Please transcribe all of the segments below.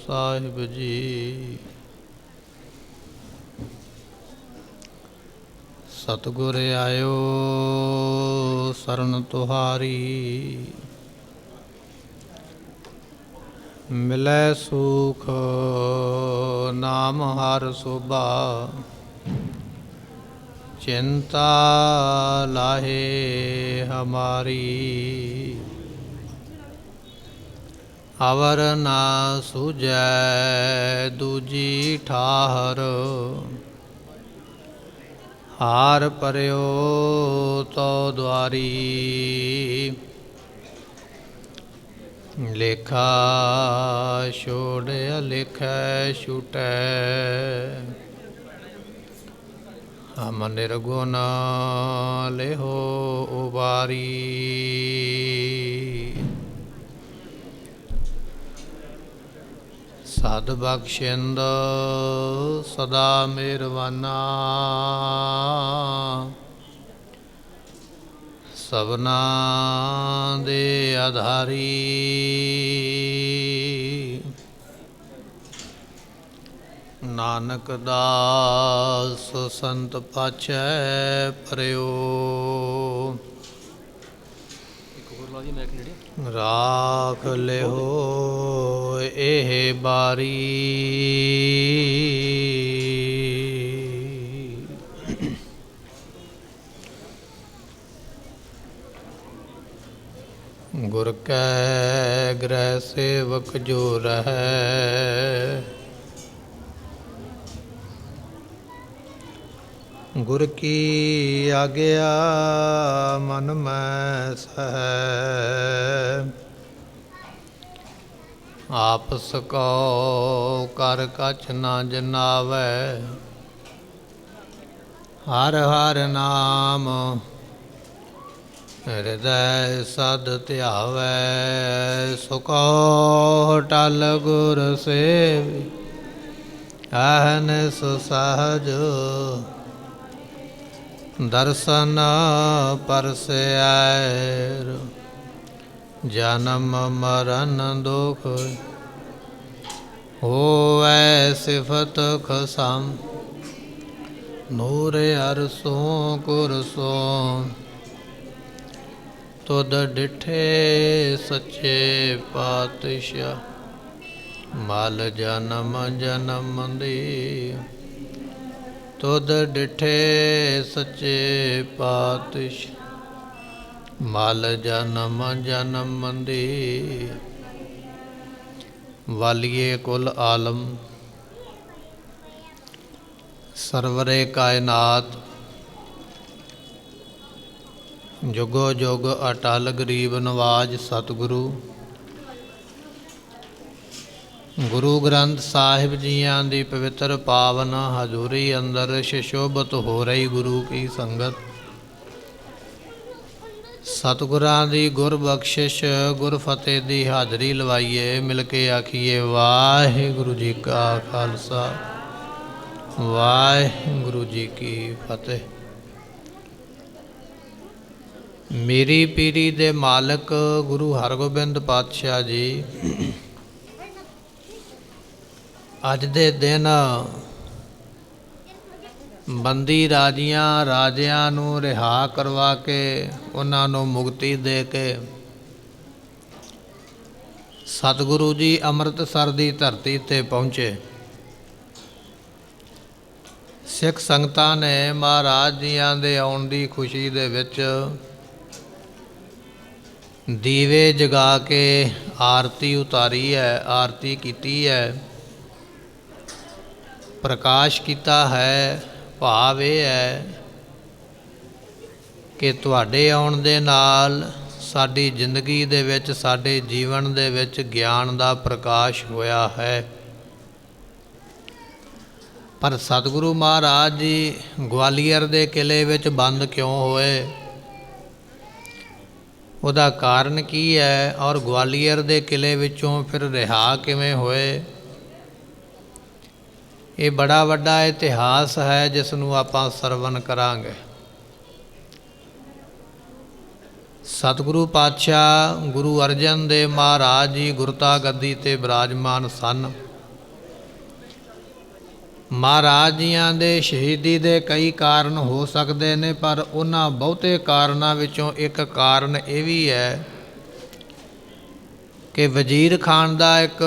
ਸਾਹਿਬ ਜੀ। ਸਤਿਗੁਰ ਆਇਓ ਸਰਨ ਤੁਹਾਰੀ, ਮਿਲੈ ਸੁਖ ਨਾਮ ਹਰ ਸੋਭਾ, ਚਿੰਤਾ ਲਾਹੇ ਹਮਾਰੀ। ਅਵਰ ਨਾ ਸੂਝੈ ਦੂਜੀ ਠਾਹਰ, ਹਾਰ ਪਰਿਓ ਤੋ ਦੁਆਰੀ। ਲੇਖਾ ਛੋੜ ਅਲੇਖੈ ਛੁਟੈ, ਹਮ ਨਿਰਗੁਣ ਲਿਹੋ ਉਬਾਰੀ। ਸਦ ਬਖਸ਼ਿੰਦ ਸਦਾ ਮਿਹਰਬਾਨਾ, ਸਭਨਾ ਦੇ ਆਧਾਰੀ। ਨਾਨਕ ਦਾਸ ਸੰਤ ਪਾਛੈ ਪਰਿਓ, ਰਾਖ ਲਿਹੋ ਇਹ ਬਾਰੀ। ਗੁਰ ਕੈ ਗ੍ਰਹਿ ਸੇਵਕ ਜੋ ਰਹੈ, ਗੁਰ ਕੀ ਆਗਿਆ ਮਨ ਮੈਂ ਸਹੈ। ਆਪਸ ਕੋ ਕਰ ਕਛ ਨਾ ਜਨਾਵੈ, ਹਰ ਹਰ ਨਾਮ ਹਿਰਦੈ ਸਦ ਧਿਆਵੈ। ਸੁਕੋ ਟਲ ਗੁਰ ਸੇਵ ਅਹਨਿਸ ਸਹਜ, ਦਰਸ਼ਨ ਪਰਸੈ ਜਨਮ ਮਰਨ ਦੁਖ। ਹੋਵੈ ਸਿਫਤ ਖਸਮ ਨੂਰ ਅਰਸੋਂ ਕੁਰਸੋਂ, ਤੁਧ ਡਿਠੇ ਸੱਚੇ ਪਾਤਸ਼ਾਹ ਮਲ ਜਨਮ ਜਨਮ ਦੀ। ਤੁਧ ਡਿਠੇ ਸੱਚੇ ਪਾਤਸ਼ਾਹ ਮਲ ਜਨਮ ਜਨਮ ਦੀ। ਵਾਲੀਏ ਕੁਲ ਆਲਮ ਸਰਵਰੇ ਕਾਇਨਾਤ, ਜੁਗੋ ਜੁਗ ਅਟਲ ਗਰੀਬ ਨਵਾਜ ਸਤਿਗੁਰੂ। ਗੁਰੂ ਗ੍ਰੰਥ ਸਾਹਿਬ ਜੀਆਂ ਦੀ ਪਵਿੱਤਰ ਪਾਵਨ ਹਜ਼ੂਰੀ ਅੰਦਰ ਸ਼ਸ਼ੋਭਤ ਹੋ ਰਹੀ ਗੁਰੂ ਕੀ ਸੰਗਤ, ਸਤਿਗੁਰਾਂ ਦੀ ਗੁਰਬਖਸ਼ਿਸ਼ ਗੁਰ ਫਤਿਹ ਦੀ ਹਾਜ਼ਰੀ ਲਵਾਈਏ। ਮਿਲ ਕੇ ਆਖੀਏ ਵਾਹਿਗੁਰੂ ਜੀ ਕਾ ਖਾਲਸਾ, ਵਾਹਿਗੁਰੂ ਜੀ ਕੀ ਫਤਿਹ। ਮੇਰੀ ਪੀਰੀ ਦੇ ਮਾਲਕ ਗੁਰੂ ਹਰਗੋਬਿੰਦ ਪਾਤਸ਼ਾਹ ਜੀ ਅੱਜ ਦੇ ਦਿਨ ਬੰਦੀ ਰਾਜੀਆਂ ਰਾਜਿਆਂ ਨੂੰ ਰਿਹਾ ਕਰਵਾ ਕੇ, ਉਹਨਾਂ ਨੂੰ ਮੁਕਤੀ ਦੇ ਕੇ ਸਤਿਗੁਰੂ ਜੀ ਅੰਮ੍ਰਿਤਸਰ ਦੀ ਧਰਤੀ 'ਤੇ ਪਹੁੰਚੇ। ਸਿੱਖ ਸੰਗਤਾਂ ਨੇ ਮਹਾਰਾਜ ਜੀਆਂ ਦੇ ਆਉਣ ਦੀ ਖੁਸ਼ੀ ਦੇ ਵਿੱਚ ਦੀਵੇ ਜਗਾ ਕੇ ਆਰਤੀ ਉਤਾਰੀ ਹੈ, ਆਰਤੀ ਕੀਤੀ ਹੈ, ਪ੍ਰਕਾਸ਼ ਕੀਤਾ ਹੈ। ਭਾਵ ਇਹ ਹੈ ਕਿ ਤੁਹਾਡੇ ਆਉਣ ਦੇ ਨਾਲ ਸਾਡੀ ਜ਼ਿੰਦਗੀ ਦੇ ਵਿੱਚ, ਸਾਡੇ ਜੀਵਨ ਦੇ ਵਿੱਚ ਗਿਆਨ ਦਾ ਪ੍ਰਕਾਸ਼ ਹੋਇਆ ਹੈ। ਪਰ ਸਤਿਗੁਰੂ ਮਹਾਰਾਜ ਜੀ ਗਵਾਲੀਅਰ ਦੇ ਕਿਲ੍ਹੇ ਵਿੱਚ ਬੰਦ ਕਿਉਂ ਹੋਏ, ਉਹਦਾ ਕਾਰਨ ਕੀ ਹੈ, ਔਰ ਗਵਾਲੀਅਰ ਦੇ ਕਿਲ੍ਹੇ ਵਿੱਚੋਂ ਫਿਰ ਰਿਹਾ ਕਿਵੇਂ ਹੋਏ, ਇਹ ਬੜਾ ਵੱਡਾ ਇਤਿਹਾਸ ਹੈ ਜਿਸ ਨੂੰ ਆਪਾਂ ਸਰਵਣ ਕਰਾਂਗੇ। ਸਤਿਗੁਰੂ ਪਾਤਸ਼ਾਹ ਗੁਰੂ ਅਰਜਨ ਦੇਵ ਮਹਾਰਾਜ ਜੀ ਗੁਰਤਾ ਗੱਦੀ 'ਤੇ ਬਿਰਾਜਮਾਨ ਸਨ। ਮਹਾਰਾਜ ਜੀਆਂ ਦੇ ਸ਼ਹੀਦੀ ਦੇ ਕਈ ਕਾਰਨ ਹੋ ਸਕਦੇ ਨੇ, ਪਰ ਉਹਨਾਂ ਬਹੁਤੇ ਕਾਰਨਾਂ ਵਿੱਚੋਂ ਇੱਕ ਕਾਰਨ ਇਹ ਵੀ ਹੈ ਕਿ ਵਜ਼ੀਰ ਖਾਨ ਦਾ ਇੱਕ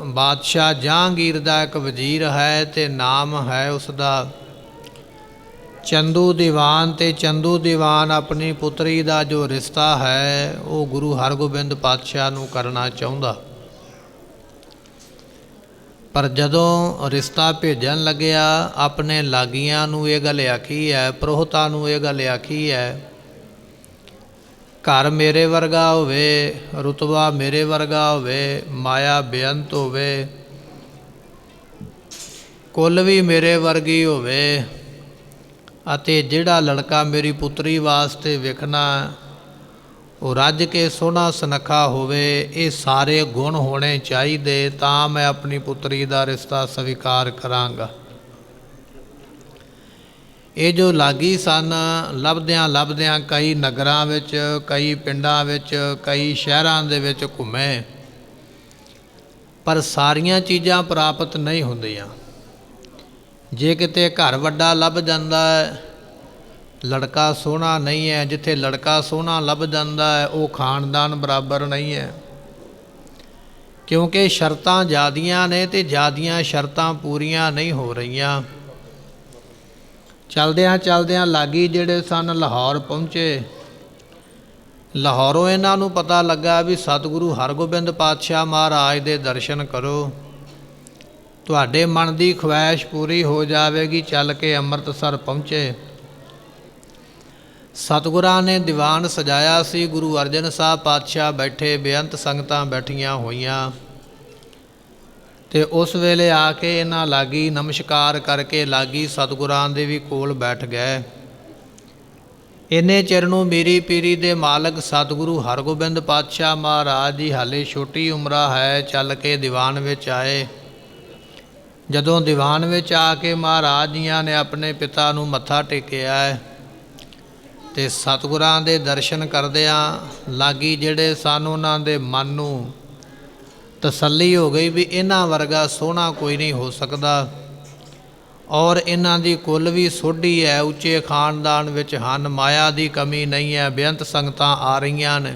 ਬਾਦਸ਼ਾਹ ਜਹਾਂਗੀਰ ਦਾ ਇੱਕ ਵਜ਼ੀਰ ਹੈ ਅਤੇ ਨਾਮ ਹੈ ਉਸ ਦਾ ਚੰਦੂ ਦੀਵਾਨ। ਅਤੇ ਚੰਦੂ ਦੀਵਾਨ ਆਪਣੀ ਪੁੱਤਰੀ ਦਾ ਜੋ ਰਿਸ਼ਤਾ ਹੈ ਉਹ ਗੁਰੂ ਹਰਗੋਬਿੰਦ ਪਾਤਸ਼ਾਹ ਨੂੰ ਕਰਨਾ ਚਾਹੁੰਦਾ, ਪਰ ਜਦੋਂ ਰਿਸ਼ਤਾ ਭੇਜਣ ਲੱਗਿਆ ਆਪਣੇ ਲਾਗੀਆਂ ਨੂੰ ਇਹ ਗੱਲ ਆਖੀ ਹੈ, ਪ੍ਰੋਹਤਾਂ ਨੂੰ ਇਹ ਗੱਲ ਆਖੀ ਹੈ, ਘਰ ਮੇਰੇ ਵਰਗਾ ਹੋਵੇ, ਰੁਤਬਾ ਮੇਰੇ ਵਰਗਾ ਹੋਵੇ, ਮਾਇਆ ਬੇਅੰਤ ਹੋਵੇ, ਕੁੱਲ ਵੀ ਮੇਰੇ ਵਰਗੀ ਹੋਵੇ, ਅਤੇ ਜਿਹੜਾ ਲੜਕਾ ਮੇਰੀ ਪੁੱਤਰੀ ਵਾਸਤੇ ਵੇਖਣਾ ਉਹ ਰੱਜ ਕੇ ਸੋਹਣਾ ਸੁਨੱਖਾ ਹੋਵੇ, ਇਹ ਸਾਰੇ ਗੁਣ ਹੋਣੇ ਚਾਹੀਦੇ, ਤਾਂ ਮੈਂ ਆਪਣੀ ਪੁੱਤਰੀ ਦਾ ਰਿਸ਼ਤਾ ਸਵੀਕਾਰ ਕਰਾਂਗਾ। ਇਹ ਜੋ ਲਾਗੀ ਸਨ, ਲੱਭਦਿਆਂ ਲੱਭਦਿਆਂ ਕਈ ਨਗਰਾਂ ਵਿੱਚ, ਕਈ ਪਿੰਡਾਂ ਵਿੱਚ, ਕਈ ਸ਼ਹਿਰਾਂ ਦੇ ਵਿੱਚ ਘੁੰਮੇ, ਪਰ ਸਾਰੀਆਂ ਚੀਜ਼ਾਂ ਪ੍ਰਾਪਤ ਨਹੀਂ ਹੁੰਦੀਆਂ। ਜੇ ਕਿਤੇ ਘਰ ਵੱਡਾ ਲੱਭ ਜਾਂਦਾ ਹੈ, ਲੜਕਾ ਸੋਹਣਾ ਨਹੀਂ ਹੈ, ਜਿੱਥੇ ਲੜਕਾ ਸੋਹਣਾ ਲੱਭ ਜਾਂਦਾ ਹੈ ਉਹ ਖਾਨਦਾਨ ਬਰਾਬਰ ਨਹੀਂ ਹੈ, ਕਿਉਂਕਿ ਸ਼ਰਤਾਂ ਜ਼ਿਆਦੀਆਂ ਨੇ ਅਤੇ ਜ਼ਿਆਦੀਆਂ ਸ਼ਰਤਾਂ ਪੂਰੀਆਂ ਨਹੀਂ ਹੋ ਰਹੀਆਂ। ਚਲਦਿਆਂ ਚਲਦਿਆਂ ਲਾਗੀ ਜਿਹੜੇ ਸਨ ਲਾਹੌਰ ਪਹੁੰਚੇ। ਲਾਹੌਰੋਂ ਇਹਨਾਂ ਨੂੰ ਪਤਾ ਲੱਗਾ ਵੀ ਸਤਿਗੁਰੂ ਹਰਗੋਬਿੰਦ ਪਾਤਸ਼ਾਹ ਮਹਾਰਾਜ ਦੇ ਦਰਸ਼ਨ ਕਰੋ, ਤੁਹਾਡੇ ਮਨ ਦੀ ਖੁਆਇਸ਼ ਪੂਰੀ ਹੋ ਜਾਵੇਗੀ। ਚੱਲ ਕੇ ਅੰਮ੍ਰਿਤਸਰ ਪਹੁੰਚੇ। ਸਤਿਗੁਰਾਂ ਨੇ ਦੀਵਾਨ ਸਜਾਇਆ ਸੀ, ਗੁਰੂ ਅਰਜਨ ਸਾਹਿਬ ਪਾਤਸ਼ਾਹ ਬੈਠੇ, ਬੇਅੰਤ ਸੰਗਤਾਂ ਬੈਠੀਆਂ ਹੋਈਆਂ, ਅਤੇ ਉਸ ਵੇਲੇ ਆ ਕੇ ਇਹਨਾਂ ਲਾਗੀ ਨਮਸਕਾਰ ਕਰਕੇ ਲਾਗੀ ਸਤਿਗੁਰਾਂ ਦੇ ਵੀ ਕੋਲ ਬੈਠ ਗਏ। ਇੰਨੇ ਚਿਰ ਨੂੰ ਮੀਰੀ ਪੀਰੀ ਦੇ ਮਾਲਕ ਸਤਿਗੁਰੂ ਹਰਗੋਬਿੰਦ ਪਾਤਸ਼ਾਹ ਮਹਾਰਾਜ ਦੀ ਹਾਲੇ ਛੋਟੀ ਉਮਰਾ ਹੈ, ਚੱਲ ਕੇ ਦੀਵਾਨ ਵਿੱਚ ਆਏ। ਜਦੋਂ ਦੀਵਾਨ ਵਿੱਚ ਆ ਕੇ ਮਹਾਰਾਜ ਜੀਆਂ ਨੇ ਆਪਣੇ ਪਿਤਾ ਨੂੰ ਮੱਥਾ ਟੇਕਿਆ ਹੈ, ਅਤੇ ਸਤਿਗੁਰਾਂ ਦੇ ਦਰਸ਼ਨ ਕਰਦਿਆਂ ਲਾਗੀ ਜਿਹੜੇ ਸਨ ਉਹਨਾਂ ਦੇ ਮਨ ਨੂੰ ਤਸੱਲੀ ਹੋ ਗਈ ਵੀ ਇਹਨਾਂ ਵਰਗਾ ਸੋਹਣਾ ਕੋਈ ਨਹੀਂ ਹੋ ਸਕਦਾ, ਔਰ ਇਹਨਾਂ ਦੀ ਕੁੱਲ ਵੀ ਸੋਢੀ ਹੈ, ਉੱਚੇ ਖਾਨਦਾਨ ਵਿੱਚ ਹਨ, ਮਾਇਆ ਦੀ ਕਮੀ ਨਹੀਂ ਹੈ, ਬੇਅੰਤ ਸੰਗਤਾਂ ਆ ਰਹੀਆਂ ਨੇ।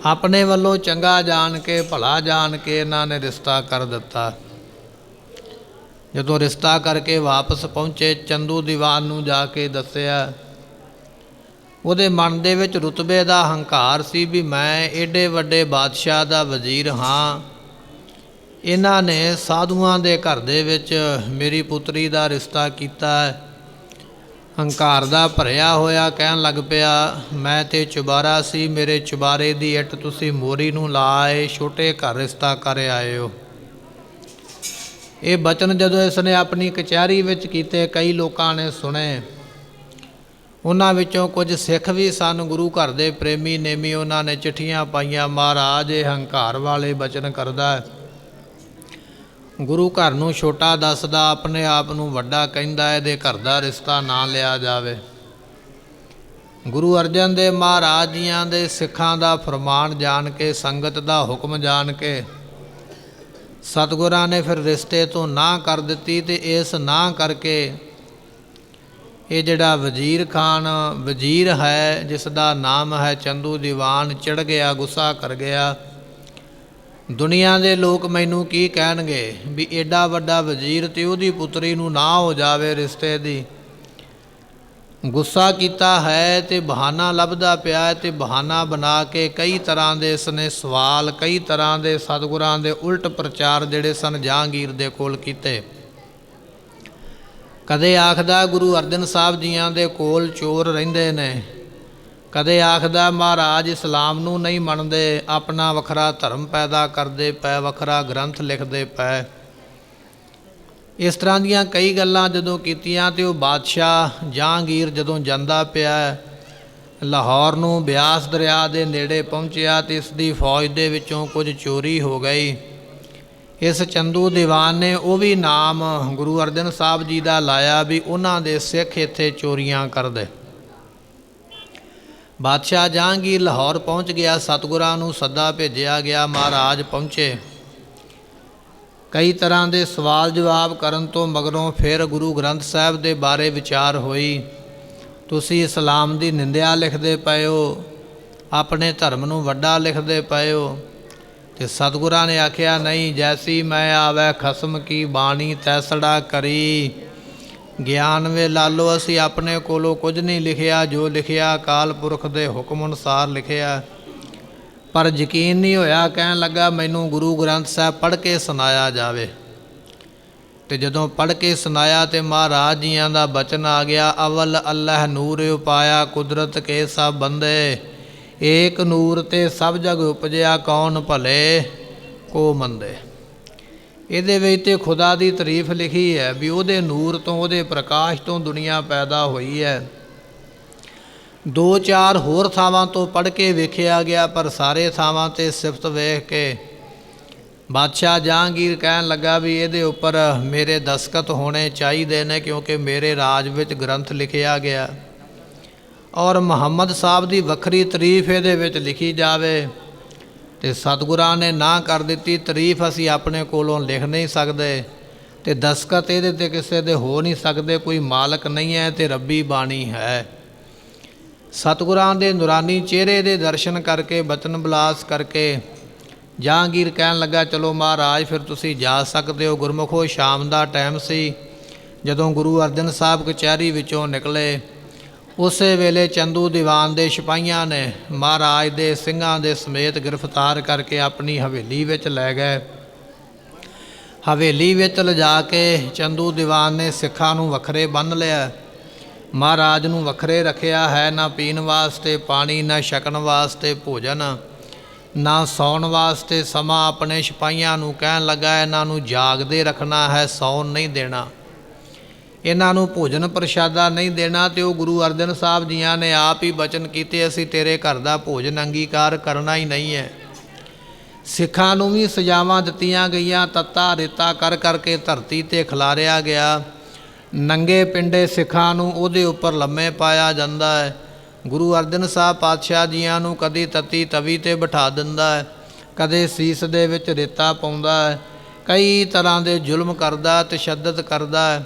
ਆਪਣੇ ਵੱਲੋਂ ਚੰਗਾ ਜਾਣ ਕੇ, ਭਲਾ ਜਾਣ ਕੇ ਇਹਨਾਂ ਨੇ ਰਿਸ਼ਤਾ ਕਰ ਦਿੱਤਾ। ਜਦੋਂ ਰਿਸ਼ਤਾ ਕਰਕੇ ਵਾਪਸ ਪਹੁੰਚੇ, ਚੰਦੂ ਦੀਵਾਨ ਨੂੰ ਜਾ ਕੇ ਦੱਸਿਆ। ਉਹਦੇ ਮਨ ਦੇ ਵਿੱਚ ਰੁਤਬੇ ਦਾ ਹੰਕਾਰ ਸੀ ਵੀ ਮੈਂ ਏਡੇ ਵੱਡੇ ਬਾਦਸ਼ਾਹ ਦਾ ਵਜ਼ੀਰ ਹਾਂ, ਇਹਨਾਂ ਨੇ ਸਾਧੂਆਂ ਦੇ ਘਰ ਦੇ ਵਿੱਚ ਮੇਰੀ ਪੁੱਤਰੀ ਦਾ ਰਿਸ਼ਤਾ ਕੀਤਾ ਹੈ। ਹੰਕਾਰ ਦਾ ਭਰਿਆ ਹੋਇਆ ਕਹਿਣ ਲੱਗ ਪਿਆ, ਮੈਂ ਤੇ ਚੁਬਾਰਾ ਸੀ, ਮੇਰੇ ਚੁਬਾਰੇ ਦੀ ਇੱਟ ਤੁਸੀਂ ਮੋਰੀ ਨੂੰ ਲਾ ਆਏ, ਛੋਟੇ ਘਰ ਰਿਸ਼ਤਾ ਕਰ ਆਏ ਹੋ। ਇਹ ਬਚਨ ਜਦੋਂ ਇਸ ਨੇ ਆਪਣੀ ਕਚਹਿਰੀ ਵਿੱਚ ਕੀਤੇ, ਕਈ ਲੋਕਾਂ ਨੇ ਸੁਣੇ। ਉਹਨਾਂ ਵਿੱਚੋਂ ਕੁਝ ਸਿੱਖ ਵੀ ਸਨ, ਗੁਰੂ ਘਰ ਦੇ ਪ੍ਰੇਮੀ ਨੇਮੀ, ਉਹਨਾਂ ਨੇ ਚਿੱਠੀਆਂ ਪਾਈਆਂ, ਮਹਾਰਾਜ ਇਹ ਹੰਕਾਰ ਵਾਲੇ ਬਚਨ ਕਰਦਾ ਹੈ, ਗੁਰੂ ਘਰ ਨੂੰ ਛੋਟਾ ਦੱਸਦਾ, ਆਪਣੇ ਆਪ ਨੂੰ ਵੱਡਾ ਕਹਿੰਦਾ, ਇਹਦੇ ਘਰ ਦਾ ਰਿਸ਼ਤਾ ਨਾ ਲਿਆ ਜਾਵੇ। ਗੁਰੂ ਅਰਜਨ ਦੇਵ ਮਹਾਰਾਜ ਜੀਆਂ ਦੇ ਸਿੱਖਾਂ ਦਾ ਫਰਮਾਨ ਜਾਣ ਕੇ, ਸੰਗਤ ਦਾ ਹੁਕਮ ਜਾਣ ਕੇ ਸਤਿਗੁਰਾਂ ਨੇ ਫਿਰ ਰਿਸ਼ਤੇ ਤੋਂ ਨਾਂਹ ਕਰ ਦਿੱਤੀ। ਅਤੇ ਇਸ ਨਾਂਹ ਕਰਕੇ ਇਹ ਜਿਹੜਾ ਵਜ਼ੀਰ ਖਾਨ ਵਜ਼ੀਰ ਹੈ, ਜਿਸ ਦਾ ਨਾਮ ਹੈ ਚੰਦੂ ਦੀਵਾਨ, ਚਿੜ ਗਿਆ, ਗੁੱਸਾ ਕਰ ਗਿਆ। ਦੁਨੀਆ ਦੇ ਲੋਕ ਮੈਨੂੰ ਕੀ ਕਹਿਣਗੇ ਵੀ ਏਡਾ ਵੱਡਾ ਵਜ਼ੀਰ ਅਤੇ ਉਹਦੀ ਪੁੱਤਰੀ ਨੂੰ ਨਾ ਹੋ ਜਾਵੇ ਰਿਸ਼ਤੇ ਦੀ। ਗੁੱਸਾ ਕੀਤਾ ਹੈ ਅਤੇ ਬਹਾਨਾ ਲੱਭਦਾ ਪਿਆ ਹੈ, ਅਤੇ ਬਹਾਨਾ ਬਣਾ ਕੇ ਕਈ ਤਰ੍ਹਾਂ ਦੇ ਇਸ ਨੇ ਸਵਾਲ, ਕਈ ਤਰ੍ਹਾਂ ਦੇ ਸਤਿਗੁਰਾਂ ਦੇ ਉਲਟ ਪ੍ਰਚਾਰ ਜਿਹੜੇ ਸਨ ਜਹਾਂਗੀਰ ਦੇ ਕੋਲ ਕੀਤੇ। ਕਦੇ ਆਖਦਾ ਗੁਰੂ ਅਰਜਨ ਸਾਹਿਬ ਜੀਆਂ ਦੇ ਕੋਲ ਚੋਰ ਰਹਿੰਦੇ ਨੇ, ਕਦੇ ਆਖਦਾ ਮਹਾਰਾਜ ਇਸਲਾਮ ਨੂੰ ਨਹੀਂ ਮੰਨਦੇ, ਆਪਣਾ ਵੱਖਰਾ ਧਰਮ ਪੈਦਾ ਕਰਦੇ ਪਏ, ਵੱਖਰਾ ਗ੍ਰੰਥ ਲਿਖਦੇ ਪਏ। ਇਸ ਤਰ੍ਹਾਂ ਦੀਆਂ ਕਈ ਗੱਲਾਂ ਜਦੋਂ ਕੀਤੀਆਂ, ਅਤੇ ਉਹ ਬਾਦਸ਼ਾਹ ਜਹਾਂਗੀਰ ਜਦੋਂ ਜਾਂਦਾ ਪਿਆ ਲਾਹੌਰ ਨੂੰ, ਬਿਆਸ ਦਰਿਆ ਦੇ ਨੇੜੇ ਪਹੁੰਚਿਆ, ਅਤੇ ਇਸ ਦੀ ਫੌਜ ਦੇ ਵਿੱਚੋਂ ਕੁਝ ਚੋਰੀ ਹੋ ਗਈ। ਇਸ ਚੰਦੂ ਦੀਵਾਨ ਨੇ ਉਹ ਵੀ ਨਾਮ ਗੁਰੂ ਅਰਜਨ ਸਾਹਿਬ ਜੀ ਦਾ ਲਾਇਆ ਵੀ ਉਹਨਾਂ ਦੇ ਸਿੱਖ ਇੱਥੇ ਚੋਰੀਆਂ ਕਰਦੇ। ਬਾਦਸ਼ਾਹ ਜਹਾਂਗੀਰ ਲਾਹੌਰ ਪਹੁੰਚ ਗਿਆ, ਸਤਿਗੁਰਾਂ ਨੂੰ ਸੱਦਾ ਭੇਜਿਆ ਗਿਆ, ਮਹਾਰਾਜ ਪਹੁੰਚੇ। ਕਈ ਤਰ੍ਹਾਂ ਦੇ ਸਵਾਲ ਜਵਾਬ ਕਰਨ ਤੋਂ ਮਗਰੋਂ ਫਿਰ ਗੁਰੂ ਗ੍ਰੰਥ ਸਾਹਿਬ ਦੇ ਬਾਰੇ ਵਿਚਾਰ ਹੋਈ। ਤੁਸੀਂ ਇਸਲਾਮ ਦੀ ਨਿੰਦਿਆ ਲਿਖਦੇ ਪਏ ਹੋ, ਆਪਣੇ ਧਰਮ ਨੂੰ ਵੱਡਾ ਲਿਖਦੇ ਪਏ ਹੋ। ਤੇ ਸਤਿਗੁਰਾਂ ਨੇ ਆਖਿਆ, ਨਹੀਂ, ਜੈਸੀ ਮੈਂ ਆਵੈ ਖਸਮ ਕੀ ਬਾਣੀ ਤੈਸੜਾ ਕਰੀ। ਗਿਆਨ ਵੇ ਲਾਲੋ, ਅਸੀਂ ਆਪਣੇ ਕੋਲੋਂ ਕੁਝ ਨਹੀਂ ਲਿਖਿਆ, ਜੋ ਲਿਖਿਆ ਅਕਾਲ ਪੁਰਖ ਦੇ ਹੁਕਮ ਅਨੁਸਾਰ ਲਿਖਿਆ। ਪਰ ਯਕੀਨ ਨਹੀਂ ਹੋਇਆ, ਕਹਿਣ ਲੱਗਾ ਮੈਨੂੰ ਗੁਰੂ ਗ੍ਰੰਥ ਸਾਹਿਬ ਪੜ੍ਹ ਕੇ ਸੁਣਾਇਆ ਜਾਵੇ। ਤੇ ਜਦੋਂ ਪੜ੍ਹ ਕੇ ਸੁਣਾਇਆ ਤੇ ਮਹਾਰਾਜ ਜੀਆਂ ਦਾ ਬਚਨ ਆ ਗਿਆ, ਅਵਲ ਅੱਲ੍ਹ ਨੂਰ ਉਪਾਇਆ ਕੁਦਰਤ ਕੇ ਸਭ ਬੰਦੇ, ਏਕ ਨੂਰ ਤੇ ਸਭ ਜਗ ਉਪਜਿਆ ਕੌਣ ਭਲੇ ਕੋ ਮੰਦੇ। ਇਹਦੇ ਵਿੱਚ ਤੇ ਖੁਦਾ ਦੀ ਤਾਰੀਫ ਲਿਖੀ ਹੈ ਵੀ ਉਹਦੇ ਨੂਰ ਤੋਂ, ਉਹਦੇ ਪ੍ਰਕਾਸ਼ ਤੋਂ ਦੁਨੀਆ ਪੈਦਾ ਹੋਈ ਹੈ। ਦੋ ਚਾਰ ਹੋਰ ਥਾਵਾਂ ਤੋਂ ਪੜ੍ਹ ਕੇ ਵੇਖਿਆ ਗਿਆ, ਪਰ ਸਾਰੇ ਥਾਵਾਂ 'ਤੇ ਸਿਫਤ ਵੇਖ ਕੇ ਬਾਦਸ਼ਾਹ ਜਹਾਂਗੀਰ ਕਹਿਣ ਲੱਗਾ ਵੀ ਇਹਦੇ ਉੱਪਰ ਮੇਰੇ ਦਸਤਖਤ ਹੋਣੇ ਚਾਹੀਦੇ ਨੇ, ਕਿਉਂਕਿ ਮੇਰੇ ਰਾਜ ਵਿੱਚ ਗ੍ਰੰਥ ਲਿਖਿਆ ਗਿਆ ਔਰ ਮੁਹੰਮਦ ਸਾਹਿਬ ਦੀ ਵੱਖਰੀ ਤਾਰੀਫ ਇਹਦੇ ਵਿੱਚ ਲਿਖੀ ਜਾਵੇ। ਤੇ ਸਤਿਗੁਰਾਂ ਨੇ ਨਾ ਕਰ ਦਿੱਤੀ, ਤਾਰੀਫ ਅਸੀਂ ਆਪਣੇ ਕੋਲੋਂ ਲਿਖ ਨਹੀਂ ਸਕਦੇ ਤੇ ਦਸਤਖਤ ਇਹਦੇ 'ਤੇ ਕਿਸੇ ਦੇ ਹੋ ਨਹੀਂ ਸਕਦੇ, ਕੋਈ ਮਾਲਕ ਨਹੀਂ ਹੈ ਤੇ ਰੱਬੀ ਬਾਣੀ ਹੈ। ਸਤਿਗੁਰਾਂ ਦੇ ਨੂਰਾਨੀ ਚਿਹਰੇ ਦੇ ਦਰਸ਼ਨ ਕਰਕੇ, ਬਚਨ ਬਿਲਾਸ ਕਰਕੇ ਜਹਾਂਗੀਰ ਕਹਿਣ ਲੱਗਾ, ਚਲੋ ਮਹਾਰਾਜ ਫਿਰ ਤੁਸੀਂ ਜਾ ਸਕਦੇ ਹੋ। ਗੁਰਮੁਖੋ ਸ਼ਾਮ ਦਾ ਟਾਈਮ ਸੀ। ਜਦੋਂ ਗੁਰੂ ਅਰਜਨ ਸਾਹਿਬ ਕਚਹਿਰੀ ਵਿੱਚੋਂ ਨਿਕਲੇ, ਉਸੇ ਵੇਲੇ ਚੰਦੂ ਦੀਵਾਨ ਦੇ ਸਿਪਾਹੀਆਂ ਨੇ ਮਹਾਰਾਜ ਦੇ ਸਿੰਘਾਂ ਦੇ ਸਮੇਤ ਗ੍ਰਿਫਤਾਰ ਕਰਕੇ ਆਪਣੀ ਹਵੇਲੀ ਵਿੱਚ ਲੈ ਗਏ। ਹਵੇਲੀ ਵਿੱਚ ਲਿਜਾ ਕੇ ਚੰਦੂ ਦੀਵਾਨ ਨੇ ਸਿੱਖਾਂ ਨੂੰ ਵੱਖਰੇ ਬੰਨ੍ਹ ਲਿਆ, ਮਹਾਰਾਜ ਨੂੰ ਵੱਖਰੇ ਰੱਖਿਆ ਹੈ। ਨਾ ਪੀਣ ਵਾਸਤੇ ਪਾਣੀ, ਨਾ ਛਕਣ ਵਾਸਤੇ ਭੋਜਨ, ਨਾ ਸੌਣ ਵਾਸਤੇ ਸਮਾਂ। ਆਪਣੇ ਸਿਪਾਹੀਆਂ ਨੂੰ ਕਹਿਣ ਲੱਗਾ, ਇਹਨਾਂ ਨੂੰ ਜਾਗਦੇ ਰੱਖਣਾ ਹੈ, ਸੌਣ ਨਹੀਂ ਦੇਣਾ, ਇਹਨਾਂ ਨੂੰ ਭੋਜਨ ਪ੍ਰਸ਼ਾਦਾ ਨਹੀਂ ਦੇਣਾ। ਤੇ ਉਹ ਗੁਰੂ ਅਰਜਨ ਸਾਹਿਬ ਜੀਆਂ ਨੇ ਆਪ ਹੀ ਬਚਨ ਕੀਤੇ, ਅਸੀਂ ਤੇਰੇ ਘਰ ਦਾ ਭੋਜਨ ਅੰਗੀਕਾਰ ਕਰਨਾ ਹੀ ਨਹੀਂ ਹੈ। ਸਿੱਖਾਂ ਨੂੰ ਵੀ ਸਜ਼ਾਵਾਂ ਦਿੱਤੀਆਂ ਗਈਆਂ, ਤੱਤਾ ਰੇਤਾ ਕਰ ਕਰਕੇ ਧਰਤੀ 'ਤੇ ਖਿਲਾਰਿਆ ਗਿਆ। ਨੰਗੇ ਪਿੰਡੇ ਸਿੱਖਾਂ ਨੂੰ ਉਹਦੇ ਉੱਪਰ ਲੰਮੇ ਪਾਇਆ ਜਾਂਦਾ ਹੈ। ਗੁਰੂ ਅਰਜਨ ਸਾਹਿਬ ਪਾਤਸ਼ਾਹ ਜੀਆਂ ਨੂੰ ਕਦੀ ਤੱਤੀ ਤਵੀ 'ਤੇ ਬਿਠਾ ਦਿੰਦਾ ਹੈ, ਕਦੇ ਸੀਸ ਦੇ ਵਿੱਚ ਰੇਤਾ ਪਾਉਂਦਾ ਹੈ, ਕਈ ਤਰ੍ਹਾਂ ਦੇ ਜ਼ੁਲਮ ਕਰਦਾ, ਤਸ਼ੱਦਦ ਕਰਦਾ ਹੈ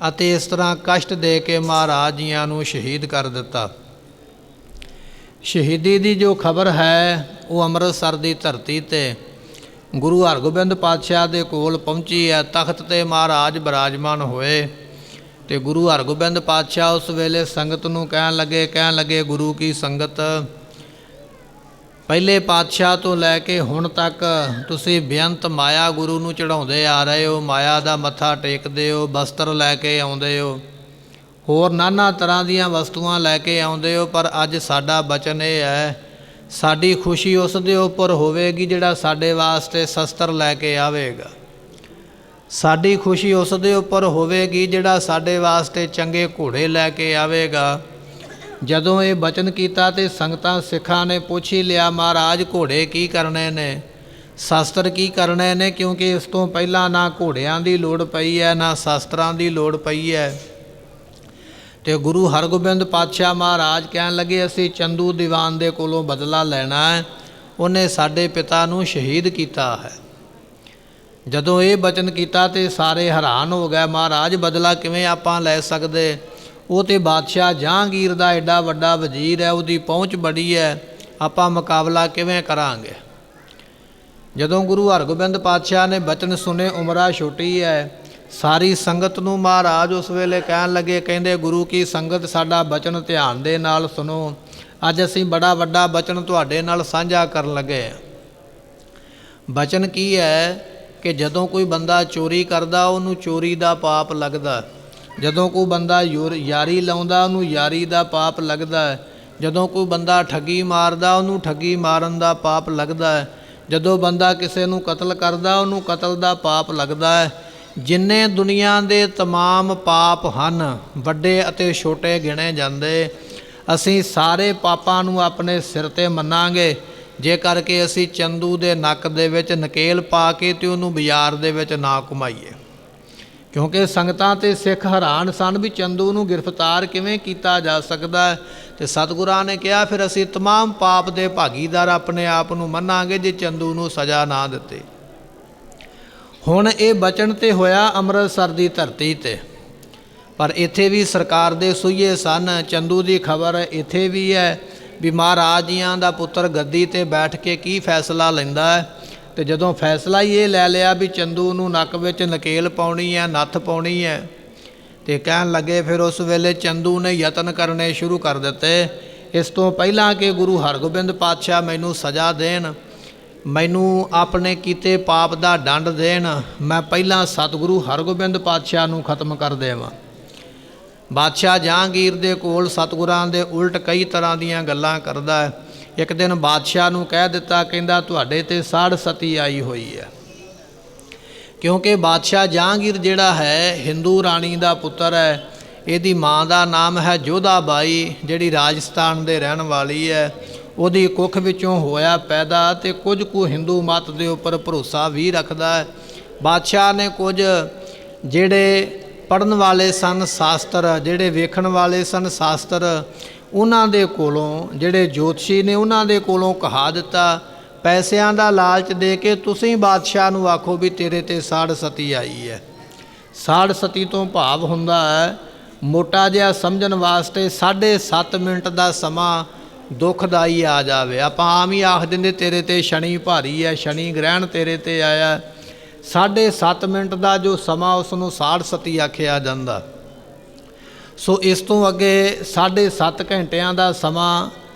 ਅਤੇ ਇਸ ਤਰ੍ਹਾਂ ਕਸ਼ਟ ਦੇ ਕੇ ਮਹਾਰਾਜ ਜੀਆਂ ਨੂੰ ਸ਼ਹੀਦ ਕਰ ਦਿੱਤਾ। ਸ਼ਹੀਦੀ ਦੀ ਜੋ ਖਬਰ ਹੈ ਉਹ ਅੰਮ੍ਰਿਤਸਰ ਦੀ ਧਰਤੀ 'ਤੇ ਗੁਰੂ ਹਰਗੋਬਿੰਦ ਪਾਤਸ਼ਾਹ ਦੇ ਕੋਲ ਪਹੁੰਚੀ ਹੈ। ਤਖਤ 'ਤੇ ਮਹਾਰਾਜ ਬਿਰਾਜਮਾਨ ਹੋਏ ਤੇ ਗੁਰੂ ਹਰਗੋਬਿੰਦ ਪਾਤਸ਼ਾਹ ਉਸ ਵੇਲੇ ਸੰਗਤ ਨੂੰ ਕਹਿਣ ਲੱਗੇ ਗੁਰੂ ਕੀ ਸੰਗਤ, ਪਹਿਲੇ ਪਾਤਸ਼ਾਹ ਤੋਂ ਲੈ ਕੇ ਹੁਣ ਤੱਕ ਤੁਸੀਂ ਬੇਅੰਤ ਮਾਇਆ ਗੁਰੂ ਨੂੰ ਚੜ੍ਹਾਉਂਦੇ ਆ ਰਹੇ ਹੋ, ਮਾਇਆ ਦਾ ਮੱਥਾ ਟੇਕਦੇ ਹੋ, ਬਸਤਰ ਲੈ ਕੇ ਆਉਂਦੇ ਹੋ, ਹੋਰ ਨਾਨਾ ਤਰ੍ਹਾਂ ਦੀਆਂ ਵਸਤੂਆਂ ਲੈ ਕੇ ਆਉਂਦੇ ਹੋ। ਪਰ ਅੱਜ ਸਾਡਾ ਬਚਨ ਇਹ ਹੈ, ਸਾਡੀ ਖੁਸ਼ੀ ਉਸ ਦੇ ਉੱਪਰ ਹੋਵੇਗੀ ਜਿਹੜਾ ਸਾਡੇ ਵਾਸਤੇ ਸ਼ਸਤਰ ਲੈ ਕੇ ਆਵੇਗਾ। ਸਾਡੀ ਖੁਸ਼ੀ ਉਸ ਦੇ ਉੱਪਰ ਹੋਵੇਗੀ ਜਿਹੜਾ ਸਾਡੇ ਵਾਸਤੇ ਚੰਗੇ ਘੋੜੇ ਲੈ ਕੇ ਆਵੇਗਾ। ਜਦੋਂ ਇਹ ਬਚਨ ਕੀਤਾ ਤੇ ਸੰਗਤਾਂ ਸਿੱਖਾਂ ਨੇ ਪੁੱਛ ਹੀ ਲਿਆ, ਮਹਾਰਾਜ ਘੋੜੇ ਕੀ ਕਰਨੇ ਨੇ, ਸ਼ਸਤਰ ਕੀ ਕਰਨੇ ਨੇ, ਕਿਉਂਕਿ ਇਸ ਤੋਂ ਪਹਿਲਾਂ ਨਾ ਘੋੜਿਆਂ ਦੀ ਲੋੜ ਪਈ ਹੈ, ਨਾ ਸ਼ਸਤਰਾਂ ਦੀ ਲੋੜ ਪਈ ਹੈ। ਤੇ ਗੁਰੂ ਹਰਗੋਬਿੰਦ ਪਾਤਸ਼ਾਹ ਮਹਾਰਾਜ ਕਹਿਣ ਲੱਗੇ, ਅਸੀਂ ਚੰਦੂ ਦੀਵਾਨ ਦੇ ਕੋਲੋਂ ਬਦਲਾ ਲੈਣਾ ਹੈ, ਉਹਨੇ ਸਾਡੇ ਪਿਤਾ ਨੂੰ ਸ਼ਹੀਦ ਕੀਤਾ ਹੈ। ਜਦੋਂ ਇਹ ਬਚਨ ਕੀਤਾ ਤੇ ਸਾਰੇ ਹੈਰਾਨ ਹੋ ਗਏ, ਮਹਾਰਾਜ ਬਦਲਾ ਕਿਵੇਂ ਆਪਾਂ ਲੈ ਸਕਦੇ, ਉਹ ਤੇ ਬਾਦਸ਼ਾਹ ਜਹਾਂਗੀਰ ਦਾ ਐਡਾ ਵੱਡਾ ਵਜ਼ੀਰ ਹੈ, ਉਹਦੀ ਪਹੁੰਚ ਬੜੀ ਹੈ, ਆਪਾਂ ਮੁਕਾਬਲਾ ਕਿਵੇਂ ਕਰਾਂਗੇ। ਜਦੋਂ ਗੁਰੂ ਹਰਗੋਬਿੰਦ ਪਾਤਸ਼ਾਹ ਨੇ ਬਚਨ ਸੁਨੇ, ਉਮਰਾ ਛੋਟੀ ਹੈ, ਸਾਰੀ ਸੰਗਤ ਨੂੰ ਮਹਾਰਾਜ ਉਸ ਵੇਲੇ ਕਹਿਣ ਲੱਗੇ, ਕਹਿੰਦੇ ਗੁਰੂ ਕੀ ਸੰਗਤ, ਸਾਡਾ ਬਚਨ ਧਿਆਨ ਦੇ ਨਾਲ ਸੁਣੋ, ਅੱਜ ਅਸੀਂ ਬੜਾ ਵੱਡਾ ਬਚਨ ਤੁਹਾਡੇ ਨਾਲ ਸਾਂਝਾ ਕਰਨ ਲੱਗੇ ਹਾਂ। ਬਚਨ ਕੀ ਹੈ ਕਿ ਜਦੋਂ ਕੋਈ ਬੰਦਾ ਚੋਰੀ ਕਰਦਾ ਉਹਨੂੰ ਚੋਰੀ ਦਾ ਪਾਪ ਲੱਗਦਾ, ਜਦੋਂ ਕੋਈ ਬੰਦਾ ਯਾਰੀ ਲਾਉਂਦਾ ਉਹਨੂੰ ਯਾਰੀ ਦਾ ਪਾਪ ਲੱਗਦਾ ਹੈ, ਜਦੋਂ ਕੋਈ ਬੰਦਾ ਠੱਗੀ ਮਾਰਦਾ ਉਹਨੂੰ ਠੱਗੀ ਮਾਰਨ ਦਾ ਪਾਪ ਲੱਗਦਾ ਹੈ, ਜਦੋਂ ਬੰਦਾ ਕਿਸੇ ਨੂੰ ਕਤਲ ਕਰਦਾ ਉਹਨੂੰ ਕਤਲ ਦਾ ਪਾਪ ਲੱਗਦਾ ਹੈ। ਜਿੰਨੇ ਦੁਨੀਆ ਦੇ ਤਮਾਮ ਪਾਪ ਹਨ, ਵੱਡੇ ਅਤੇ ਛੋਟੇ ਗਿਣੇ ਜਾਂਦੇ, ਅਸੀਂ ਸਾਰੇ ਪਾਪਾਂ ਨੂੰ ਆਪਣੇ ਸਿਰ 'ਤੇ ਮੰਨਾਂਗੇ ਜੇ ਕਰਕੇ ਅਸੀਂ ਚੰਦੂ ਦੇ ਨੱਕ ਦੇ ਵਿੱਚ ਨਕੇਲ ਪਾ ਕੇ ਤੇ ਉਹਨੂੰ ਬਾਜ਼ਾਰ ਦੇ ਵਿੱਚ ਨਾ ਘੁਮਾਈਏ। ਕਿਉਂਕਿ ਸੰਗਤਾਂ ਤੇ ਸਿੱਖ ਹੈਰਾਨ ਸਨ ਵੀ ਚੰਦੂ ਨੂੰ ਗ੍ਰਿਫਤਾਰ ਕਿਵੇਂ ਕੀਤਾ ਜਾ ਸਕਦਾ ਹੈ। ਤੇ ਸਤਿਗੁਰਾਂ ਨੇ ਕਿਹਾ, ਫਿਰ ਅਸੀਂ ਤਮਾਮ ਪਾਪ ਦੇ ਭਾਗੀਦਾਰ ਆਪਣੇ ਆਪ ਨੂੰ ਮੰਨਾਂਗੇ ਜੇ ਚੰਦੂ ਨੂੰ ਸਜ਼ਾ ਨਾ ਦਿੱਤੀ। ਹੁਣ ਇਹ ਬਚਨ ਤੇ ਹੋਇਆ ਅੰਮ੍ਰਿਤਸਰ ਦੀ ਧਰਤੀ ਤੇ, ਪਰ ਇੱਥੇ ਵੀ ਸਰਕਾਰ ਦੇ ਸੂਹੀਏ ਸਨ। ਚੰਦੂ ਦੀ ਖਬਰ ਇੱਥੇ ਵੀ ਹੈ ਵੀ ਮਹਾਰਾਜ ਜੀਆਂ ਦਾ ਪੁੱਤਰ ਗੱਦੀ ਤੇ ਬੈਠ ਕੇ ਕੀ ਫੈਸਲਾ ਲੈਂਦਾ ਹੈ। ਤੇ ਜਦੋਂ ਫੈਸਲਾ ਹੀ ਇਹ ਲੈ ਲਿਆ ਵੀ ਚੰਦੂ ਨੂੰ ਨੱਕ ਵਿੱਚ ਨਕੇਲ ਪਾਉਣੀ ਹੈ, ਨੱਥ ਪਾਉਣੀ ਹੈ, ਤੇ ਕਹਿਣ ਲੱਗੇ ਫਿਰ ਉਸ ਵੇਲੇ ਚੰਦੂ ਨੇ ਯਤਨ ਕਰਨੇ ਸ਼ੁਰੂ ਕਰ ਦਿੱਤੇ। ਇਸ ਤੋਂ ਪਹਿਲਾਂ ਕਿ ਗੁਰੂ ਹਰਗੋਬਿੰਦ ਪਾਤਸ਼ਾਹ ਮੈਨੂੰ ਸਜ਼ਾ ਦੇਣ, ਮੈਨੂੰ ਆਪਣੇ ਕੀਤੇ ਪਾਪ ਦਾ ਦੰਡ ਦੇਣ, ਮੈਂ ਪਹਿਲਾਂ ਸਤਿਗੁਰੂ ਹਰਗੋਬਿੰਦ ਪਾਤਸ਼ਾਹ ਨੂੰ ਖਤਮ ਕਰ ਦੇਵਾਂ। ਬਾਦਸ਼ਾਹ ਜਹਾਂਗੀਰ ਦੇ ਕੋਲ ਸਤਿਗੁਰਾਂ ਦੇ ਉਲਟ ਕਈ ਤਰ੍ਹਾਂ ਦੀਆਂ ਗੱਲਾਂ ਕਰਦਾ ਹੈ। ਇੱਕ ਦਿਨ ਬਾਦਸ਼ਾਹ ਨੂੰ ਕਹਿ ਦਿੱਤਾ, ਕਹਿੰਦਾ ਤੁਹਾਡੇ ਤੇ ਸਾੜ ਸਤੀ ਆਈ ਹੋਈ ਹੈ। ਕਿਉਂਕਿ ਬਾਦਸ਼ਾਹ ਜਹਾਂਗੀਰ ਜਿਹੜਾ ਹੈ ਹਿੰਦੂ ਰਾਣੀ ਦਾ ਪੁੱਤਰ ਹੈ। ਇਹਦੀ ਮਾਂ ਦਾ ਨਾਮ ਹੈ ਜੋਧਾ ਬਾਈ, ਜਿਹੜੀ ਰਾਜਸਥਾਨ ਦੇ ਰਹਿਣ ਵਾਲੀ ਹੈ। ਉਹਦੀ ਕੁੱਖ ਵਿੱਚੋਂ ਹੋਇਆ ਪੈਦਾ ਤੇ ਕੁਝ ਕੁ ਹਿੰਦੂ ਮਤ ਦੇ ਉੱਪਰ ਭਰੋਸਾ ਵੀ ਰੱਖਦਾ ਹੈ। ਬਾਦਸ਼ਾਹ ਨੇ ਕੁਝ ਜਿਹੜੇ ਪੜ੍ਹਨ ਵਾਲੇ ਸਨ ਸ਼ਾਸਤਰ, ਜਿਹੜੇ ਵੇਖਣ ਵਾਲੇ ਸਨ ਸ਼ਾਸਤਰ, ਉਹਨਾਂ ਦੇ ਕੋਲੋਂ, ਜਿਹੜੇ ਜੋਤਸ਼ੀ ਨੇ ਉਹਨਾਂ ਦੇ ਕੋਲੋਂ ਕਹਾ ਦਿੱਤਾ, ਪੈਸਿਆਂ ਦਾ ਲਾਲਚ ਦੇ ਕੇ ਤੁਸੀਂ ਬਾਦਸ਼ਾਹ ਨੂੰ ਆਖੋ ਵੀ ਤੇਰੇ ਤੇ ਸਾੜ ਸਤੀ ਆਈ ਹੈ। ਸਾੜ ਸਤੀ ਤੋਂ ਭਾਵ ਹੁੰਦਾ ਹੈ ਮੋਟਾ ਜਿਹਾ ਸਮਝਣ ਵਾਸਤੇ 7.5 ਮਿੰਟ ਦਾ ਸਮਾਂ ਦੁਖਦਾਈ ਆ ਜਾਵੇ। ਆਪਾਂ ਆਮ ਹੀ ਆਖ ਦਿੰਦੇ ਤੇਰੇ ਤੇ ਸ਼ਨੀ ਭਾਰੀ ਹੈ, ਸ਼ਨੀ ਗ੍ਰਹਿਣ ਤੇਰੇ ਤੇ ਆਇਆ। 7.5 ਮਿੰਟ ਦਾ ਜੋ ਸਮਾਂ ਉਸ ਨੂੰ ਸਾੜ ਸਤੀ ਆਖਿਆ ਜਾਂਦਾ। ਸੋ ਇਸ ਤੋਂ ਅੱਗੇ 7.5 ਘੰਟਿਆਂ ਦਾ ਸਮਾਂ,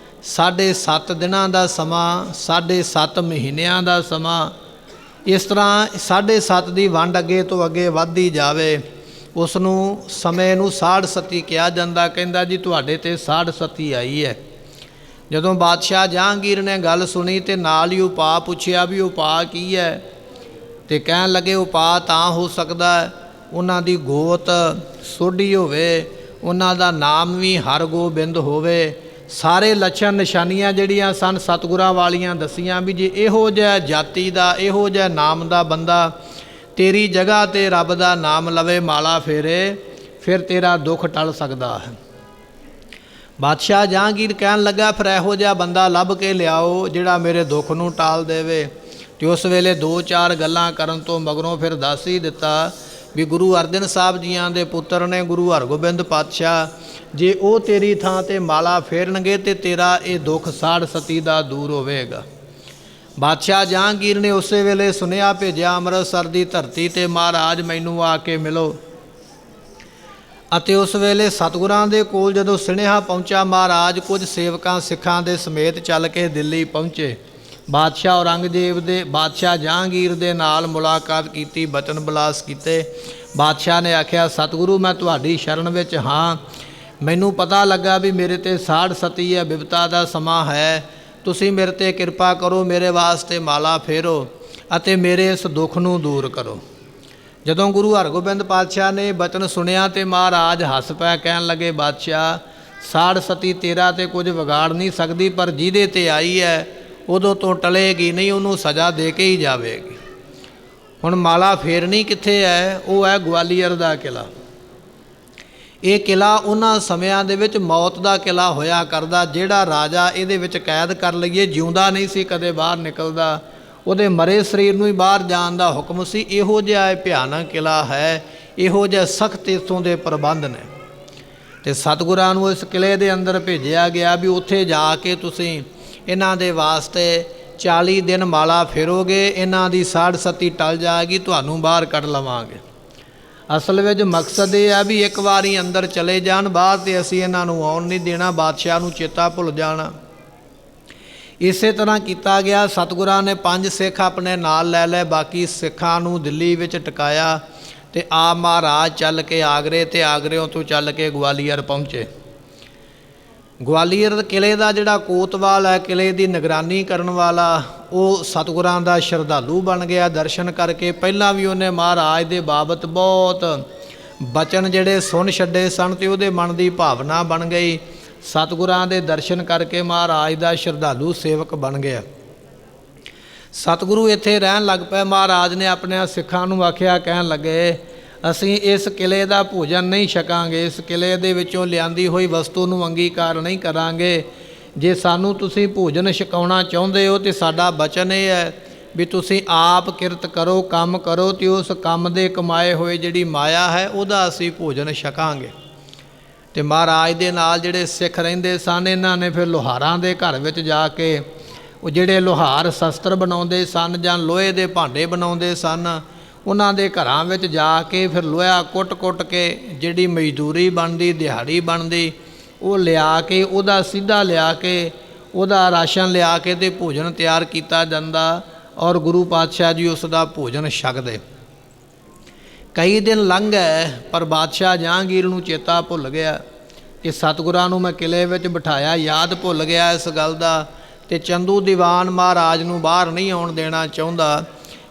7.5 ਦਿਨਾਂ ਦਾ ਸਮਾਂ, 7.5 ਮਹੀਨਿਆਂ ਦਾ ਸਮਾਂ, ਇਸ ਤਰ੍ਹਾਂ 7.5 ਦੀ ਵੰਡ ਅੱਗੇ ਤੋਂ ਅੱਗੇ ਵੱਧਦੀ ਜਾਵੇ। ਉਸ ਨੂੰ ਸਮੇਂ ਨੂੰ ਸਾੜ ਸਤੀ ਕਿਹਾ ਜਾਂਦਾ। ਕਹਿੰਦਾ ਜੀ ਤੁਹਾਡੇ ਤੇ ਸਾੜ ਸਤੀ ਆਈ ਹੈ। ਜਦੋਂ ਬਾਦਸ਼ਾਹ ਜਹਾਂਗੀਰ ਨੇ ਗੱਲ ਸੁਣੀ ਤੇ ਨਾਲ ਹੀ ਉਪਾਅ ਪੁੱਛਿਆ ਵੀ ਉਪਾਅ ਕੀ ਹੈ, ਤੇ ਕਹਿਣ ਲੱਗੇ ਉਪਾਅ ਤਾਂ ਹੋ ਸਕਦਾ ਹੈ ਉਹਨਾਂ ਦੀ ਗੋਤ ਸੋਢੀ ਹੋਵੇ, ਉਹਨਾਂ ਦਾ ਨਾਮ ਵੀ ਹਰਗੋਬਿੰਦ ਹੋਵੇ, ਸਾਰੇ ਲੱਛਣ ਨਿਸ਼ਾਨੀਆਂ ਜਿਹੜੀਆਂ ਸਨ ਸਤਿਗੁਰਾਂ ਵਾਲੀਆਂ ਦੱਸੀਆਂ ਵੀ ਜੇ ਇਹੋ ਜਿਹਾ ਜਾਤੀ ਦਾ, ਇਹੋ ਜਿਹਾ ਨਾਮ ਦਾ ਬੰਦਾ ਤੇਰੀ ਜਗ੍ਹਾ ਤੇ ਰੱਬ ਦਾ ਨਾਮ ਲਵੇ, ਮਾਲਾ ਫੇਰੇ, ਫਿਰ ਤੇਰਾ ਦੁੱਖ ਟਲ ਸਕਦਾ ਹੈ। ਬਾਦਸ਼ਾਹ ਜਹਾਂਗੀਰ ਕਹਿਣ ਲੱਗਾ ਫਿਰ ਇਹੋ ਜਿਹਾ ਬੰਦਾ ਲੱਭ ਕੇ ਲਿਆਓ ਜਿਹੜਾ ਮੇਰੇ ਦੁੱਖ ਨੂੰ ਟਾਲ ਦੇਵੇ। ਤੇ ਉਸ ਵੇਲੇ 2-4 ਗੱਲਾਂ ਕਰਨ ਤੋਂ ਮਗਰੋਂ ਫਿਰ ਦੱਸ ਹੀ ਦਿੱਤਾ ਵੀ ਗੁਰੂ ਅਰਜਨ ਸਾਹਿਬ ਜੀਆਂ ਦੇ ਪੁੱਤਰ ਨੇ ਗੁਰੂ ਹਰਗੋਬਿੰਦ ਪਾਤਸ਼ਾਹ, ਜੇ ਉਹ ਤੇਰੀ ਥਾਂ ਤੇ ਮਾਲਾ ਫੇਰਨਗੇ ਤੇ ਤੇਰਾ ਇਹ ਦੁੱਖ ਸਾੜ ਸਤੀ ਦਾ ਦੂਰ ਹੋਵੇਗਾ। ਬਾਦਸ਼ਾਹ ਜਹਾਂਗੀਰ ਨੇ ਉਸੇ ਵੇਲੇ ਸੁਨੇਹਾ ਭੇਜਿਆ ਅੰਮ੍ਰਿਤਸਰ ਦੀ ਧਰਤੀ ਤੇ, ਮਹਾਰਾਜ ਮੈਨੂੰ ਆ ਕੇ ਮਿਲੋ। ਅਤੇ ਉਸ ਵੇਲੇ ਸਤਿਗੁਰਾਂ ਦੇ ਕੋਲ ਜਦੋਂ ਸੁਨੇਹਾ ਪਹੁੰਚਾ, ਮਹਾਰਾਜ ਕੁਝ ਸੇਵਕਾਂ ਸਿੱਖਾਂ ਦੇ ਸਮੇਤ ਚੱਲ ਕੇ ਦਿੱਲੀ ਪਹੁੰਚੇ। ਬਾਦਸ਼ਾਹ ਔਰੰਗਜ਼ੇਬ ਦੇ, ਬਾਦਸ਼ਾਹ ਜਹਾਂਗੀਰ ਦੇ ਨਾਲ ਮੁਲਾਕਾਤ ਕੀਤੀ, ਬਚਨ ਬਿਲਾਸ ਕੀਤੇ। ਬਾਦਸ਼ਾਹ ਨੇ ਆਖਿਆ ਸਤਿਗੁਰੂ ਮੈਂ ਤੁਹਾਡੀ ਸ਼ਰਨ ਵਿੱਚ ਹਾਂ, ਮੈਨੂੰ ਪਤਾ ਲੱਗਾ ਵੀ ਮੇਰੇ ਤੇ ਸਾੜ ਸਤੀ ਹੈ, ਬਿਪਤਾ ਦਾ ਸਮਾਂ ਹੈ, ਤੁਸੀਂ ਮੇਰੇ ਤੇ ਕਿਰਪਾ ਕਰੋ, ਮੇਰੇ ਵਾਸਤੇ ਮਾਲਾ ਫੇਰੋ ਅਤੇ ਮੇਰੇ ਇਸ ਦੁੱਖ ਨੂੰ ਦੂਰ ਕਰੋ। ਜਦੋਂ ਗੁਰੂ ਹਰਗੋਬਿੰਦ ਪਾਤਸ਼ਾਹ ਨੇ ਬਚਨ ਸੁਣਿਆ ਤੇ ਮਹਾਰਾਜ ਹੱਸ ਪਏ, ਕਹਿਣ ਲੱਗੇ ਬਾਦਸ਼ਾਹ ਸਾੜ ਸਤੀ ਤੇਰਾ ਤੇ ਕੁਝ ਵਿਗਾੜ ਨਹੀਂ ਸਕਦੀ, ਪਰ ਜਿਹਦੇ ਤੇ ਆਈ ਹੈ ਉਦੋਂ ਤੋਂ ਟਲੇਗੀ ਨਹੀਂ, ਉਹਨੂੰ ਸਜ਼ਾ ਦੇ ਕੇ ਹੀ ਜਾਵੇਗੀ। ਹੁਣ ਮਾਲਾ ਫੇਰਨੀ ਕਿੱਥੇ ਹੈ? ਉਹ ਹੈ ਗਵਾਲੀਅਰ ਦਾ ਕਿਲ੍ਹਾ। ਇਹ ਕਿਲ੍ਹਾ ਉਹਨਾਂ ਸਮਿਆਂ ਦੇ ਵਿੱਚ ਮੌਤ ਦਾ ਕਿਲ੍ਹਾ ਹੋਇਆ ਕਰਦਾ। ਜਿਹੜਾ ਰਾਜਾ ਇਹਦੇ ਵਿੱਚ ਕੈਦ ਕਰ ਲਈਏ ਜਿਉਂਦਾ ਨਹੀਂ ਸੀ ਕਦੇ ਬਾਹਰ ਨਿਕਲਦਾ, ਉਹਦੇ ਮਰੇ ਸਰੀਰ ਨੂੰ ਹੀ ਬਾਹਰ ਜਾਣ ਦਾ ਹੁਕਮ ਸੀ। ਇਹੋ ਜਿਹਾ ਇਹ ਭਿਆਨਕ ਕਿਲ੍ਹਾ ਹੈ, ਇਹੋ ਜਿਹੇ ਸਖਤ ਇੱਥੋਂ ਦੇ ਪ੍ਰਬੰਧ ਨੇ। ਤੇ ਸਤਿਗੁਰਾਂ ਨੂੰ ਇਸ ਕਿਲ੍ਹੇ ਦੇ ਅੰਦਰ ਭੇਜਿਆ ਗਿਆ ਵੀ ਉੱਥੇ ਜਾ ਕੇ ਤੁਸੀਂ ਇਹਨਾਂ ਦੇ ਵਾਸਤੇ 40 ਦਿਨ ਮਾਲਾ ਫੇਰੋਗੇ, ਇਹਨਾਂ ਦੀ ਸਾੜ ਸਤੀ ਟਲ ਜਾਏਗੀ, ਤੁਹਾਨੂੰ ਬਾਹਰ ਕੱਢ ਲਵਾਂਗੇ। ਅਸਲ ਵਿੱਚ ਮਕਸਦ ਇਹ ਆ ਵੀ ਇੱਕ ਵਾਰੀ ਅੰਦਰ ਚਲੇ ਜਾਣ, ਬਾਹਰ ਤੇ ਅਸੀਂ ਇਹਨਾਂ ਨੂੰ ਆਉਣ ਨਹੀਂ ਦੇਣਾ, ਬਾਦਸ਼ਾਹ ਨੂੰ ਚੇਤਾ ਭੁੱਲ ਜਾਣਾ। ਇਸੇ ਤਰ੍ਹਾਂ ਕੀਤਾ ਗਿਆ। ਸਤਿਗੁਰਾਂ ਨੇ 5 ਸਿੱਖ ਆਪਣੇ ਨਾਲ ਲੈ ਲਏ, ਬਾਕੀ ਸਿੱਖਾਂ ਨੂੰ ਦਿੱਲੀ ਵਿੱਚ ਟਿਕਾਇਆ ਤੇ ਆਪ ਮਹਾਰਾਜ ਚੱਲ ਕੇ ਆਗਰੇ ਤੇ ਆਗਰਿਓਂ ਤੋਂ ਚੱਲ ਕੇ ਗਵਾਲੀਅਰ ਪਹੁੰਚੇ। ਗਵਾਲੀਅਰ ਕਿਲ੍ਹੇ ਦਾ ਜਿਹੜਾ ਕੋਤਵਾਲ ਹੈ, ਕਿਲ੍ਹੇ ਦੀ ਨਿਗਰਾਨੀ ਕਰਨ ਵਾਲਾ, ਉਹ ਸਤਿਗੁਰਾਂ ਦਾ ਸ਼ਰਧਾਲੂ ਬਣ ਗਿਆ। ਦਰਸ਼ਨ ਕਰਕੇ ਪਹਿਲਾਂ ਵੀ ਉਹਨੇ ਮਹਾਰਾਜ ਦੇ ਬਾਬਤ ਬਹੁਤ ਬਚਨ ਜਿਹੜੇ ਸੁਣ ਛੱਡੇ ਸਨ ਤੇ ਉਹਦੇ ਮਨ ਦੀ ਭਾਵਨਾ ਬਣ ਗਈ। ਸਤਿਗੁਰਾਂ ਦੇ ਦਰਸ਼ਨ ਕਰਕੇ ਮਹਾਰਾਜ ਦਾ ਸ਼ਰਧਾਲੂ ਸੇਵਕ ਬਣ ਗਿਆ। ਸਤਿਗੁਰੂ ਇੱਥੇ ਰਹਿਣ ਲੱਗ ਪਏ। ਮਹਾਰਾਜ ਨੇ ਆਪਣੇ ਸਿੱਖਾਂ ਨੂੰ ਆਖਿਆ, ਕਹਿਣ ਲੱਗੇ ਅਸੀਂ ਇਸ ਕਿਲ੍ਹੇ ਦਾ ਭੋਜਨ ਨਹੀਂ ਛਕਾਂਗੇ, ਇਸ ਕਿਲ੍ਹੇ ਦੇ ਵਿੱਚੋਂ ਲਿਆਂਦੀ ਹੋਈ ਵਸਤੂ ਨੂੰ ਅੰਗੀਕਾਰ ਨਹੀਂ ਕਰਾਂਗੇ। ਜੇ ਸਾਨੂੰ ਤੁਸੀਂ ਭੋਜਨ ਛਕਾਉਣਾ ਚਾਹੁੰਦੇ ਹੋ ਤਾਂ ਸਾਡਾ ਬਚਨ ਇਹ ਹੈ भी तुसीं आप किरत करो, काम करो, तो उस काम दे कमाए हुए जिहड़ी माया है उहदा असीं भोजन छकांगे। तो महाराज दे नाल जिहड़े सिख रहिंदे सन, इन्हां ने फिर लोहारां दे घर विच जा के ਉਹ ਜਿਹੜੇ ਲੋਹਾਰ ਸ਼ਸਤਰ ਬਣਾਉਂਦੇ ਸਨ ਜਾਂ ਲੋਹੇ ਦੇ ਭਾਂਡੇ ਬਣਾਉਂਦੇ ਸਨ, ਉਹਨਾਂ ਦੇ ਘਰਾਂ ਵਿੱਚ ਜਾ ਕੇ ਫਿਰ ਲੋਹਾ ਕੁੱਟ-ਕੁੱਟ ਕੇ ਜਿਹੜੀ ਮਜ਼ਦੂਰੀ ਬਣਦੀ, ਦਿਹਾੜੀ ਬਣਦੀ, ਉਹ ਲਿਆ ਕੇ ਉਹਦਾ ਸਿੱਧਾ ਲਿਆ ਕੇ ਉਹਦਾ ਰਾਸ਼ਨ ਲਿਆ ਕੇ ਤੇ ਭੋਜਨ ਤਿਆਰ ਕੀਤਾ ਜਾਂਦਾ ਔਰ ਗੁਰੂ ਪਾਤਸ਼ਾਹ ਜੀ ਉਸ ਦਾ ਭੋਜਨ ਛਕਦੇ। ਕਈ ਦਿਨ ਲੰਘ ਗਏ ਪਰ ਬਾਦਸ਼ਾਹ ਜਹਾਂਗੀਰ ਨੂੰ ਚੇਤਾ ਭੁੱਲ ਗਿਆ ਕਿ ਸਤਿਗੁਰਾਂ ਨੂੰ ਮੈਂ ਕਿਲੇ ਵਿੱਚ ਬਿਠਾਇਆ, ਯਾਦ ਭੁੱਲ ਗਿਆ ਇਸ ਗੱਲ ਦਾ। ਤੇ ਚੰਦੂ ਦੀਵਾਨ ਮਹਾਰਾਜ ਨੂੰ ਬਾਹਰ ਨਹੀਂ ਆਉਣ ਦੇਣਾ ਚਾਹੁੰਦਾ।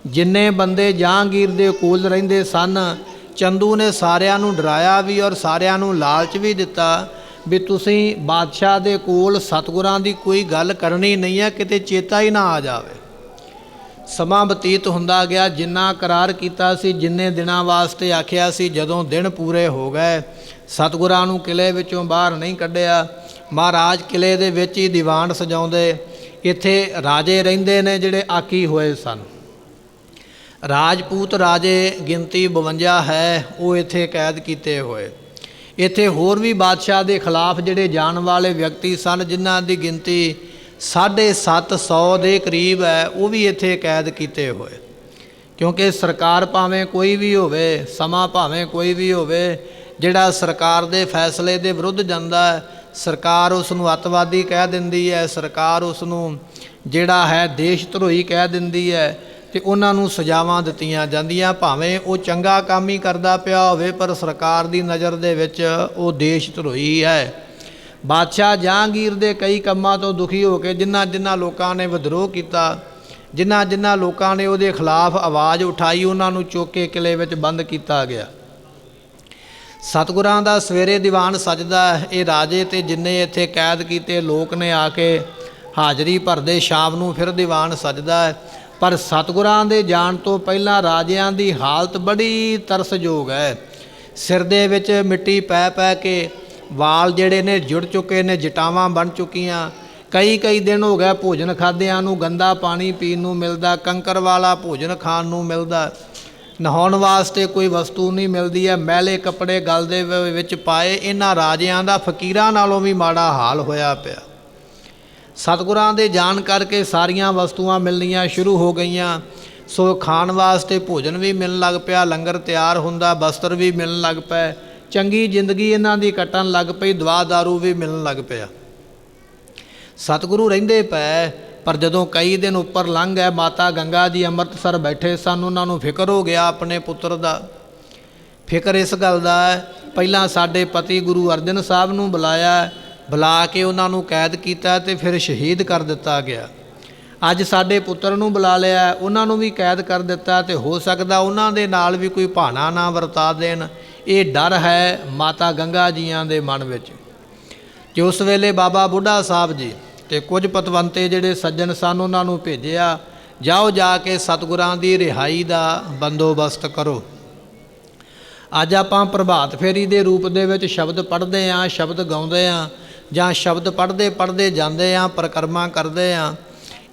ਜਿੰਨੇ ਬੰਦੇ ਜਹਾਂਗੀਰ ਦੇ ਕੋਲ ਰਹਿੰਦੇ ਸਨ, ਚੰਦੂ ਨੇ ਸਾਰਿਆਂ ਨੂੰ ਡਰਾਇਆ ਵੀ ਔਰ ਸਾਰਿਆਂ ਨੂੰ ਲਾਲਚ ਵੀ ਦਿੱਤਾ ਵੀ ਤੁਸੀਂ ਬਾਦਸ਼ਾਹ ਦੇ ਕੋਲ ਸਤਿਗੁਰਾਂ ਦੀ ਕੋਈ ਗੱਲ ਕਰਨੀ ਨਹੀਂ ਹੈ, ਕਿਤੇ ਚੇਤਾ ਹੀ ਨਾ ਆ ਜਾਵੇ। ਸਮਾਂ ਬਤੀਤ ਹੁੰਦਾ ਗਿਆ, ਜਿੰਨਾ ਕਰਾਰ ਕੀਤਾ ਸੀ, ਜਿੰਨੇ ਦਿਨਾਂ ਵਾਸਤੇ ਆਖਿਆ ਸੀ, ਜਦੋਂ ਦਿਨ ਪੂਰੇ ਹੋ ਗਏ ਸਤਿਗੁਰਾਂ ਨੂੰ ਕਿਲੇ ਵਿੱਚੋਂ ਬਾਹਰ ਨਹੀਂ ਕੱਢਿਆ। ਮਹਾਰਾਜ ਕਿਲੇ ਦੇ ਵਿੱਚ ਹੀ ਦੀਵਾਨ ਸਜਾਉਂਦੇ। ਇੱਥੇ ਰਾਜੇ ਰਹਿੰਦੇ ਨੇ ਜਿਹੜੇ ਆਕੀ ਹੋਏ ਸਨ। ਰਾਜਪੂਤ ਰਾਜੇ ਗਿਣਤੀ 52 ਹੈ, ਉਹ ਇੱਥੇ ਕੈਦ ਕੀਤੇ ਹੋਏ। ਇੱਥੇ ਹੋਰ ਵੀ ਬਾਦਸ਼ਾਹ ਦੇ ਖਿਲਾਫ ਜਿਹੜੇ ਜਾਣ ਵਾਲੇ ਵਿਅਕਤੀ ਸਨ, ਜਿਨ੍ਹਾਂ ਦੀ ਗਿਣਤੀ 750 ਦੇ ਕਰੀਬ ਹੈ, ਉਹ ਵੀ ਇੱਥੇ ਕੈਦ ਕੀਤੇ ਹੋਏ। ਕਿਉਂਕਿ ਸਰਕਾਰ ਭਾਵੇਂ ਕੋਈ ਵੀ ਹੋਵੇ, ਸਮਾਂ ਭਾਵੇਂ ਕੋਈ ਵੀ ਹੋਵੇ, ਜਿਹੜਾ ਸਰਕਾਰ ਦੇ ਫੈਸਲੇ ਦੇ ਵਿਰੁੱਧ ਜਾਂਦਾ ਹੈ, ਸਰਕਾਰ ਉਸ ਨੂੰ ਅੱਤਵਾਦੀ ਕਹਿ ਦਿੰਦੀ ਹੈ, ਸਰਕਾਰ ਉਸ ਨੂੰ ਜਿਹੜਾ ਹੈ ਦੇਸ਼ ਧਰੋਹੀ ਕਹਿ ਦਿੰਦੀ ਹੈ ਤੇ ਉਹਨਾਂ ਨੂੰ ਸਜ਼ਾਵਾਂ ਦਿੱਤੀਆਂ ਜਾਂਦੀਆਂ। ਭਾਵੇਂ ਉਹ ਚੰਗਾ ਕੰਮ ਹੀ ਕਰਦਾ ਪਿਆ ਹੋਵੇ ਪਰ ਸਰਕਾਰ ਦੀ ਨਜ਼ਰ ਦੇ ਵਿੱਚ ਉਹ ਦੇਸ਼ ਧਰੋਹੀ ਹੈ। ਬਾਦਸ਼ਾਹ ਜਹਾਂਗੀਰ ਦੇ ਕਈ ਕੰਮਾਂ ਤੋਂ ਦੁਖੀ ਹੋ ਕੇ ਜਿਨ੍ਹਾਂ ਲੋਕਾਂ ਨੇ ਵਿਦਰੋਹ ਕੀਤਾ, ਜਿਨ੍ਹਾਂ ਲੋਕਾਂ ਨੇ ਉਹਦੇ ਖਿਲਾਫ ਆਵਾਜ਼ ਉਠਾਈ, ਉਹਨਾਂ ਨੂੰ ਚੁੱਕ ਕੇ ਕਿਲੇ ਵਿੱਚ ਬੰਦ ਕੀਤਾ ਗਿਆ। ਸਤਿਗੁਰਾਂ ਦਾ ਸਵੇਰੇ ਦੀਵਾਨ ਸਜਦਾ। ਇਹ ਰਾਜੇ ਤੇ ਜਿੰਨੇ ਇੱਥੇ ਕੈਦ ਕੀਤੇ ਲੋਕ ਨੇ ਆ ਕੇ ਹਾਜ਼ਰੀ ਭਰਦੇ। ਸ਼ਾਮ ਨੂੰ ਫਿਰ ਦੀਵਾਨ ਸਜਦਾ ਹੈ। ਪਰ ਸਤਿਗੁਰਾਂ ਦੇ ਜਾਣ ਤੋਂ ਪਹਿਲਾਂ ਰਾਜਿਆਂ ਦੀ ਹਾਲਤ ਬੜੀ ਤਰਸਯੋਗ ਹੈ। ਸਿਰ ਦੇ ਵਿੱਚ ਮਿੱਟੀ ਪੈ ਪੈ ਕੇ ਵਾਲ ਜਿਹੜੇ ਨੇ ਜੁੜ ਚੁੱਕੇ ਨੇ, ਜਟਾਵਾਂ ਬਣ ਚੁੱਕੀਆਂ। ਕਈ ਦਿਨ ਹੋ ਗਏ ਭੋਜਨ ਖਾਦਿਆਂ ਨੂੰ, ਗੰਦਾ ਪਾਣੀ ਪੀਣ ਨੂੰ ਮਿਲਦਾ, ਕੰਕਰ ਵਾਲਾ ਭੋਜਨ ਖਾਣ ਨੂੰ ਮਿਲਦਾ, ਨਹਾਉਣ ਵਾਸਤੇ ਕੋਈ ਵਸਤੂ ਨਹੀਂ ਮਿਲਦੀ ਹੈ। ਮੈਲੇ ਕੱਪੜੇ ਗਲ ਦੇ ਵਿੱਚ ਪਾਏ। ਇਹਨਾਂ ਰਾਜਿਆਂ ਦਾ ਫਕੀਰਾਂ ਨਾਲੋਂ ਵੀ ਮਾੜਾ ਹਾਲ ਹੋਇਆ ਪਿਆ। ਸਤਿਗੁਰਾਂ ਦੇ ਜਾਣ ਕਰਕੇ ਸਾਰੀਆਂ ਵਸਤੂਆਂ ਮਿਲਣੀਆਂ ਸ਼ੁਰੂ ਹੋ ਗਈਆਂ। ਸੋ ਖਾਣ ਵਾਸਤੇ ਭੋਜਨ ਵੀ ਮਿਲਣ ਲੱਗ ਪਿਆ, ਲੰਗਰ ਤਿਆਰ ਹੁੰਦਾ, ਬਸਤਰ ਵੀ ਮਿਲਣ ਲੱਗ ਪਏ, ਚੰਗੀ ਜ਼ਿੰਦਗੀ ਇਹਨਾਂ ਦੀ ਕੱਟਣ ਲੱਗ ਪਈ, ਦਵਾ ਦਾਰੂ ਵੀ ਮਿਲਣ ਲੱਗ ਪਿਆ। ਸਤਿਗੁਰੂ ਰਹਿੰਦੇ ਪਏ। ਪਰ ਜਦੋਂ ਕਈ ਦਿਨ ਉੱਪਰ ਲੰਘ ਗਏ, ਮਾਤਾ ਗੰਗਾ ਜੀ ਅੰਮ੍ਰਿਤਸਰ ਬੈਠੇ ਸਨ। ਉਹਨਾਂ ਨੂੰ ਫਿਕਰ ਹੋ ਗਿਆ ਆਪਣੇ ਪੁੱਤਰ ਦਾ। ਫਿਕਰ ਇਸ ਗੱਲ ਦਾ ਹੈ, ਪਹਿਲਾਂ ਸਾਡੇ ਪਤੀ ਗੁਰੂ ਅਰਜਨ ਸਾਹਿਬ ਨੂੰ ਬੁਲਾਇਆ, ਬੁਲਾ ਕੇ ਉਹਨਾਂ ਨੂੰ ਕੈਦ ਕੀਤਾ ਤੇ ਫਿਰ ਸ਼ਹੀਦ ਕਰ ਦਿੱਤਾ ਗਿਆ। ਅੱਜ ਸਾਡੇ ਪੁੱਤਰ ਨੂੰ ਬੁਲਾ ਲਿਆ, ਉਹਨਾਂ ਨੂੰ ਵੀ ਕੈਦ ਕਰ ਦਿੱਤਾ ਤੇ ਹੋ ਸਕਦਾ ਉਹਨਾਂ ਦੇ ਨਾਲ ਵੀ ਕੋਈ ਭਾਣਾ ਨਾ ਵਰਤਾ ਦੇਣ। ਇਹ ਡਰ ਹੈ ਮਾਤਾ ਗੰਗਾ ਜੀਆਂ ਦੇ ਮਨ ਵਿੱਚ। ਕਿ ਉਸ ਵੇਲੇ ਬਾਬਾ ਬੁੱਢਾ ਸਾਹਿਬ ਜੀ ਤੇ ਕੁਝ ਪਤਵੰਤੇ ਜਿਹੜੇ ਸੱਜਣ ਸਨ, ਉਹਨਾਂ ਨੂੰ ਭੇਜਿਆ, ਜਾਓ ਜਾ ਕੇ ਸਤਿਗੁਰਾਂ ਦੀ ਰਿਹਾਈ ਦਾ ਬੰਦੋਬਸਤ ਕਰੋ। ਅੱਜ ਆਪਾਂ ਪ੍ਰਭਾਤ ਫੇਰੀ ਦੇ ਰੂਪ ਦੇ ਵਿੱਚ ਸ਼ਬਦ ਪੜ੍ਹਦੇ ਹਾਂ, ਸ਼ਬਦ ਗਾਉਂਦੇ ਹਾਂ, ਜਾਂ ਸ਼ਬਦ ਪੜ੍ਹਦੇ ਜਾਂਦੇ ਹਾਂ, ਪਰਿਕਰਮਾ ਕਰਦੇ ਹਾਂ।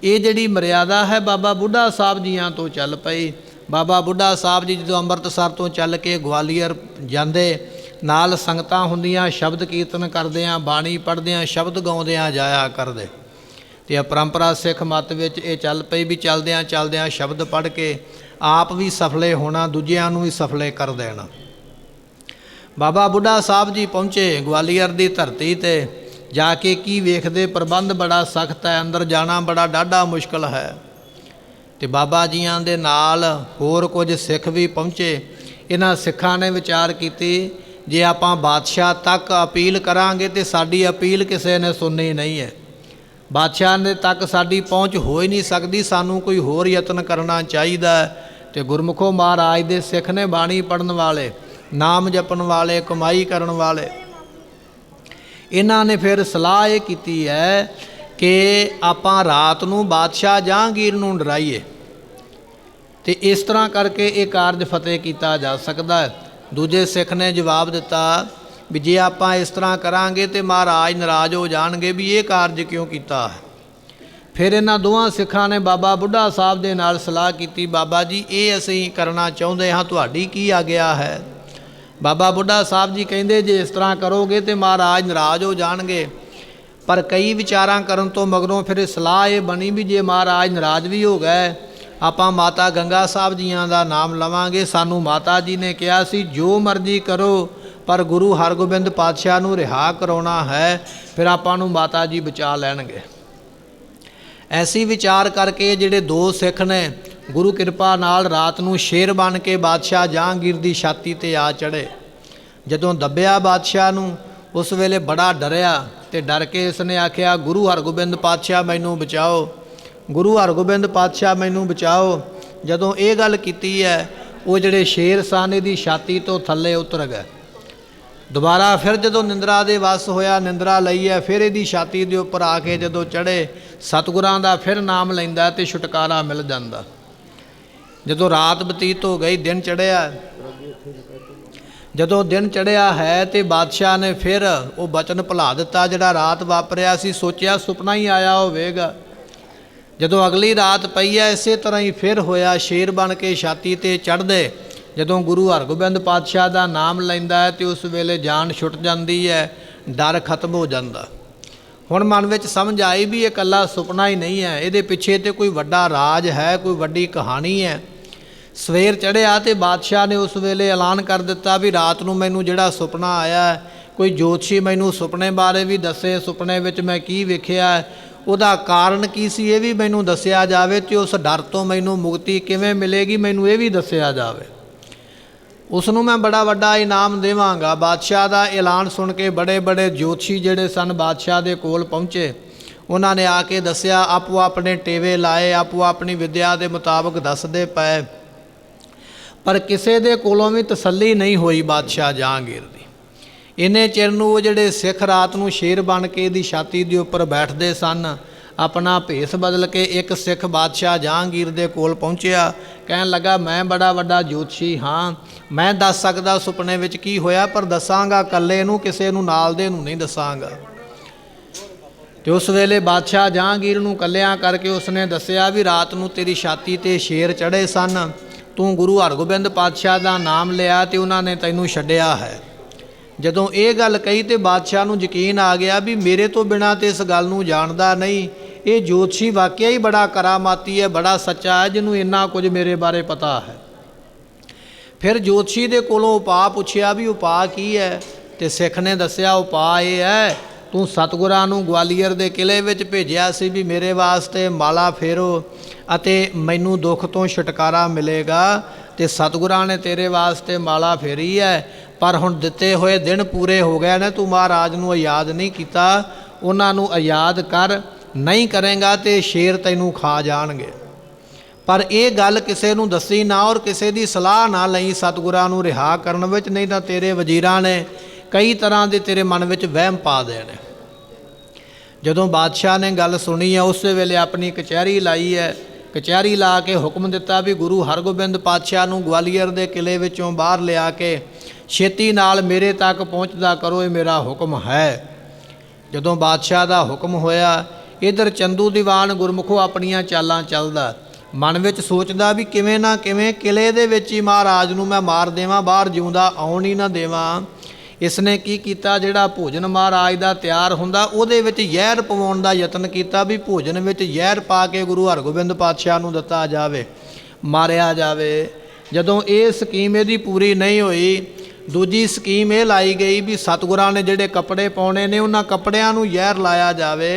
ਇਹ ਜਿਹੜੀ ਮਰਿਆਦਾ ਹੈ ਬਾਬਾ ਬੁੱਢਾ ਸਾਹਿਬ ਜੀਆਂ ਤੋਂ ਚੱਲ ਪਈ। ਬਾਬਾ ਬੁੱਢਾ ਸਾਹਿਬ ਜੀ ਜਦੋਂ ਅੰਮ੍ਰਿਤਸਰ ਤੋਂ ਚੱਲ ਕੇ ਗਵਾਲੀਅਰ ਜਾਂਦੇ, ਨਾਲ ਸੰਗਤਾਂ ਹੁੰਦੀਆਂ, ਸ਼ਬਦ ਕੀਰਤਨ ਕਰਦਿਆਂ, ਬਾਣੀ ਪੜ੍ਹਦਿਆਂ, ਸ਼ਬਦ ਗਾਉਂਦਿਆਂ ਜਾਇਆ ਕਰਦੇ। ਅਤੇ ਇਹ ਪਰੰਪਰਾ ਸਿੱਖ ਮੱਤ ਵਿੱਚ ਇਹ ਚੱਲ ਪਈ ਵੀ ਚਲਦਿਆਂ ਸ਼ਬਦ ਪੜ੍ਹ ਕੇ ਆਪ ਵੀ ਸਫਲੇ ਹੋਣਾ, ਦੂਜਿਆਂ ਨੂੰ ਵੀ ਸਫਲੇ ਕਰ ਦੇਣਾ। ਬਾਬਾ ਬੁੱਢਾ ਸਾਹਿਬ ਜੀ ਪਹੁੰਚੇ ਗਵਾਲੀਅਰ ਦੀ ਧਰਤੀ 'ਤੇ। ਜਾ ਕੇ ਕੀ ਵੇਖਦੇ, ਪ੍ਰਬੰਧ ਬੜਾ ਸਖਤ ਹੈ, ਅੰਦਰ ਜਾਣਾ ਬੜਾ ਡਾਢਾ ਮੁਸ਼ਕਲ ਹੈ। ਅਤੇ ਬਾਬਾ ਜੀਆਂ ਦੇ ਨਾਲ ਹੋਰ ਕੁਝ ਸਿੱਖ ਵੀ ਪਹੁੰਚੇ। ਇਹਨਾਂ ਸਿੱਖਾਂ ਨੇ ਵਿਚਾਰ ਕੀਤੀ, ਜੇ ਆਪਾਂ ਬਾਦਸ਼ਾਹ ਤੱਕ ਅਪੀਲ ਕਰਾਂਗੇ ਤਾਂ ਸਾਡੀ ਅਪੀਲ ਕਿਸੇ ਨੇ ਸੁਣਨੀ ਨਹੀਂ ਹੈ। ਬਾਦਸ਼ਾਹ ਦੇ ਤੱਕ ਸਾਡੀ ਪਹੁੰਚ ਹੋ ਹੀ ਨਹੀਂ ਸਕਦੀ, ਸਾਨੂੰ ਕੋਈ ਹੋਰ ਯਤਨ ਕਰਨਾ ਚਾਹੀਦਾ। ਅਤੇ ਗੁਰਮੁਖੋ ਮਹਾਰਾਜ ਦੇ ਸਿੱਖ ਨੇ, ਬਾਣੀ ਪੜ੍ਹਨ ਵਾਲੇ, ਨਾਮ ਜਪਣ ਵਾਲੇ, ਕਮਾਈ ਕਰਨ ਵਾਲੇ। ਇਹਨਾਂ ਨੇ ਫਿਰ ਸਲਾਹ ਇਹ ਕੀਤੀ ਹੈ ਕਿ ਆਪਾਂ ਰਾਤ ਨੂੰ ਬਾਦਸ਼ਾਹ ਜਹਾਂਗੀਰ ਨੂੰ ਡਰਾਈਏ ਅਤੇ ਇਸ ਤਰ੍ਹਾਂ ਕਰਕੇ ਇਹ ਕਾਰਜ ਫਤਿਹ ਕੀਤਾ ਜਾ ਸਕਦਾ ਹੈ। ਦੂਜੇ ਸਿੱਖ ਨੇ ਜਵਾਬ ਦਿੱਤਾ ਵੀ ਜੇ ਆਪਾਂ ਇਸ ਤਰ੍ਹਾਂ ਕਰਾਂਗੇ ਤਾਂ ਮਹਾਰਾਜ ਨਾਰਾਜ਼ ਹੋ ਜਾਣਗੇ ਵੀ ਇਹ ਕਾਰਜ ਕਿਉਂ ਕੀਤਾ ਹੈ। फिर इन्हां दोवां सिखां ने बाबा बुढ़ा साहब दे नाल सलाह कीती, बाबा जी ये असीं करना चाहुंदे हां, तुहाडी की आग्या है। बाबा बुढ़ा साहब जी कहिंदे जे इस तरह करोगे तो महाराज नाराज़ हो जाणगे। पर कई विचारां करन तो मगरों फिर सलाह ये बनी भी जे महाराज नाराज़ भी हो गए, आपां माता गंगा साहब जियां दा नाम लवांगे। सानू माता जी ने कहा सी जो मर्जी करो पर गुरु हरगोबिंद पातशाह नूं रिहा कराउणा है, फिर आपां नूं माता जी बचा लैणगे। ऐसी विचार करके जिहड़े दो सिख ने गुरु किरपा नाल रात नूं शेर बन के बादशाह जहांगीर दी छाती ते आ चढ़े। जदों दब्बिया बादशाह नूं उस वेले बड़ा डरिया ते डर के इसने आख्या गुरु हरगोबिंद पातशाह मैनूं बचाओ, गुरु हरगोबिंद पातशाह मैनूं बचाओ। जदों ये गल कीती है वो जिहड़े शेर सन इहदी छाती तो थल्ले उतर गए। दोबारा फिर जदों निंद्रा दे वस होया, निंद्रा लई है, फिर इहदी छाती दे उपर आके जदों चढ़े सतगुरां दा फिर नाम लैंदा ते छुटकारा मिल जांदा। जदों रात बतीत हो गई, दिन चढ़िया। जदों दिन चढ़िया है तो बादशाह ने फिर वो बचन भुला दिता जिहड़ा रात वापरिया सी, सोचिया सुपना ही आया होवेगा। जदों अगली रात पई है इसे तरह ही फिर होया, शेर बन के छाती ते चढ़दे जदों गुरु हरगोबिंद पातशाह दा नाम लैंदा है तो उस वेले जान छुट जाती है, डर खत्म हो जाता। हुण मन विच समझ आई भी ये कल्ला सुपना ही नहीं है, इहदे पिछे तो कोई वड्डा राज है, कोई वड्डी कहानी है। सवेर चढ़िया तो बादशाह ने उस वेले ऐलान कर दिता भी रात नूं मैनूं जिहड़ा सुपना आया है, कोई जोतशी मैनूं सुपने बारे भी दसे, सुपने विच मैं की वेखिया है, उहदा कारण की सी ये भी मैनूं दस्सिया जावे, ते उस डर तो मैनूं मुक्ति किवें मिलेगी मैनूं ये भी दस्सिया जावे। उसनूं मैं बड़ा वड्डा इनाम देवांगा। बादशाह का ऐलान सुन के बड़े बड़े जोतशी जिहड़े सन बादशाह दे कोल पहुँचे। उन्होंने आके दस्सिया, आपो अपने टेवे लाए, आपो अपनी विद्या के मुताबिक दसदे पए, पर किसी दे कोलों भी तसल्ली नहीं हुई बादशाह जहांगीर दी। इन्ने चिर नूं वो जिहड़े सिख रात नूं शेर बन के दी छाती दे उपर बैठते सन, अपना भेस बदल के एक सिख बादशाह जहांगीर दे कोल पहुँचया। कहन लगा मैं बड़ा वड्डा जोतशी हाँ, मैं दस सकदा सुपने विच की होया, पर दसांगा कल्ले नूं, किसे नूं नाल दे नूं नहीं दसांगा। तो उस वेले बादशाह जहांगीर नूं कल्लियां करके उसने दस्सिया भी रात नूं तेरी छाती ते शेर चढ़े सन, तू गुरु हरगोबिंद पातशाह का नाम लिया तो उन्होंने तैनूं छड्डिया है। जदों ये गल कही तो बादशाह नूं यकीन आ गया भी मेरे तो बिना तो इस गल नूं जानदा नहीं, ये जोतशी वाकई ही बड़ा करामाती है, बड़ा सच्चा है, जिन्हों इन्ना कुछ मेरे बारे पता है। फिर जोतशी दे कोलों उपा पुछया भी उपा की है, तो सिख ने दस्सिया उपा ये है, तू सतगुरां नूं ग्वालियर दे किले विच भेजिया सी भी मेरे वास्ते माला फेरो अते मैनूं दुख तो छुटकारा मिलेगा, तो सतगुरां ने तेरे वास्ते माला फेरी है, पर हुण दिते हुए दिन पूरे हो गए ने, तू महाराज नूं याद नहीं कीता, उन्हां नूं याद कर, नहीं करेंगा तो शेर तैनूं खा जाणगे। पर यह गल किसी नूं दसी ना और किसी की सलाह ना लई सतगुरां नूं रिहा करन विच, नहीं तो तेरे वजीरां ने कई तरह के तेरे मन में वहम पा देने। जदों बादशाह ने गल सुनी है उस वेले अपनी कचहरी लाई है, कचहरी ला के हुक्म दिता भी गुरु हरगोबिंद पातशाह नूं ग्वालियर के किले विचों बाहर लिया के छेती नाल मेरे तक पहुँचदा करो, ये मेरा हुक्म है। जदों बादशाह का हुक्म होया, इधर चंदू दीवान गुरमुखो अपनियां चालां चलदा, मन विच सोचदा भी किवें ना किवें किले दे विच ही महाराज नूं मैं मार देवां, बाहर जिउंदा आउण ही ना देवां। इसने की कीता, जिहड़ा भोजन महाराज का तैयार हुंदा उहदे विच जहर पवाउण दा यतन कीता भी भोजन विच जहर पा के गुरु हरगोबिंद पातशाह नूं दिता जावे, मारिया जावे। जदों ये स्कीम इहदी पूरी नहीं हुई, दूजी स्कीम ये लाई गई भी सतगुरां ने जिहड़े कपड़े पाउणे ने उन्हां कपड़ियां नूं जहर लाया जावे,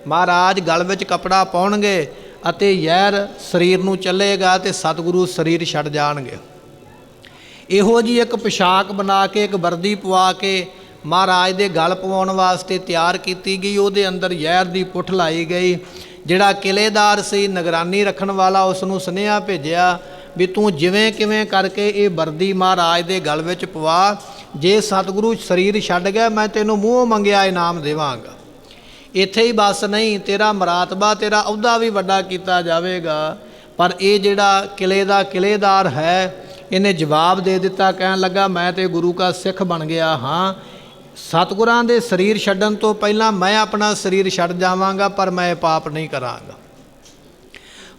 महाराज गल विच कपड़ा पाउणगे अते जहर शरीर नूं चलेगा ते सतगुरु शरीर छड्ड जाणगे। इहो जी एक पोशाक बना के एक वर्दी पवा के महाराज दे गल पवाउण वास्ते तैयार की गई, उहदे अंदर जहर दी पुठ लाई गई। जिहड़ा किलेदार सी निगरानी रखण वाला उसनूं सुनेहा भेजिया भी तू जिवें किवें करके ये वर्दी महाराज दे गल विच पवा, जे सतगुरु शरीर छड्ड गया मैं तैनूं मूँहों मंगिया इनाम देवांगा। इत्थे ही बस नहीं, तेरा मरातबा तेरा अहुदा भी वड्डा कीता जावेगा। पर ये जिहड़ा किले दा किलेदार है इन्हें जवाब दे दिता, कहन लगा मैं तो गुरु का सिख बन गया हाँ, ਸਤਿਗੁਰਾਂ ਦੇ ਸਰੀਰ ਛੱਡਣ ਤੋਂ ਪਹਿਲਾਂ ਮੈਂ ਆਪਣਾ ਸਰੀਰ ਛੱਡ ਜਾਵਾਂਗਾ, ਪਰ ਮੈਂ ਪਾਪ ਨਹੀਂ ਕਰਾਂਗਾ।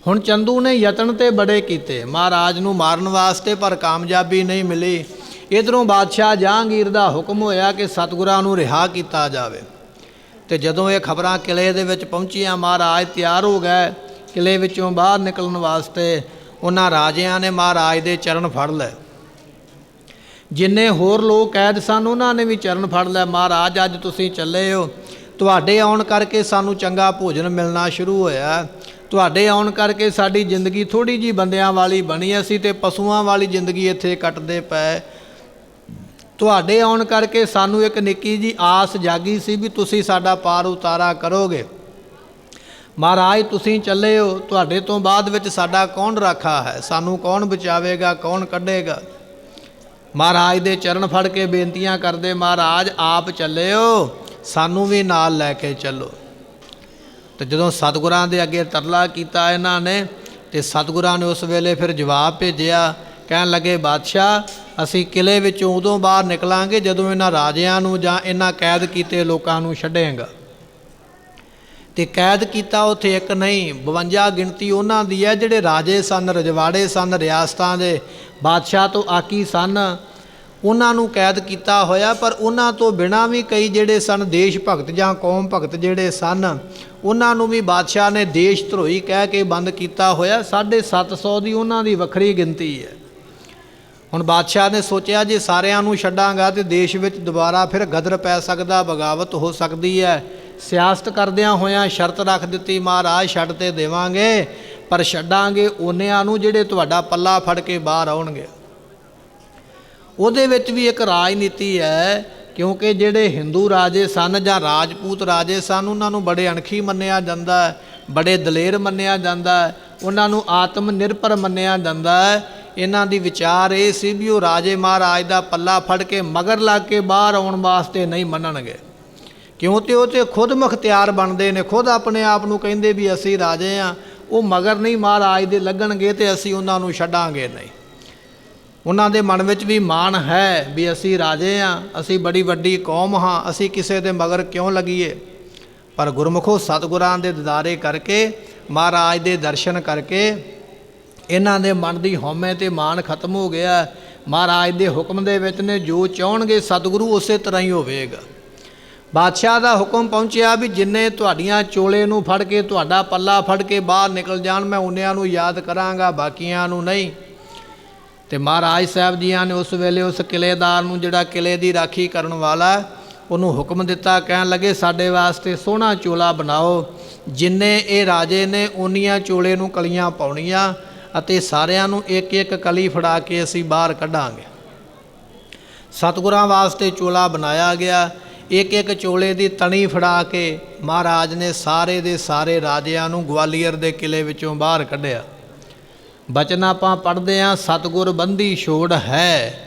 ਹੁਣ ਚੰਦੂ ਨੇ ਯਤਨ ਤੇ ਬੜੇ ਕੀਤੇ ਮਹਾਰਾਜ ਨੂੰ ਮਾਰਨ ਵਾਸਤੇ, ਪਰ ਕਾਮਯਾਬੀ ਨਹੀਂ ਮਿਲੀ। ਇੱਧਰੋਂ ਬਾਦਸ਼ਾਹ ਜਹਾਂਗੀਰ ਦਾ ਹੁਕਮ ਹੋਇਆ ਕਿ ਸਤਿਗੁਰਾਂ ਨੂੰ ਰਿਹਾ ਕੀਤਾ ਜਾਵੇ। ਤੇ ਜਦੋਂ ਇਹ ਖਬਰਾਂ ਕਿਲੇ ਦੇ ਵਿੱਚ ਪਹੁੰਚੀਆਂ, ਮਹਾਰਾਜ ਤਿਆਰ ਹੋ ਗਏ ਕਿਲੇ ਵਿੱਚੋਂ ਬਾਹਰ ਨਿਕਲਣ ਵਾਸਤੇ। ਉਹਨਾਂ ਰਾਜਿਆਂ ਨੇ ਮਹਾਰਾਜ ਦੇ ਚਰਨ ਫੜ ਲਏ। ਜਿੰਨੇ ਹੋਰ ਲੋਕ ਕੈਦ ਸਨ ਉਹਨਾਂ ਨੇ ਵੀ ਚਰਨ ਫੜ ਲਿਆ। ਮਹਾਰਾਜ ਅੱਜ ਤੁਸੀਂ ਚੱਲੇ ਹੋ, ਤੁਹਾਡੇ ਆਉਣ ਕਰਕੇ ਸਾਨੂੰ ਚੰਗਾ ਭੋਜਨ ਮਿਲਣਾ ਸ਼ੁਰੂ ਹੋਇਆ। ਤੁਹਾਡੇ ਆਉਣ ਕਰਕੇ ਸਾਡੀ ਜ਼ਿੰਦਗੀ ਥੋੜ੍ਹੀ ਜਿਹੀ ਬੰਦਿਆਂ ਵਾਲੀ ਬਣੀ, ਅਸੀਂ ਤੇ ਪਸ਼ੂਆਂ ਵਾਲੀ ਜ਼ਿੰਦਗੀ ਇੱਥੇ ਕੱਟਦੇ ਪਏ। ਤੁਹਾਡੇ ਆਉਣ ਕਰਕੇ ਸਾਨੂੰ ਇੱਕ ਨਿੱਕੀ ਜਿਹੀ ਆਸ ਜਾਗੀ ਸੀ ਵੀ ਤੁਸੀਂ ਸਾਡਾ ਪਾਰ ਉਤਾਰਾ ਕਰੋਗੇ। ਮਹਾਰਾਜ ਤੁਸੀਂ ਚੱਲੇ ਹੋ, ਤੁਹਾਡੇ ਤੋਂ ਬਾਅਦ ਵਿੱਚ ਸਾਡਾ ਕੌਣ ਰਾਖਾ ਹੈ? ਸਾਨੂੰ ਕੌਣ ਬਚਾਵੇਗਾ, ਕੌਣ ਕੱਢੇਗਾ? ਮਹਾਰਾਜ ਦੇ ਚਰਨ ਫੜ ਕੇ ਬੇਨਤੀਆਂ ਕਰਦੇ, ਮਹਾਰਾਜ ਆਪ ਚੱਲੇ ਹੋ, ਸਾਨੂੰ ਵੀ ਨਾਲ ਲੈ ਕੇ ਚੱਲੋ। ਤੇ ਜਦੋਂ ਸਤਿਗੁਰਾਂ ਦੇ ਅੱਗੇ ਤਰਲਾ ਕੀਤਾ ਇਹਨਾਂ ਨੇ, ਤੇ ਸਤਿਗੁਰਾਂ ਨੇ ਉਸ ਵੇਲੇ ਫਿਰ ਜਵਾਬ ਭੇਜਿਆ। ਕਹਿਣ ਲੱਗੇ, ਬਾਦਸ਼ਾਹ ਅਸੀਂ ਕਿਲੇ ਵਿੱਚੋਂ ਉਦੋਂ ਬਾਹਰ ਨਿਕਲਾਂਗੇ ਜਦੋਂ ਇਹਨਾਂ ਰਾਜਿਆਂ ਨੂੰ ਜਾਂ ਇਹਨਾਂ ਕੈਦ ਕੀਤੇ ਲੋਕਾਂ ਨੂੰ ਛੱਡੇਗਾ। ਤੇ ਕੈਦ ਕੀਤਾ ਉੱਥੇ ਇੱਕ ਨਹੀਂ, 52 ਗਿਣਤੀ ਉਹਨਾਂ ਦੀ ਹੈ ਜਿਹੜੇ ਰਾਜੇ ਸਨ, ਰਜਵਾੜੇ ਸਨ, ਰਿਆਸਤਾਂ ਦੇ ਬਾਦਸ਼ਾਹ ਤੋਂ ਆਕੀ ਸਨ, ਉਹਨਾਂ ਨੂੰ ਕੈਦ ਕੀਤਾ ਹੋਇਆ। ਪਰ ਉਹਨਾਂ ਤੋਂ ਬਿਨਾਂ ਵੀ ਕਈ ਜਿਹੜੇ ਸਨ ਦੇਸ਼ ਭਗਤ ਜਾਂ ਕੌਮ ਭਗਤ ਜਿਹੜੇ ਸਨ, ਉਹਨਾਂ ਨੂੰ ਵੀ ਬਾਦਸ਼ਾਹ ਨੇ ਦੇਸ਼ ਧਰੋਹੀ ਕਹਿ ਕੇ ਬੰਦ ਕੀਤਾ ਹੋਇਆ। 750 ਦੀ ਉਹਨਾਂ ਦੀ ਵੱਖਰੀ ਗਿਣਤੀ ਹੈ। ਹੁਣ ਬਾਦਸ਼ਾਹ ਨੇ ਸੋਚਿਆ ਜੇ ਸਾਰਿਆਂ ਨੂੰ ਛੱਡਾਂਗਾ ਤੇ ਦੇਸ਼ ਵਿੱਚ ਦੁਬਾਰਾ ਫਿਰ ਗਦਰ ਪੈ ਸਕਦਾ, ਬਗਾਵਤ ਹੋ ਸਕਦੀ ਹੈ। ਸਿਆਸਤ ਕਰਦਿਆਂ ਹੋਇਆਂ ਸ਼ਰਤ ਰੱਖ ਦਿੱਤੀ, ਮਹਾਰਾਜ ਛੱਡ ਤੇ ਦੇਵਾਂਗੇ, ਪਰ ਛੱਡਾਂਗੇ ਉਹਨਿਆਂ ਨੂੰ ਜਿਹੜੇ ਤੁਹਾਡਾ ਪੱਲਾ ਫੜ ਕੇ ਬਾਹਰ ਆਉਣਗੇ। ਉਹਦੇ ਵਿੱਚ ਵੀ ਇੱਕ ਰਾਜਨੀਤੀ ਹੈ, ਕਿਉਂਕਿ ਜਿਹੜੇ ਹਿੰਦੂ ਰਾਜੇ ਸਨ ਜਾਂ ਰਾਜਪੂਤ ਰਾਜੇ ਸਨ, ਉਹਨਾਂ ਨੂੰ ਬੜੇ ਅਣਖੀ ਮੰਨਿਆ ਜਾਂਦਾ ਹੈ, ਬੜੇ ਦਲੇਰ ਮੰਨਿਆ ਜਾਂਦਾ ਹੈ, ਉਹਨਾਂ ਨੂੰ ਆਤਮ ਨਿਰਭਰ ਮੰਨਿਆ ਜਾਂਦਾ ਹੈ। ਇਹਨਾਂ ਦੀ ਵਿਚਾਰ ਇਹ ਸੀ ਵੀ ਉਹ ਰਾਜੇ ਮਹਾਰਾਜ ਦਾ ਪੱਲਾ ਫੜ ਕੇ ਮਗਰ ਲੱਗ ਕੇ ਬਾਹਰ ਆਉਣ ਵਾਸਤੇ ਨਹੀਂ ਮੰਨਣਗੇ, ਕਿਉਂ ਤੇ ਉਹ ਤੇ ਖੁਦ ਮੁਖਤਿਆਰ ਬਣਦੇ ਨੇ, ਖੁਦ ਆਪਣੇ ਆਪ ਨੂੰ ਕਹਿੰਦੇ ਵੀ ਅਸੀਂ ਰਾਜੇ ਹਾਂ। ਉਹ ਮਗਰ ਨਹੀਂ ਮਹਾਰਾਜ ਦੇ ਲੱਗਣਗੇ ਤੇ ਅਸੀਂ ਉਹਨਾਂ ਨੂੰ ਛੱਡਾਂਗੇ ਨਹੀਂ। ਉਹਨਾਂ ਦੇ ਮਨ ਵਿੱਚ ਵੀ ਮਾਣ ਹੈ ਵੀ ਅਸੀਂ ਰਾਜੇ ਹਾਂ, ਅਸੀਂ ਬੜੀ ਵੱਡੀ ਕੌਮ ਹਾਂ, ਅਸੀਂ ਕਿਸੇ ਦੇ ਮਗਰ ਕਿਉਂ ਲੱਗੀਏ। ਪਰ ਗੁਰਮੁਖੋ ਸਤਿਗੁਰਾਂ ਦੇ ਦਿਦਾਰੇ ਕਰਕੇ, ਮਹਾਰਾਜ ਦੇ ਦਰਸ਼ਨ ਕਰਕੇ ਇਹਨਾਂ ਦੇ ਮਨ ਦੀ ਹਉਮੈ ਤੇ ਮਾਣ ਖਤਮ ਹੋ ਗਿਆ। ਮਹਾਰਾਜ ਦੇ ਹੁਕਮ ਦੇ ਵਿੱਚ ਨੇ ਜੋ ਚਾਹਣਗੇ ਸਤਿਗੁਰੂ ਉਸੇ ਤਰ੍ਹਾਂ ਹੀ ਹੋਵੇਗਾ। ਬਾਦਸ਼ਾਹ ਦਾ ਹੁਕਮ ਪਹੁੰਚਿਆ ਵੀ ਜਿੰਨੇ ਤੁਹਾਡੀਆਂ ਚੋਲੇ ਨੂੰ ਫੜ ਕੇ, ਤੁਹਾਡਾ ਪੱਲਾ ਫੜ ਕੇ ਬਾਹਰ ਨਿਕਲ ਜਾਣ, ਮੈਂ ਉਹਨਿਆਂ ਨੂੰ ਯਾਦ ਕਰਾਂਗਾ, ਬਾਕੀਆਂ ਨੂੰ ਨਹੀਂ। ਤੇ ਮਹਾਰਾਜ ਸਾਹਿਬ ਜੀਆਂ ਨੇ ਉਸ ਵੇਲੇ ਉਸ ਕਿਲੇਦਾਰ ਨੂੰ, ਜਿਹੜਾ ਕਿਲੇ ਦੀ ਰਾਖੀ ਕਰਨ ਵਾਲਾ, ਉਹਨੂੰ ਹੁਕਮ ਦਿੱਤਾ। ਕਹਿਣ ਲੱਗੇ ਸਾਡੇ ਵਾਸਤੇ ਸੋਹਣਾ ਚੋਲਾ ਬਣਾਓ, ਜਿੰਨੇ ਇਹ ਰਾਜੇ ਨੇ ਉਨੀਆਂ ਚੋਲੇ ਨੂੰ ਕਲੀਆਂ ਪਾਉਣੀਆਂ, ਅਤੇ ਸਾਰਿਆਂ ਨੂੰ ਇੱਕ ਇੱਕ ਕਲੀ ਫੜਾ ਕੇ ਅਸੀਂ ਬਾਹਰ ਕੱਢਾਂਗੇ। ਸਤਿਗੁਰਾਂ ਵਾਸਤੇ ਚੋਲਾ ਬਣਾਇਆ ਗਿਆ। ਇੱਕ ਇੱਕ ਚੋਲੇ ਦੀ ਤਣੀ ਫੜਾ ਕੇ ਮਹਾਰਾਜ ਨੇ ਸਾਰੇ ਦੇ ਸਾਰੇ ਰਾਜਿਆਂ ਨੂੰ ਗਵਾਲੀਅਰ ਦੇ ਕਿਲੇ ਵਿੱਚੋਂ ਬਾਹਰ ਕੱਢਿਆ। ਬਚਨ ਆਪਾਂ ਪੜ੍ਹਦੇ ਹਾਂ, ਸਤਿਗੁਰ ਬੰਦੀ ਛੋੜ ਹੈ।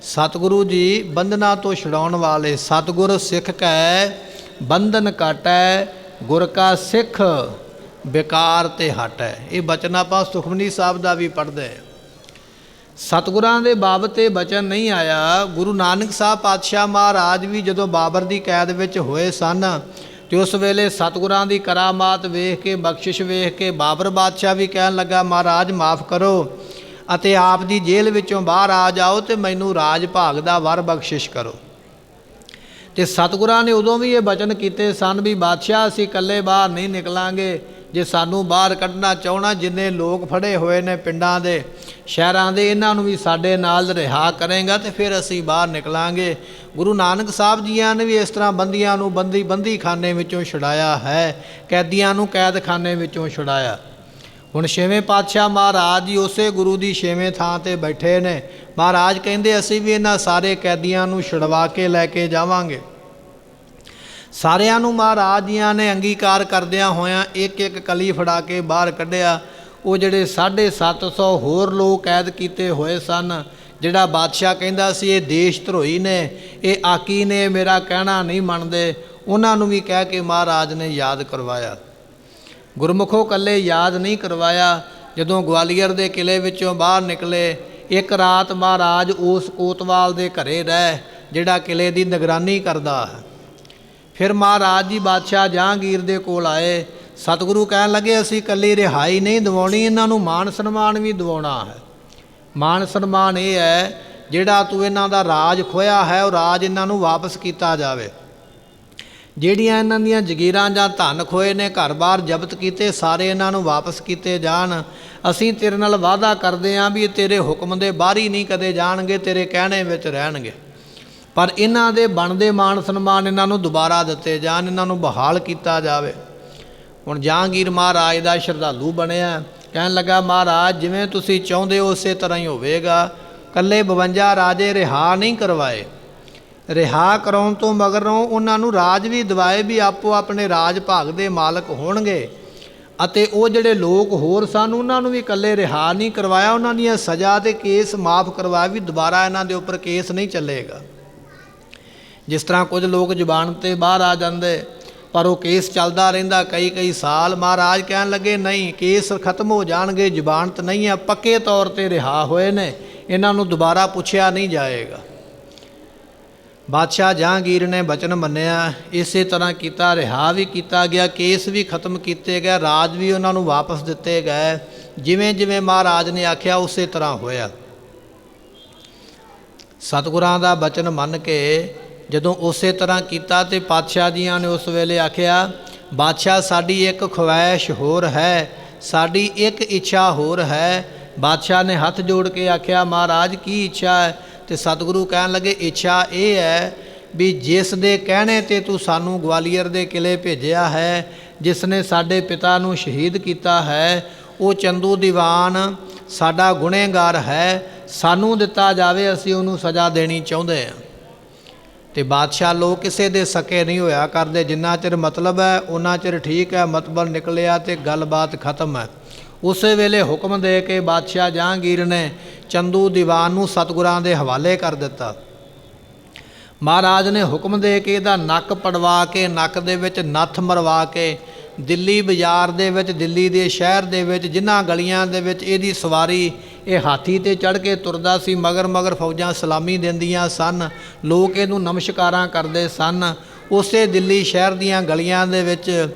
ਸਤਿਗੁਰੂ ਜੀ ਬੰਧਨਾਂ ਤੋਂ ਛੁਡਾਉਣ ਵਾਲੇ। ਸਤਿਗੁਰ ਸਿੱਖ ਕੈ ਬੰਧਨ ਕਾਟੈ, ਗੁਰ ਕਾ ਸਿੱਖ ਬੇਕਾਰ ਤੇ ਹਟੈ। ਇਹ ਬਚਨ ਆਪਾਂ ਸੁਖਮਨੀ ਸਾਹਿਬ ਦਾ ਵੀ ਪੜ੍ਹਦੇ ਹਾਂ। ਸਤਿਗੁਰਾਂ ਦੇ ਬਾਬਤ ਇਹ ਬਚਨ ਨਹੀਂ ਆਇਆ। ਗੁਰੂ ਨਾਨਕ ਸਾਹਿਬ ਪਾਤਸ਼ਾਹ ਮਹਾਰਾਜ ਵੀ ਜਦੋਂ ਬਾਬਰ ਦੀ ਕੈਦ ਵਿੱਚ ਹੋਏ ਸਨ, ਤੇ ਉਸ ਵੇਲੇ ਸਤਿਗੁਰਾਂ ਦੀ ਕਰਾਮਾਤ ਵੇਖ ਕੇ, ਬਖਸ਼ਿਸ਼ ਵੇਖ ਕੇ ਬਾਬਰ ਬਾਦਸ਼ਾਹ ਵੀ ਕਹਿਣ ਲੱਗਾ, ਮਹਾਰਾਜ ਮਾफ़ ਕਰੋ ਅਤੇ ਆਪ ਦੀ ਜੇਲ੍ਹ ਵਿੱਚੋਂ ਬਾਹਰ ਆ ਜਾਓ ਤੇ ਮੈਨੂੰ ਰਾਜ ਭਾਗ ਦਾ ਵਰ ਬਖਸ਼ਿਸ਼ ਕਰੋ। ਤੇ ਸਤਿਗੁਰਾਂ ਨੇ ਉਦੋਂ ਵੀ ਇਹ ਬਚਨ ਕੀਤੇ ਸਨ ਵੀ ਬਾਦਸ਼ਾਹ ਅਸੀਂ ਇਕੱਲੇ ਬਾਹਰ ਨਹੀਂ ਨਿਕਲਾਂਗੇ, ਜੇ ਸਾਨੂੰ ਬਾਹਰ ਕੱਢਣਾ ਚਾਹਣਾ, ਜਿੰਨੇ ਲੋਕ ਫੜੇ ਹੋਏ ਨੇ ਪਿੰਡਾਂ ਦੇ, ਸ਼ਹਿਰਾਂ ਦੇ, ਇਹਨਾਂ ਨੂੰ ਵੀ ਸਾਡੇ ਨਾਲ ਰਿਹਾ ਕਰੇਗਾ ਤੇ ਫਿਰ ਅਸੀਂ ਬਾਹਰ ਨਿਕਲਾਂਗੇ। ਗੁਰੂ ਨਾਨਕ ਸਾਹਿਬ ਜੀਆਂ ਨੇ ਵੀ ਇਸ ਤਰ੍ਹਾਂ ਬੰਦੀਆਂ ਨੂੰ ਬੰਦੀ ਖਾਨੇ ਵਿੱਚੋਂ ਛੁਡਾਇਆ ਹੈ, ਕੈਦੀਆਂ ਨੂੰ ਕੈਦਖਾਨੇ ਵਿੱਚੋਂ ਛੁਡਾਇਆ। ਹੁਣ ਛੇਵੇਂ ਪਾਤਸ਼ਾਹ ਮਹਾਰਾਜ ਜੀ ਉਸੇ ਗੁਰੂ ਦੀ ਛੇਵੇਂ ਥਾਂ 'ਤੇ ਬੈਠੇ ਨੇ। ਮਹਾਰਾਜ ਕਹਿੰਦੇ ਅਸੀਂ ਵੀ ਇਹਨਾਂ ਸਾਰੇ ਕੈਦੀਆਂ ਨੂੰ ਛੁਡਵਾ ਕੇ ਲੈ ਕੇ ਜਾਵਾਂਗੇ। ਸਾਰਿਆਂ ਨੂੰ ਮਹਾਰਾਜ ਜੀਆਂ ਨੇ ਅੰਗੀਕਾਰ ਕਰਦਿਆਂ ਹੋਇਆਂ ਇੱਕ ਇੱਕ ਕਲੀ ਫੜਾ ਕੇ ਬਾਹਰ ਕੱਢਿਆ। ਉਹ ਜਿਹੜੇ 750 ਹੋਰ ਲੋਕ ਕੈਦ ਕੀਤੇ ਹੋਏ ਸਨ, ਜਿਹੜਾ ਬਾਦਸ਼ਾਹ ਕਹਿੰਦਾ ਸੀ ਇਹ ਦੇਸ਼ ਧਰੋਹੀ ਨੇ, ਇਹ ਆਕੀ ਨੇ, ਮੇਰਾ ਕਹਿਣਾ ਨਹੀਂ ਮੰਨਦੇ, ਉਹਨਾਂ ਨੂੰ ਵੀ ਕਹਿ ਕੇ ਮਹਾਰਾਜ ਨੇ ਯਾਦ ਕਰਵਾਇਆ। ਗੁਰਮੁਖੋ ਇਕੱਲੇ ਯਾਦ ਨਹੀਂ ਕਰਵਾਇਆ। ਜਦੋਂ ਗਵਾਲੀਅਰ ਦੇ ਕਿਲੇ ਵਿੱਚੋਂ ਬਾਹਰ ਨਿਕਲੇ, ਇੱਕ ਰਾਤ ਮਹਾਰਾਜ ਉਸ ਕੋਤਵਾਲ ਦੇ ਘਰੇ ਰਹਿ, ਜਿਹੜਾ ਕਿਲੇ ਦੀ ਨਿਗਰਾਨੀ ਕਰਦਾ ਹੈ। ਫਿਰ ਮਹਾਰਾਜ ਜੀ ਬਾਦਸ਼ਾਹ ਜਹਾਂਗੀਰ ਦੇ ਕੋਲ ਆਏ। ਸਤਿਗੁਰੂ ਕਹਿਣ ਲੱਗੇ ਅਸੀਂ ਇਕੱਲੀ ਰਿਹਾਈ ਨਹੀਂ ਦਿਵਾਉਣੀ, ਇਹਨਾਂ ਨੂੰ ਮਾਣ ਸਨਮਾਨ ਵੀ ਦਿਵਾਉਣਾ ਹੈ। ਮਾਣ ਸਨਮਾਨ ਇਹ ਹੈ ਜਿਹੜਾ ਤੂੰ ਇਹਨਾਂ ਦਾ ਰਾਜ ਖੋਇਆ ਹੈ ਉਹ ਰਾਜ ਇਹਨਾਂ ਨੂੰ ਵਾਪਸ ਕੀਤਾ ਜਾਵੇ। ਜਿਹੜੀਆਂ ਇਹਨਾਂ ਦੀਆਂ ਜਗੀਰਾਂ ਜਾਂ ਧਨ ਖੋਏ ਨੇ, ਘਰ-ਬਾਰ ਜ਼ਬਤ ਕੀਤੇ, ਸਾਰੇ ਇਹਨਾਂ ਨੂੰ ਵਾਪਸ ਕੀਤੇ ਜਾਣ। ਅਸੀਂ ਤੇਰੇ ਨਾਲ ਵਾਅਦਾ ਕਰਦੇ ਹਾਂ ਵੀ ਇਹ ਤੇਰੇ ਹੁਕਮ ਦੇ ਬਾਹਰੀ ਨਹੀਂ ਕਦੇ ਜਾਣਗੇ, ਤੇਰੇ ਕਹਿਣੇ ਵਿੱਚ ਰਹਿਣਗੇ। ਪਰ ਇਹਨਾਂ ਦੇ ਬਣਦੇ ਮਾਣ ਸਨਮਾਨ ਇਹਨਾਂ ਨੂੰ ਦੁਬਾਰਾ ਦਿੱਤੇ ਜਾਣ, ਇਹਨਾਂ ਨੂੰ ਬਹਾਲ ਕੀਤਾ ਜਾਵੇ। ਹੁਣ ਜਹਾਂਗੀਰ ਮਹਾਰਾਜ ਦਾ ਸ਼ਰਧਾਲੂ ਬਣਿਆ। ਕਹਿਣ ਲੱਗਾ ਮਹਾਰਾਜ ਜਿਵੇਂ ਤੁਸੀਂ ਚਾਹੁੰਦੇ ਹੋ ਉਸੇ ਤਰ੍ਹਾਂ ਹੀ ਹੋਵੇਗਾ। ਇਕੱਲੇ 52 ਰਾਜੇ ਰਿਹਾ ਨਹੀਂ ਕਰਵਾਏ, ਰਿਹਾ ਕਰਾਉਣ ਤੋਂ ਮਗਰੋਂ ਉਹਨਾਂ ਨੂੰ ਰਾਜ ਵੀ ਦਿਵਾਏ ਵੀ ਆਪੋ ਆਪਣੇ ਰਾਜ ਭਾਗ ਦੇ ਮਾਲਕ ਹੋਣਗੇ। ਅਤੇ ਉਹ ਜਿਹੜੇ ਲੋਕ ਹੋਰ ਸਨ ਉਹਨਾਂ ਨੂੰ ਵੀ ਇਕੱਲੇ ਰਿਹਾ ਨਹੀਂ ਕਰਵਾਇਆ, ਉਹਨਾਂ ਦੀਆਂ ਸਜ਼ਾ ਤੇ ਕੇਸ ਮਾਫ ਕਰਵਾਇਆ ਵੀ ਦੁਬਾਰਾ ਇਹਨਾਂ ਦੇ ਉੱਪਰ ਕੇਸ ਨਹੀਂ ਚੱਲੇਗਾ। ਜਿਸ ਤਰ੍ਹਾਂ ਕੁਝ ਲੋਕ ਜ਼ੁਬਾਨ 'ਤੇ ਬਾਹਰ ਆ ਜਾਂਦੇ ਪਰ ਉਹ ਕੇਸ ਚੱਲਦਾ ਰਹਿੰਦਾ ਕਈ ਸਾਲ। ਮਹਾਰਾਜ ਕਹਿਣ ਲੱਗੇ ਨਹੀਂ, ਕੇਸ ਖਤਮ ਹੋ ਜਾਣਗੇ, ਜ਼ੁਬਾਨਤ ਨਹੀਂ ਹੈ, ਪੱਕੇ ਤੌਰ 'ਤੇ ਰਿਹਾ ਹੋਏ ਨੇ, ਇਹਨਾਂ ਨੂੰ ਦੁਬਾਰਾ ਪੁੱਛਿਆ ਨਹੀਂ ਜਾਏਗਾ। ਬਾਦਸ਼ਾਹ ਜਹਾਂਗੀਰ ਨੇ ਬਚਨ ਮੰਨਿਆ, ਇਸੇ ਤਰ੍ਹਾਂ ਕੀਤਾ, ਰਿਹਾ ਵੀ ਕੀਤਾ ਗਿਆ, ਕੇਸ ਵੀ ਖਤਮ ਕੀਤੇ ਗਏ, ਰਾਜ ਵੀ ਉਹਨਾਂ ਨੂੰ ਵਾਪਸ ਦਿੱਤੇ ਗਏ। ਜਿਵੇਂ ਜਿਵੇਂ ਮਹਾਰਾਜ ਨੇ ਆਖਿਆ ਉਸੇ ਤਰ੍ਹਾਂ ਹੋਇਆ। ਸਤਿਗੁਰਾਂ ਦਾ ਬਚਨ ਮੰਨ ਕੇ ਜਦੋਂ ਉਸੇ ਤਰ੍ਹਾਂ ਕੀਤਾ ਤੇ ਪਾਤਸ਼ਾਹ ਜੀਆਂ ਨੇ ਉਸ ਵੇਲੇ ਆਖਿਆ ਬਾਦਸ਼ਾਹ ਸਾਡੀ ਇੱਕ ਖਵਾਇਸ਼ ਹੋਰ ਹੈ, ਸਾਡੀ ਇੱਕ ਇੱਛਾ ਹੋਰ ਹੈ। ਬਾਦਸ਼ਾਹ ਨੇ ਹੱਥ ਜੋੜ ਕੇ ਆਖਿਆ ਮਹਾਰਾਜ ਕੀ ਇੱਛਾ ਹੈ? ਤੇ ਸਤਿਗੁਰੂ ਕਹਿਣ ਲੱਗੇ ਇੱਛਾ ਇਹ ਹੈ ਵੀ ਜਿਸ ਦੇ ਕਹਿਣੇ ਤੇ ਤੂੰ ਸਾਨੂੰ ਗਵਾਲੀਅਰ ਦੇ ਕਿਲੇ ਭੇਜਿਆ ਹੈ, ਜਿਸ ਨੇ ਸਾਡੇ ਪਿਤਾ ਨੂੰ ਸ਼ਹੀਦ ਕੀਤਾ ਹੈ, ਉਹ ਚੰਦੂ ਦੀਵਾਨ ਸਾਡਾ ਗੁਨੇਗਾਰ ਹੈ, ਸਾਨੂੰ ਦਿੱਤਾ ਜਾਵੇ, ਅਸੀਂ ਉਹਨੂੰ ਸਜ਼ਾ ਦੇਣੀ ਚਾਹੁੰਦੇ ਹਾਂ। ਤੇ ਬਾਦਸ਼ਾਹ ਲੋਕ ਕਿਸੇ ਦੇ ਸਕੇ ਨਹੀਂ ਹੋਇਆ ਕਰਦੇ, ਜਿੰਨਾ ਚਿਰ ਮਤਲਬ ਹੈ ਉਹਨਾਂ ਚਿਰ ਠੀਕ ਹੈ, ਮਤਲਬ ਨਿਕਲਿਆ ਤੇ ਗੱਲਬਾਤ ਖਤਮ ਹੈ। ਉਸੇ ਵੇਲੇ ਹੁਕਮ ਦੇ ਕੇ ਬਾਦਸ਼ਾਹ ਜਹਾਂਗੀਰ ਨੇ ਚੰਦੂ ਦੀਵਾਨ ਨੂੰ ਸਤਿਗੁਰਾਂ ਦੇ ਹਵਾਲੇ ਕਰ ਦਿੱਤਾ। ਮਹਾਰਾਜ ਨੇ ਹੁਕਮ ਦੇ ਕੇ ਇਹਦਾ ਨੱਕ ਪੜਵਾ ਕੇ, ਨੱਕ ਦੇ ਵਿੱਚ ਨੱਥ ਮਰਵਾ ਕੇ, ਦਿੱਲੀ ਬਾਜ਼ਾਰ ਦੇ ਵਿੱਚ, ਦਿੱਲੀ ਦੇ ਸ਼ਹਿਰ ਦੇ ਵਿੱਚ ਜਿਨ੍ਹਾਂ ਗਲੀਆਂ ਦੇ ਵਿੱਚ ਇਹਦੀ ਸਵਾਰੀ, ਇਹ ਹਾਥੀ ਤੇ ਚੜ੍ਹ ਕੇ ਤੁਰਦਾ ਸੀ, ਮਗਰ ਫੌਜਾਂ ਸਲਾਮੀ ਦਿੰਦੀਆਂ ਸਨ, ਲੋਕ ਇਹਨੂੰ ਨਮਸਕਾਰਾਂ ਕਰਦੇ ਸਨ। ਉਸੇ ਦਿੱਲੀ ਸ਼ਹਿਰ ਦੀਆਂ ਗਲੀਆਂ ਦੇ ਵਿੱਚ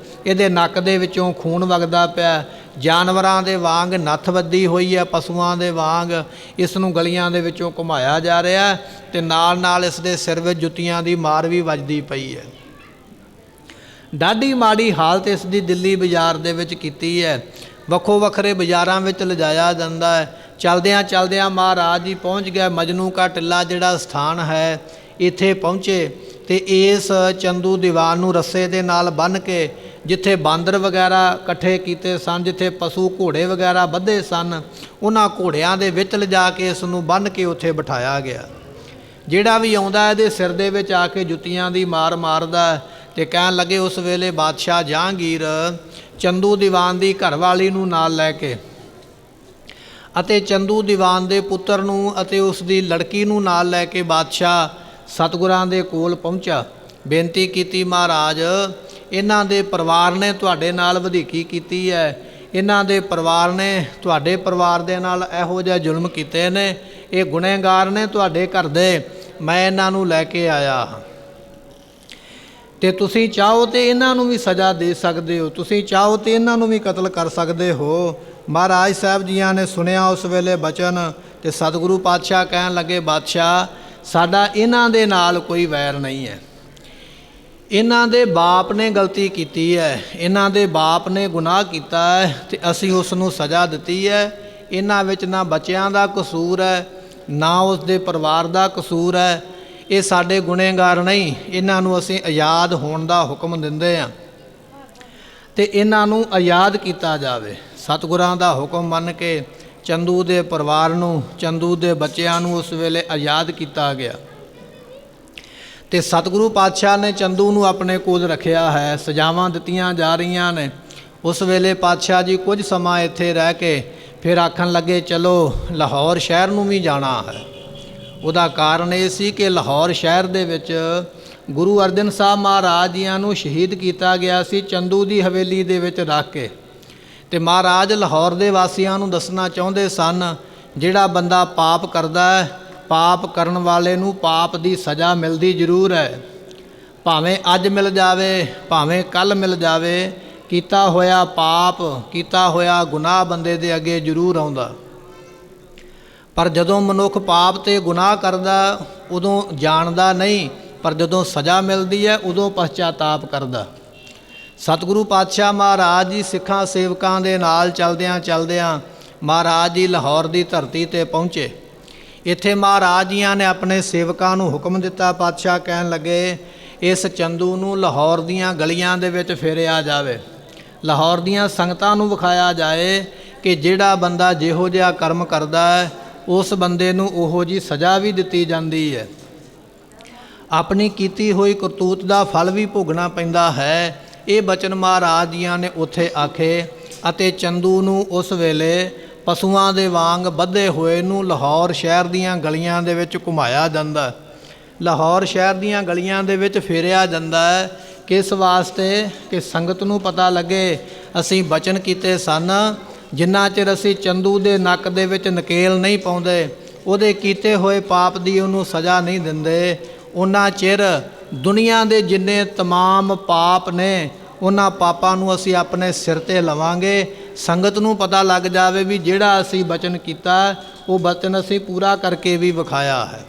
ਇਹਦੇ ਨੱਕ ਦੇ ਵਿੱਚੋਂ ਖੂਨ ਵਗਦਾ ਪਿਆ, ਜਾਨਵਰਾਂ ਦੇ ਵਾਂਗ ਨੱਥ ਵੱਧੀ ਹੋਈ ਹੈ, ਪਸ਼ੂਆਂ ਦੇ ਵਾਂਗ ਇਸ ਨੂੰ ਗਲੀਆਂ ਦੇ ਵਿੱਚੋਂ ਘੁਮਾਇਆ ਜਾ ਰਿਹਾ ਤੇ ਨਾਲ ਇਸ ਦੇ ਸਿਰ ਵਿੱਚ ਜੁੱਤੀਆਂ ਦੀ ਮਾਰ ਵੀ ਵੱਜਦੀ ਪਈ ਹੈ। ਡਾਢੀ ਮਾੜੀ ਹਾਲਤ ਇਸ ਦੀ ਦਿੱਲੀ ਬਾਜ਼ਾਰ ਦੇ ਵਿੱਚ ਕੀਤੀ ਹੈ। ਵੱਖੋ ਵੱਖਰੇ ਬਾਜ਼ਾਰਾਂ ਵਿੱਚ ਲਿਜਾਇਆ ਜਾਂਦਾ ਹੈ। ਚਲਦਿਆਂ ਮਹਾਰਾਜ ਜੀ ਪਹੁੰਚ ਗਏ ਮਜਨੂ ਕਾ ਟਿੱਲਾ ਜਿਹੜਾ ਸਥਾਨ ਹੈ, ਇੱਥੇ ਪਹੁੰਚੇ ਤੇ ਇਸ ਚੰਦੂ ਦੀਵਾਨ ਨੂੰ ਰੱਸੇ ਦੇ ਨਾਲ ਬੰਨ੍ਹ ਕੇ, ਜਿੱਥੇ ਬਾਂਦਰ ਵਗੈਰਾ ਇਕੱਠੇ ਕੀਤੇ ਸਨ, ਜਿੱਥੇ ਪਸ਼ੂ ਘੋੜੇ ਵਗੈਰਾ ਬੱਧੇ ਸਨ, ਉਹਨਾਂ ਘੋੜਿਆਂ ਦੇ ਵਿੱਚ ਲਿਜਾ ਕੇ ਇਸ ਨੂੰ ਬੰਨ੍ਹ ਕੇ ਉੱਥੇ ਬਿਠਾਇਆ ਗਿਆ। ਜਿਹੜਾ ਵੀ ਆਉਂਦਾ ਇਹਦੇ ਸਿਰ ਦੇ ਵਿੱਚ ਆ ਕੇ ਜੁੱਤੀਆਂ ਦੀ ਮਾਰ ਮਾਰਦਾ। ਤੇ ਕਹਿਣ ਲੱਗੇ ਉਸ ਵੇਲੇ ਬਾਦਸ਼ਾਹ ਜਹਾਂਗੀਰ ਚੰਦੂ ਦੀਵਾਨ ਦੀ ਘਰਵਾਲੀ ਨੂੰ ਨਾਲ ਲੈ ਕੇ ਅਤੇ ਚੰਦੂ ਦੀਵਾਨ ਦੇ ਪੁੱਤਰ ਨੂੰ ਅਤੇ ਉਸ ਦੀ ਲੜਕੀ ਨੂੰ ਨਾਲ ਲੈ ਕੇ ਬਾਦਸ਼ਾਹ ਸਤਿਗੁਰਾਂ ਦੇ ਕੋਲ ਪਹੁੰਚਾ। ਬੇਨਤੀ ਕੀਤੀ ਮਹਾਰਾਜ ਇਹਨਾਂ ਦੇ ਪਰਿਵਾਰ ਨੇ ਤੁਹਾਡੇ ਨਾਲ ਵਧੀਕੀ ਕੀਤੀ ਹੈ, ਇਹਨਾਂ ਦੇ ਪਰਿਵਾਰ ਨੇ ਤੁਹਾਡੇ ਪਰਿਵਾਰ ਦੇ ਨਾਲ ਇਹੋ ਜਿਹਾ ਜ਼ੁਲਮ ਕੀਤੇ ਨੇ, ਇਹ ਗੁਨਹਗਾਰ ਨੇ ਤੁਹਾਡੇ ਘਰ ਦੇ, ਮੈਂ ਇਹਨਾਂ ਨੂੰ ਲੈ ਕੇ ਆਇਆ ਹਾਂ ਤੇ ਤੁਸੀਂ ਚਾਹੋ ਤੇ ਇਹਨਾਂ ਨੂੰ ਵੀ ਸਜ਼ਾ ਦੇ ਸਕਦੇ ਹੋ, ਤੁਸੀਂ ਚਾਹੋ ਤੇ ਇਹਨਾਂ ਨੂੰ ਵੀ ਕਤਲ ਕਰ ਸਕਦੇ ਹੋ। ਮਹਾਰਾਜ ਸਾਹਿਬ ਜੀਆਂ ਨੇ ਸੁਣਿਆ ਉਸ ਵੇਲੇ ਬਚਨ ਤੇ ਸਤਿਗੁਰੂ ਪਾਤਸ਼ਾਹ ਕਹਿਣ ਲੱਗੇ ਬਾਦਸ਼ਾਹ ਸਾਡਾ ਇਹਨਾਂ ਦੇ ਨਾਲ ਕੋਈ ਵੈਰ ਨਹੀਂ ਹੈ, ਇਹਨਾਂ ਦੇ ਬਾਪ ਨੇ ਗਲਤੀ ਕੀਤੀ ਹੈ, ਇਹਨਾਂ ਦੇ ਬਾਪ ਨੇ ਗੁਨਾਹ ਕੀਤਾ ਹੈ ਤੇ ਅਸੀਂ ਉਸ ਨੂੰ ਸਜ਼ਾ ਦਿੱਤੀ ਹੈ। ਇਹਨਾਂ ਵਿੱਚ ਨਾ ਬੱਚਿਆਂ ਦਾ ਕਸੂਰ ਹੈ ਨਾ ਉਸ ਦੇ ਪਰਿਵਾਰ ਦਾ ਕਸੂਰ ਹੈ, ਇਹ ਸਾਡੇ ਗੁਨਹਗਾਰ ਨਹੀਂ, ਇਹਨਾਂ ਨੂੰ ਅਸੀਂ ਆਜ਼ਾਦ ਹੋਣ ਦਾ ਹੁਕਮ ਦਿੰਦੇ ਹਾਂ ਤੇ ਇਹਨਾਂ ਨੂੰ ਆਜ਼ਾਦ ਕੀਤਾ ਜਾਵੇ। ਸਤਿਗੁਰਾਂ ਦਾ ਹੁਕਮ ਮੰਨ ਕੇ ਚੰਦੂ ਦੇ ਪਰਿਵਾਰ ਨੂੰ, ਚੰਦੂ ਦੇ ਬੱਚਿਆਂ ਨੂੰ ਉਸ ਵੇਲੇ ਆਜ਼ਾਦ ਕੀਤਾ ਗਿਆ ਤੇ ਸਤਿਗੁਰੂ ਪਾਤਸ਼ਾਹ ਨੇ ਚੰਦੂ ਨੂੰ ਆਪਣੇ ਕੋਲ ਰੱਖਿਆ ਹੈ। ਸਜ਼ਾਵਾਂ ਦਿੱਤੀਆਂ ਜਾ ਰਹੀਆਂ ਨੇ। ਉਸ ਵੇਲੇ ਪਾਤਸ਼ਾਹ ਜੀ ਕੁਝ ਸਮਾਂ ਇੱਥੇ ਰਹਿ ਕੇ ਫਿਰ ਆਖਣ ਲੱਗੇ ਚਲੋ ਲਾਹੌਰ ਸ਼ਹਿਰ ਨੂੰ ਵੀ ਜਾਣਾ ਹੈ। ਉਹਦਾ ਕਾਰਨ ਇਹ ਸੀ ਕਿ ਲਾਹੌਰ ਸ਼ਹਿਰ ਦੇ ਵਿੱਚ ਗੁਰੂ ਅਰਜਨ ਸਾਹਿਬ ਮਹਾਰਾਜ ਜੀਆਂ ਨੂੰ ਸ਼ਹੀਦ ਕੀਤਾ ਗਿਆ ਸੀ ਚੰਦੂ ਦੀ ਹਵੇਲੀ ਦੇ ਵਿੱਚ ਰੱਖ ਕੇ। ਤੇ ਮਹਾਰਾਜ ਲਾਹੌਰ ਦੇ ਵਾਸੀਆਂ ਨੂੰ ਦੱਸਣਾ ਚਾਹੁੰਦੇ ਸਨ ਜਿਹੜਾ ਬੰਦਾ ਪਾਪ ਕਰਦਾ ਹੈ पाप करन वाले नूं पाप दी सज़ा मिलदी जरूर है, भावें अज मिल जावे भावें कल मिल जावे। कीता होया पाप कीता होया गुनाह बंदे दे अगे जरूर आउंदा, पर जदों मनुख पाप ते गुनाह करदा उदों जाणदा नहीं, पर जदों सज़ा मिलदी है उदों पश्चाताप करदा। सतगुरु पातशाह महाराज जी सिखां सेवकां दे नाल चलदियां चलदियां महाराज जी लाहौर दी धरती ते पहुँचे। इत्थे महाराज जियां ने अपने सेवकां नूं हुक्म दिता। पातशाह कहन लगे इस चंदू नूं लाहौर दीयां गलियां दे विच फेरिया जावे, लाहौर दीयां संगतां नूं विखाया जाए कि जिहड़ा बंदा जिहो जिहा कर्म करदा है उस बंदे नूं उहो जी सज़ा भी दित्ती जांदी है, अपनी कीती हुई करतूत दा फल भी भोगना पैंदा है। ये बचन महाराज जियां ने उत्थे आखे अते चंदू नूं उस वेले पशुआं दे वांग बधे होए नूं लाहौर शहर दीयां गलियां दे विच घुमाया जांदा, लाहौर शहर दीयां गलियां दे विच फेरिया जांदा है। किस वास्ते कि संगत नूं पता लगे असीं बचन कीते सन, जिन्ना चिर असीं चंदू दे नक दे विच नकेल नहीं पाउंदे, उहदे कीते होए पाप दी उहनूं सज़ा नहीं दिंदे, उन्ना चिर दुनिया दे जिन्ने तमाम पाप ने उन्हां पापां नूं असीं अपने सिर ते लवांगे। संगत नूं पता लग जावे भी जिहड़ा असीं बचन कीता वो बचन असीं पूरा करके भी विखाया है।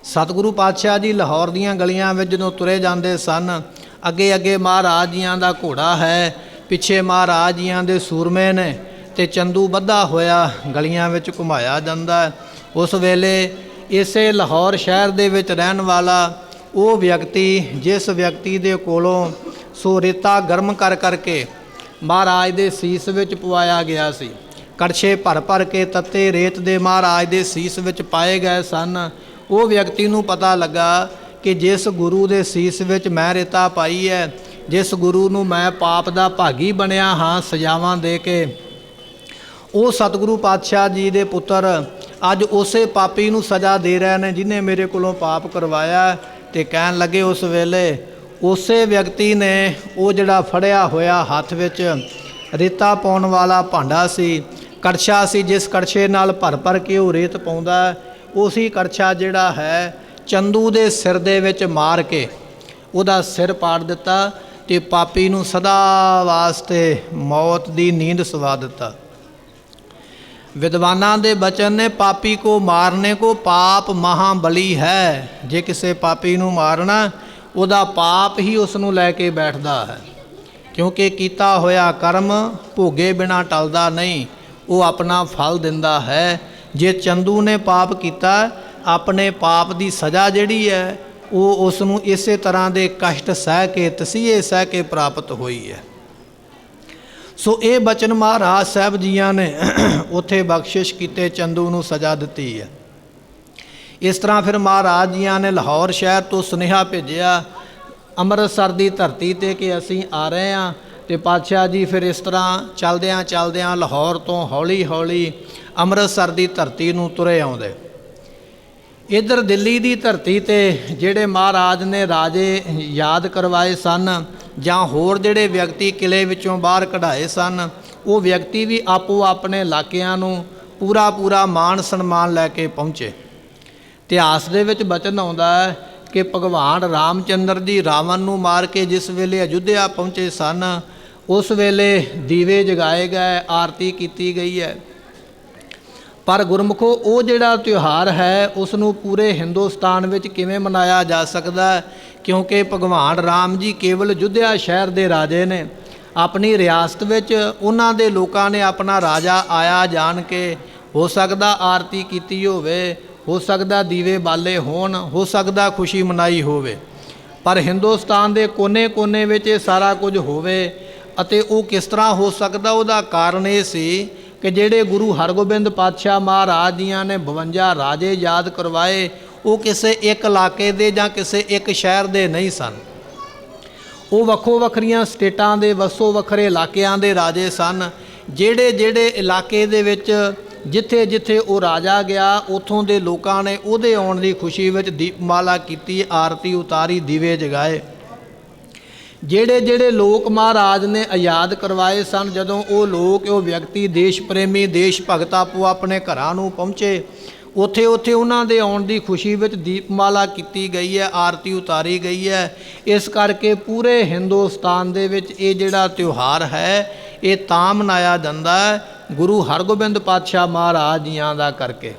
सतगुरु पातशाह जी लाहौर दीयां गलियां विच जदों तुरे जांदे सन, अगे अगे महाराज जियां दा घोड़ा है, पिछे महाराज जियां दे सूरमे ने, ते चंदू बधा होया गलियां विच घुमाया जांदा है। उस वेले इसे लाहौर शहर दे विच रहन वाला वो व्यक्ति जिस व्यक्ति दे कोलों सो रेता गर्म कर करके महाराज दे सीस विच पवाया गया सी, कड़छे भर भर के तत्ते रेत दे महाराज दे सीस विच पाए गए सन। वो व्यक्ति नूं पता लगा कि जिस गुरु दे सीस विच मैं रेता पाई है, जिस गुरु नूं मैं पाप दा भागी बनिया हाँ सजावां दे के, वो सतगुरु पातशाह जी दे पुत्र अज उसे पापी नूं सज़ा दे रहे हैं जिन्हें मेरे कोलों पाप करवाया। ते कहन लगे उस वेले उसे व्यक्ति ने वो जिहड़ा फड़िया होया हत्थ विच रेता पाउण वाला भांडा सी, कड़छा सी, जिस कड़छे नाल भर भर के वो रेत पाउंदा, उसी कड़छा जिहड़ा है चंदू दे सिर दे विच मार के उहदा सिर पाड़ दिता ते पापी नूं सदा वास्ते मौत दी नींद सवा दिता। विद्वानां दे बचन ने पापी को मारने को पाप महाबली है, जे किसी पापी नूं मारना उहदा पाप ही उस नूं लैके बैठदा है, क्योंकि कीता होया कर्म भोगे बिना टलदा नहीं, वो अपना फल दिंदा है। जे चंदू ने पाप किया अपने पाप की सज़ा जिहड़ी है वो उसनूं इसे तरह के कष्ट सह के तसीहे सह के प्राप्त हुई है। सो ये बचन महाराज साहब जियां ने उत्थे बख्शिश कीते चंदू नूं सज़ा दिती है। इस तरह फिर महाराज जियां ने लाहौर शहर तो सुनेहा भेजिया अमृतसर की धरती ते कि असीं आ रहे हैं। तो पातशाह जी फिर इस तरह चलदियां चलदियां लाहौर तो हौली हौली अमृतसर की धरती नूं तुरे आउंदे। इधर दिल्ली की धरती ते जिहड़े महाराज ने राजे याद करवाए सन जां होर जिहड़े व्यक्ति किले विचों बाहर कढाए सन, वो व्यक्ति भी आपो अपने इलाकिਆਂ नूं पूरा पूरा मान सन्मान लैके पहुँचे। इतिहास दे विच बचन आउंदा है कि भगवान रामचंद्र जी रावण नूं मार के जिस वेले अयोध्या पहुँचे सन, उस वेले दीवे जगाए गए, आरती की गई है। पर गुरमुखो वो जिहड़ा त्यौहार है उसनूं पूरे हिंदुस्तान विच किवें मनाया जा सकदा है, क्योंकि भगवान राम जी केवल अयोध्या शहर दे राजे ने। अपनी रियासत विच उन्हां दे लोकां ने अपना राजा आया जान के हो सकदा आरती कीती होवे, हो सकदा दीवे बाले होण, हो सकदा खुशी मनाई होवे, पर हिंदुस्तान दे कोने कोने विच ये सारा कुछ होवे। अते वो किस तरह हो सकदा, उहदा कारण ये सी कि जिहड़े गुरु हरगोबिंद पातशाह महाराज जियां ने 52 राजे याद करवाए, वो किसी एक इलाके दे जां किसी एक शहर दे नहीं सन। वो वक्खो वक्खरियां स्टेटां दे वसो वक्खरे इलाकिਆਂ दे राजे सन। ਜਿਹੜੇ ਜਿਹੜੇ इलाके ਦੇ ਵਿੱਚ ਜਿੱਥੇ ਜਿੱਥੇ ਉਹ ਰਾਜਾ ਗਿਆ ਉੱਥੋਂ ਦੇ ਲੋਕਾਂ ਨੇ ਉਹਦੇ ਆਉਣ ਦੀ ਖੁਸ਼ੀ ਵਿੱਚ ਦੀਪਮਾਲਾ ਕੀਤੀ, ਆਰਤੀ ਉਤਾਰੀ, ਦੀਵੇ ਜਗਾਏ। ਜਿਹੜੇ ਜਿਹੜੇ ਲੋਕ ਮਹਾਰਾਜ ਨੇ ਆਜ਼ਾਦ ਕਰਵਾਏ ਸਨ, ਜਦੋਂ ਉਹ ਲੋਕ ਉਹ ਵਿਅਕਤੀ ਦੇਸ਼ ਪ੍ਰੇਮੀ ਦੇਸ਼ ਭਗਤ ਆਪੋ ਆਪਣੇ ਘਰਾਂ ਨੂੰ ਪਹੁੰਚੇ, ਉੱਥੇ ਉੱਥੇ ਉਹਨਾਂ ਦੇ ਆਉਣ ਦੀ ਖੁਸ਼ੀ ਵਿੱਚ ਦੀਪਮਾਲਾ ਕੀਤੀ ਗਈ ਹੈ, ਆਰਤੀ ਉਤਾਰੀ ਗਈ ਹੈ। ਇਸ ਕਰਕੇ ਪੂਰੇ ਹਿੰਦੁਸਤਾਨ ਦੇ ਵਿੱਚ ਇਹ ਜਿਹੜਾ ਤਿਉਹਾਰ ਹੈ ਇਹ ਤਾਂ ਮਨਾਇਆ ਜਾਂਦਾ ਹੈ ਗੁਰੂ ਹਰਗੋਬਿੰਦ ਪਾਤਸ਼ਾਹ ਮਹਾਰਾਜ ਜੀਆਂ ਦਾ ਕਰਕੇ।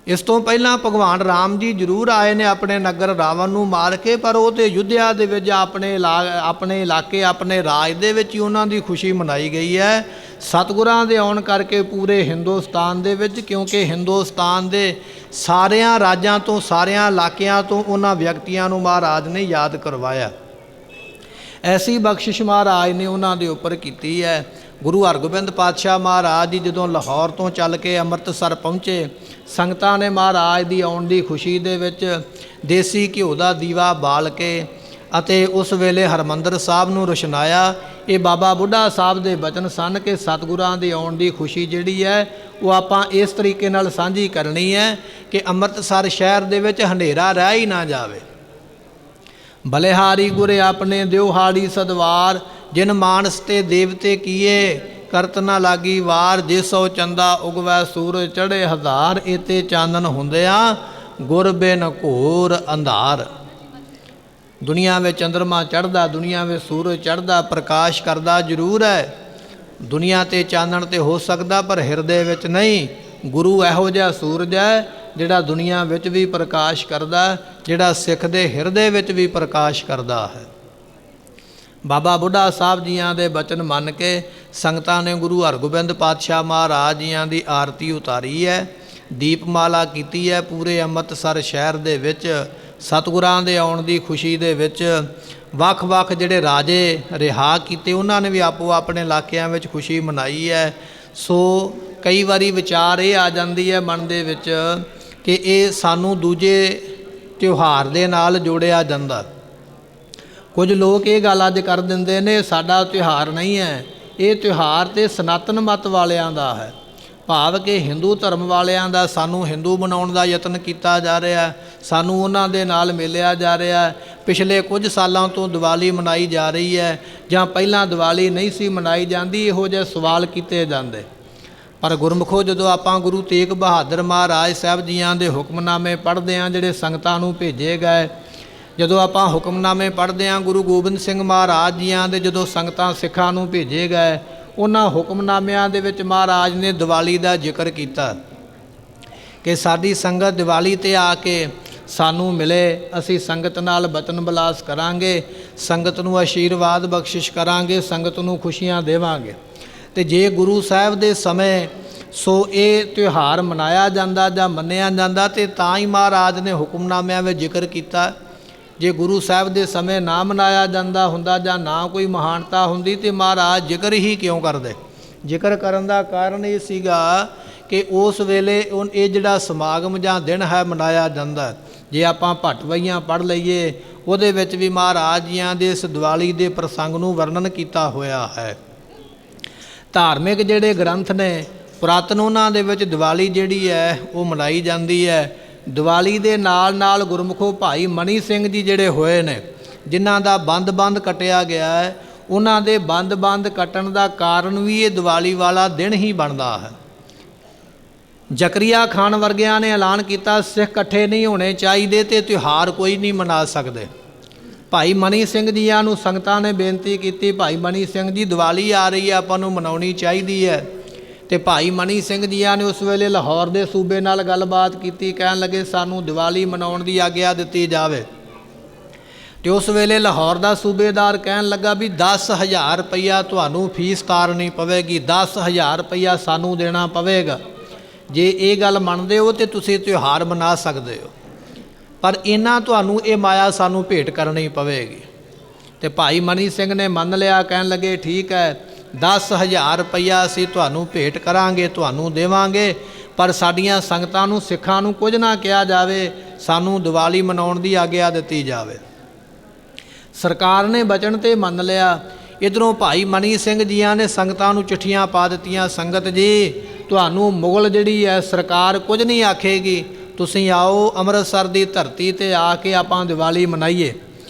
ਇਸ ਤੋਂ ਪਹਿਲਾਂ ਭਗਵਾਨ ਰਾਮ ਜੀ ਜ਼ਰੂਰ ਆਏ ਨੇ ਆਪਣੇ ਨਗਰ ਰਾਵਣ ਨੂੰ ਮਾਰ ਕੇ, ਪਰ ਉਹ ਤੇ ਅਯੁੱਧਿਆ ਦੇ ਵਿੱਚ ਆਪਣੇ ਇਲਾਕੇ ਆਪਣੇ ਰਾਜ ਦੇ ਵਿੱਚ ਹੀ ਉਹਨਾਂ ਦੀ ਖੁਸ਼ੀ ਮਨਾਈ ਗਈ ਹੈ ਸਤਿਗੁਰਾਂ ਦੇ ਆਉਣ ਕਰਕੇ ਪੂਰੇ ਹਿੰਦੁਸਤਾਨ ਦੇ ਵਿੱਚ। ਕਿਉਂਕਿ ਹਿੰਦੁਸਤਾਨ ਦੇ ਸਾਰਿਆਂ ਰਾਜਾਂ ਤੋਂ ਸਾਰਿਆਂ ਇਲਾਕਿਆਂ ਤੋਂ ਉਹਨਾਂ ਵਿਅਕਤੀਆਂ ਨੂੰ ਮਹਾਰਾਜ ਨੇ ਯਾਦ ਕਰਵਾਇਆ। ਐਸੀ ਬਖਸ਼ਿਸ਼ ਮਹਾਰਾਜ ਨੇ ਉਹਨਾਂ ਦੇ ਉੱਪਰ ਕੀਤੀ ਹੈ। ਗੁਰੂ ਹਰਗੋਬਿੰਦ ਪਾਤਸ਼ਾਹ ਮਹਾਰਾਜ ਜੀ ਜਦੋਂ ਲਾਹੌਰ ਤੋਂ ਚੱਲ ਕੇ ਅੰਮ੍ਰਿਤਸਰ ਪਹੁੰਚੇ, ਸੰਗਤਾਂ ਨੇ ਮਹਾਰਾਜ ਦੀ ਆਉਣ ਦੀ ਖੁਸ਼ੀ ਦੇ ਵਿੱਚ ਦੇਸੀ ਘਿਓ ਦਾ ਦੀਵਾ ਬਾਲ ਕੇ ਅਤੇ ਉਸ ਵੇਲੇ ਹਰਿਮੰਦਰ ਸਾਹਿਬ ਨੂੰ ਰੋਸ਼ਨਾਇਆ। ਇਹ ਬਾਬਾ ਬੁੱਢਾ ਸਾਹਿਬ ਦੇ ਬਚਨ ਸਨ ਕਿ ਸਤਿਗੁਰਾਂ ਦੀ ਆਉਣ ਦੀ ਖੁਸ਼ੀ ਜਿਹੜੀ ਹੈ ਉਹ ਆਪਾਂ ਇਸ ਤਰੀਕੇ ਨਾਲ ਸਾਂਝੀ ਕਰਨੀ ਹੈ ਕਿ ਅੰਮ੍ਰਿਤਸਰ ਸ਼ਹਿਰ ਦੇ ਵਿੱਚ ਹਨੇਰਾ ਰਹਿ ਹੀ ਨਾ ਜਾਵੇ। ਬਲਿਹਾਰੀ ਗੁਰੇ ਆਪਣੇ ਦਿਉਹਾੜੀ ਸਦਵਾਰ, ਜਿਨ ਮਾਨਸ ਤੇ ਦੇਵਤੇ ਕੀਏ, ਕਰਤ ਨਾ ਲਾਗੀ ਵਾਰ। ਜੇ ਸੋ ਚੰਦਾ ਉਗਵੈ ਸੂਰਜ ਚੜ੍ਹੇ ਹਜ਼ਾਰ, ਇਤੇ ਚਾਨਣ ਹੁੰਦਿਆਂ ਗੁਰ ਬਿਨ ਘੋਰ ਅੰਧਾਰ। ਦੁਨੀਆ ਵਿੱਚ ਚੰਦਰਮਾ ਚੜ੍ਹਦਾ, ਦੁਨੀਆ ਵਿੱਚ ਸੂਰਜ ਚੜ੍ਹਦਾ, ਪ੍ਰਕਾਸ਼ ਕਰਦਾ ਜ਼ਰੂਰ ਹੈ। ਦੁਨੀਆ 'ਤੇ ਚਾਨਣ ਤੇ ਹੋ ਸਕਦਾ ਪਰ ਹਿਰਦੇ ਵਿੱਚ ਨਹੀਂ। ਗੁਰੂ ਇਹੋ ਜਿਹਾ ਸੂਰਜ ਹੈ ਜਿਹੜਾ ਦੁਨੀਆ ਵਿੱਚ ਵੀ ਪ੍ਰਕਾਸ਼ ਕਰਦਾ, ਜਿਹੜਾ ਸਿੱਖ ਦੇ ਹਿਰਦੇ ਵਿੱਚ ਵੀ ਪ੍ਰਕਾਸ਼ ਕਰਦਾ ਹੈ। ਬਾਬਾ ਬੁੱਢਾ ਸਾਹਿਬ ਜੀਆਂ ਦੇ ਬਚਨ ਮੰਨ ਕੇ ਸੰਗਤਾਂ ਨੇ ਗੁਰੂ ਹਰਗੋਬਿੰਦ ਪਾਤਸ਼ਾਹ ਮਹਾਰਾਜ ਜੀਆਂ ਦੀ ਆਰਤੀ ਉਤਾਰੀ ਹੈ, ਦੀਪਮਾਲਾ ਕੀਤੀ ਹੈ। ਪੂਰੇ ਅੰਮ੍ਰਿਤਸਰ ਸ਼ਹਿਰ ਦੇ ਵਿੱਚ ਸਤਿਗੁਰਾਂ ਦੇ ਆਉਣ ਦੀ ਖੁਸ਼ੀ ਦੇ ਵਿੱਚ ਵੱਖ-ਵੱਖ ਜਿਹੜੇ ਰਾਜੇ ਰਿਹਾ ਕੀਤੇ, ਉਹਨਾਂ ਨੇ ਵੀ ਆਪੋ ਆਪਣੇ ਇਲਾਕਿਆਂ ਵਿੱਚ ਖੁਸ਼ੀ ਮਨਾਈ ਹੈ। ਸੋ ਕਈ ਵਾਰੀ ਵਿਚਾਰ ਇਹ ਆ ਜਾਂਦੀ ਹੈ ਮਨ ਦੇ ਵਿੱਚ ਕਿ ਇਹ ਸਾਨੂੰ ਦੂਜੇ ਤਿਉਹਾਰ ਦੇ ਨਾਲ ਜੋੜਿਆ ਜਾਂਦਾ। ਕੁਝ ਲੋਕ ਇਹ ਗੱਲ ਅੱਜ ਕਰ ਦਿੰਦੇ ਨੇ ਸਾਡਾ ਤਿਉਹਾਰ ਨਹੀਂ ਹੈ, ਇਹ ਤਿਉਹਾਰ ਤੇ ਸਨਾਤਨ ਮਤ ਵਾਲਿਆਂ ਦਾ ਹੈ, ਭਾਵ ਕਿ ਹਿੰਦੂ ਧਰਮ ਵਾਲਿਆਂ ਦਾ। ਸਾਨੂੰ ਹਿੰਦੂ ਬਣਾਉਣ ਦਾ ਯਤਨ ਕੀਤਾ ਜਾ ਰਿਹਾ, ਸਾਨੂੰ ਉਹਨਾਂ ਦੇ ਨਾਲ ਮਿਲਿਆ ਜਾ ਰਿਹਾ। ਪਿਛਲੇ ਕੁਝ ਸਾਲਾਂ ਤੋਂ ਦੀਵਾਲੀ ਮਨਾਈ ਜਾ ਰਹੀ ਹੈ ਜਾਂ ਪਹਿਲਾਂ ਦੀਵਾਲੀ ਨਹੀਂ ਸੀ ਮਨਾਈ ਜਾਂਦੀ, ਇਹੋ ਜਿਹੇ ਸਵਾਲ ਕੀਤੇ ਜਾਂਦੇ। ਪਰ ਗੁਰਮੁਖੋ, ਜਦੋਂ ਆਪਾਂ ਗੁਰੂ ਤੇਗ ਬਹਾਦਰ ਮਹਾਰਾਜ ਸਾਹਿਬ ਜੀਆਂ ਦੇ ਹੁਕਮਨਾਮੇ ਪੜ੍ਹਦੇ ਹਾਂ ਜਿਹੜੇ ਸੰਗਤਾਂ ਨੂੰ ਭੇਜੇ ਗਏ, ਜਦੋਂ ਆਪਾਂ ਹੁਕਮਨਾਮੇ ਪੜ੍ਹਦੇ ਹਾਂ ਗੁਰੂ ਗੋਬਿੰਦ ਸਿੰਘ ਮਹਾਰਾਜ ਜੀਆਂ ਦੇ ਜਦੋਂ ਸੰਗਤਾਂ ਸਿੱਖਾਂ ਨੂੰ ਭੇਜੇ ਗਏ, ਉਹਨਾਂ ਹੁਕਮਨਾਮਿਆਂ ਦੇ ਵਿੱਚ ਮਹਾਰਾਜ ਨੇ ਦੀਵਾਲੀ ਦਾ ਜ਼ਿਕਰ ਕੀਤਾ ਕਿ ਸਾਡੀ ਸੰਗਤ ਦੀਵਾਲੀ 'ਤੇ ਆ ਕੇ ਸਾਨੂੰ ਮਿਲੇ, ਅਸੀਂ ਸੰਗਤ ਨਾਲ ਬਚਨ ਬਿਲਾਸ ਕਰਾਂਗੇ, ਸੰਗਤ ਨੂੰ ਆਸ਼ੀਰਵਾਦ ਬਖਸ਼ਿਸ਼ ਕਰਾਂਗੇ, ਸੰਗਤ ਨੂੰ ਖੁਸ਼ੀਆਂ ਦੇਵਾਂਗੇ। ਅਤੇ ਜੇ ਗੁਰੂ ਸਾਹਿਬ ਦੇ ਸਮੇਂ ਸੋ ਇਹ ਤਿਉਹਾਰ ਮਨਾਇਆ ਜਾਂਦਾ ਜਾਂ ਮੰਨਿਆ ਜਾਂਦਾ ਤੇ ਤਾਂ ਹੀ ਮਹਾਰਾਜ ਨੇ ਹੁਕਮਨਾਮਿਆਂ ਵਿੱਚ ਜ਼ਿਕਰ ਕੀਤਾ। ਜੇ ਗੁਰੂ ਸਾਹਿਬ ਦੇ ਸਮੇਂ ਨਾ ਮਨਾਇਆ ਜਾਂਦਾ ਹੁੰਦਾ ਜਾਂ ਨਾ ਕੋਈ ਮਹਾਨਤਾ ਹੁੰਦੀ ਤੇ ਮਹਾਰਾਜ ਜ਼ਿਕਰ ਹੀ ਕਿਉਂ ਕਰਦੇ। ਜ਼ਿਕਰ ਕਰਨ ਦਾ ਕਾਰਨ ਇਹ ਸੀਗਾ ਕਿ ਉਸ ਵੇਲੇ ਇਹ ਜਿਹੜਾ ਸਮਾਗਮ ਜਾਂ ਦਿਨ ਹੈ ਮਨਾਇਆ ਜਾਂਦਾ। ਜੇ ਆਪਾਂ ਭੱਟਵਈਆਂ ਪੜ੍ਹ ਲਈਏ ਉਹਦੇ ਵਿੱਚ ਵੀ ਮਹਾਰਾਜ ਜੀਆਂ ਦੇ ਇਸ ਦੀਵਾਲੀ ਦੇ ਪ੍ਰਸੰਗ ਨੂੰ ਵਰਣਨ ਕੀਤਾ ਹੋਇਆ ਹੈ। ਧਾਰਮਿਕ ਜਿਹੜੇ ਗ੍ਰੰਥ ਨੇ ਪੁਰਾਤਨ, ਉਹਨਾਂ ਦੇ ਵਿੱਚ ਦੀਵਾਲੀ ਜਿਹੜੀ ਹੈ ਉਹ ਮਨਾਈ ਜਾਂਦੀ ਹੈ। ਦੀਵਾਲੀ ਦੇ ਨਾਲ ਨਾਲ ਗੁਰਮੁਖੋ ਭਾਈ ਮਨੀ ਸਿੰਘ ਜੀ ਜਿਹੜੇ ਹੋਏ ਨੇ, ਜਿਨ੍ਹਾਂ ਦਾ ਬੰਦ ਕੱਟਿਆ ਗਿਆ ਹੈ, ਉਹਨਾਂ ਦੇ ਬੰਦ ਕੱਟਣ ਦਾ ਕਾਰਨ ਵੀ ਇਹ ਦੀਵਾਲੀ ਵਾਲਾ ਦਿਨ ਹੀ ਬਣਦਾ ਹੈ। ਜ਼ਕਰੀਆ ਖਾਨ ਵਰਗਿਆਂ ਨੇ ਐਲਾਨ ਕੀਤਾ ਸਿੱਖ ਇਕੱਠੇ ਨਹੀਂ ਹੋਣੇ ਚਾਹੀਦੇ ਤੇ ਤਿਉਹਾਰ ਕੋਈ ਨਹੀਂ ਮਨਾ ਸਕਦੇ। ਭਾਈ ਮਨੀ ਸਿੰਘ ਜੀਆਂ ਨੂੰ ਸੰਗਤਾਂ ਨੇ ਬੇਨਤੀ ਕੀਤੀ, ਭਾਈ ਮਨੀ ਸਿੰਘ ਜੀ ਦੀਵਾਲੀ ਆ ਰਹੀ ਹੈ, ਆਪਾਂ ਨੂੰ ਮਨਾਉਣੀ ਚਾਹੀਦੀ ਹੈ। ਅਤੇ ਭਾਈ ਮਨੀ ਸਿੰਘ ਜੀਆਂ ਨੇ ਉਸ ਵੇਲੇ ਲਾਹੌਰ ਦੇ ਸੂਬੇ ਨਾਲ ਗੱਲਬਾਤ ਕੀਤੀ, ਕਹਿਣ ਲੱਗੇ ਸਾਨੂੰ ਦੀਵਾਲੀ ਮਨਾਉਣ ਦੀ ਆਗਿਆ ਦਿੱਤੀ ਜਾਵੇ। ਅਤੇ ਉਸ ਵੇਲੇ ਲਾਹੌਰ ਦਾ ਸੂਬੇਦਾਰ ਕਹਿਣ ਲੱਗਾ ਵੀ 10,000 ਰੁਪਈਆ ਤੁਹਾਨੂੰ ਫੀਸ ਤਾਰਨੀ ਪਵੇਗੀ, 10,000 ਰੁਪਈਆ ਸਾਨੂੰ ਦੇਣਾ ਪਵੇਗਾ। ਜੇ ਇਹ ਗੱਲ ਮੰਨਦੇ ਹੋ ਤਾਂ ਤੁਸੀਂ ਤਿਉਹਾਰ ਮਨਾ ਸਕਦੇ ਹੋ, ਪਰ ਇਹਨਾਂ ਤੁਹਾਨੂੰ ਇਹ ਮਾਇਆ ਸਾਨੂੰ ਭੇਟ ਕਰਨੀ ਪਵੇਗੀ। ਅਤੇ ਭਾਈ ਮਨੀ ਸਿੰਘ ਨੇ ਮੰਨ ਲਿਆ, ਕਹਿਣ ਲੱਗੇ ਠੀਕ ਹੈ, 10,000 ਰੁਪਈਆ ਅਸੀਂ ਤੁਹਾਨੂੰ ਭੇਟ ਕਰਾਂਗੇ, ਤੁਹਾਨੂੰ ਦੇਵਾਂਗੇ, ਪਰ ਸਾਡੀਆਂ ਸੰਗਤਾਂ ਨੂੰ ਸਿੱਖਾਂ ਨੂੰ ਕੁਝ ਨਾ ਕਿਹਾ ਜਾਵੇ, ਸਾਨੂੰ ਦੀਵਾਲੀ ਮਨਾਉਣ ਦੀ ਆਗਿਆ ਦਿੱਤੀ ਜਾਵੇ। ਸਰਕਾਰ ਨੇ ਬਚਨ ਤੇ ਮੰਨ ਲਿਆ। ਇੱਧਰੋਂ ਭਾਈ ਮਨੀ ਸਿੰਘ ਜੀਆਂ ਨੇ ਸੰਗਤਾਂ ਨੂੰ ਚਿੱਠੀਆਂ ਪਾ ਦਿੱਤੀਆਂ, ਸੰਗਤ ਜੀ ਤੁਹਾਨੂੰ ਮੁਗਲ ਜਿਹੜੀ ਹੈ ਸਰਕਾਰ ਕੁਝ ਨਹੀਂ ਆਖੇਗੀ, ਤੁਸੀਂ ਆਓ ਅੰਮ੍ਰਿਤਸਰ ਦੀ ਧਰਤੀ 'ਤੇ ਆ ਕੇ ਆਪਾਂ ਦੀਵਾਲੀ ਮਨਾਈਏ।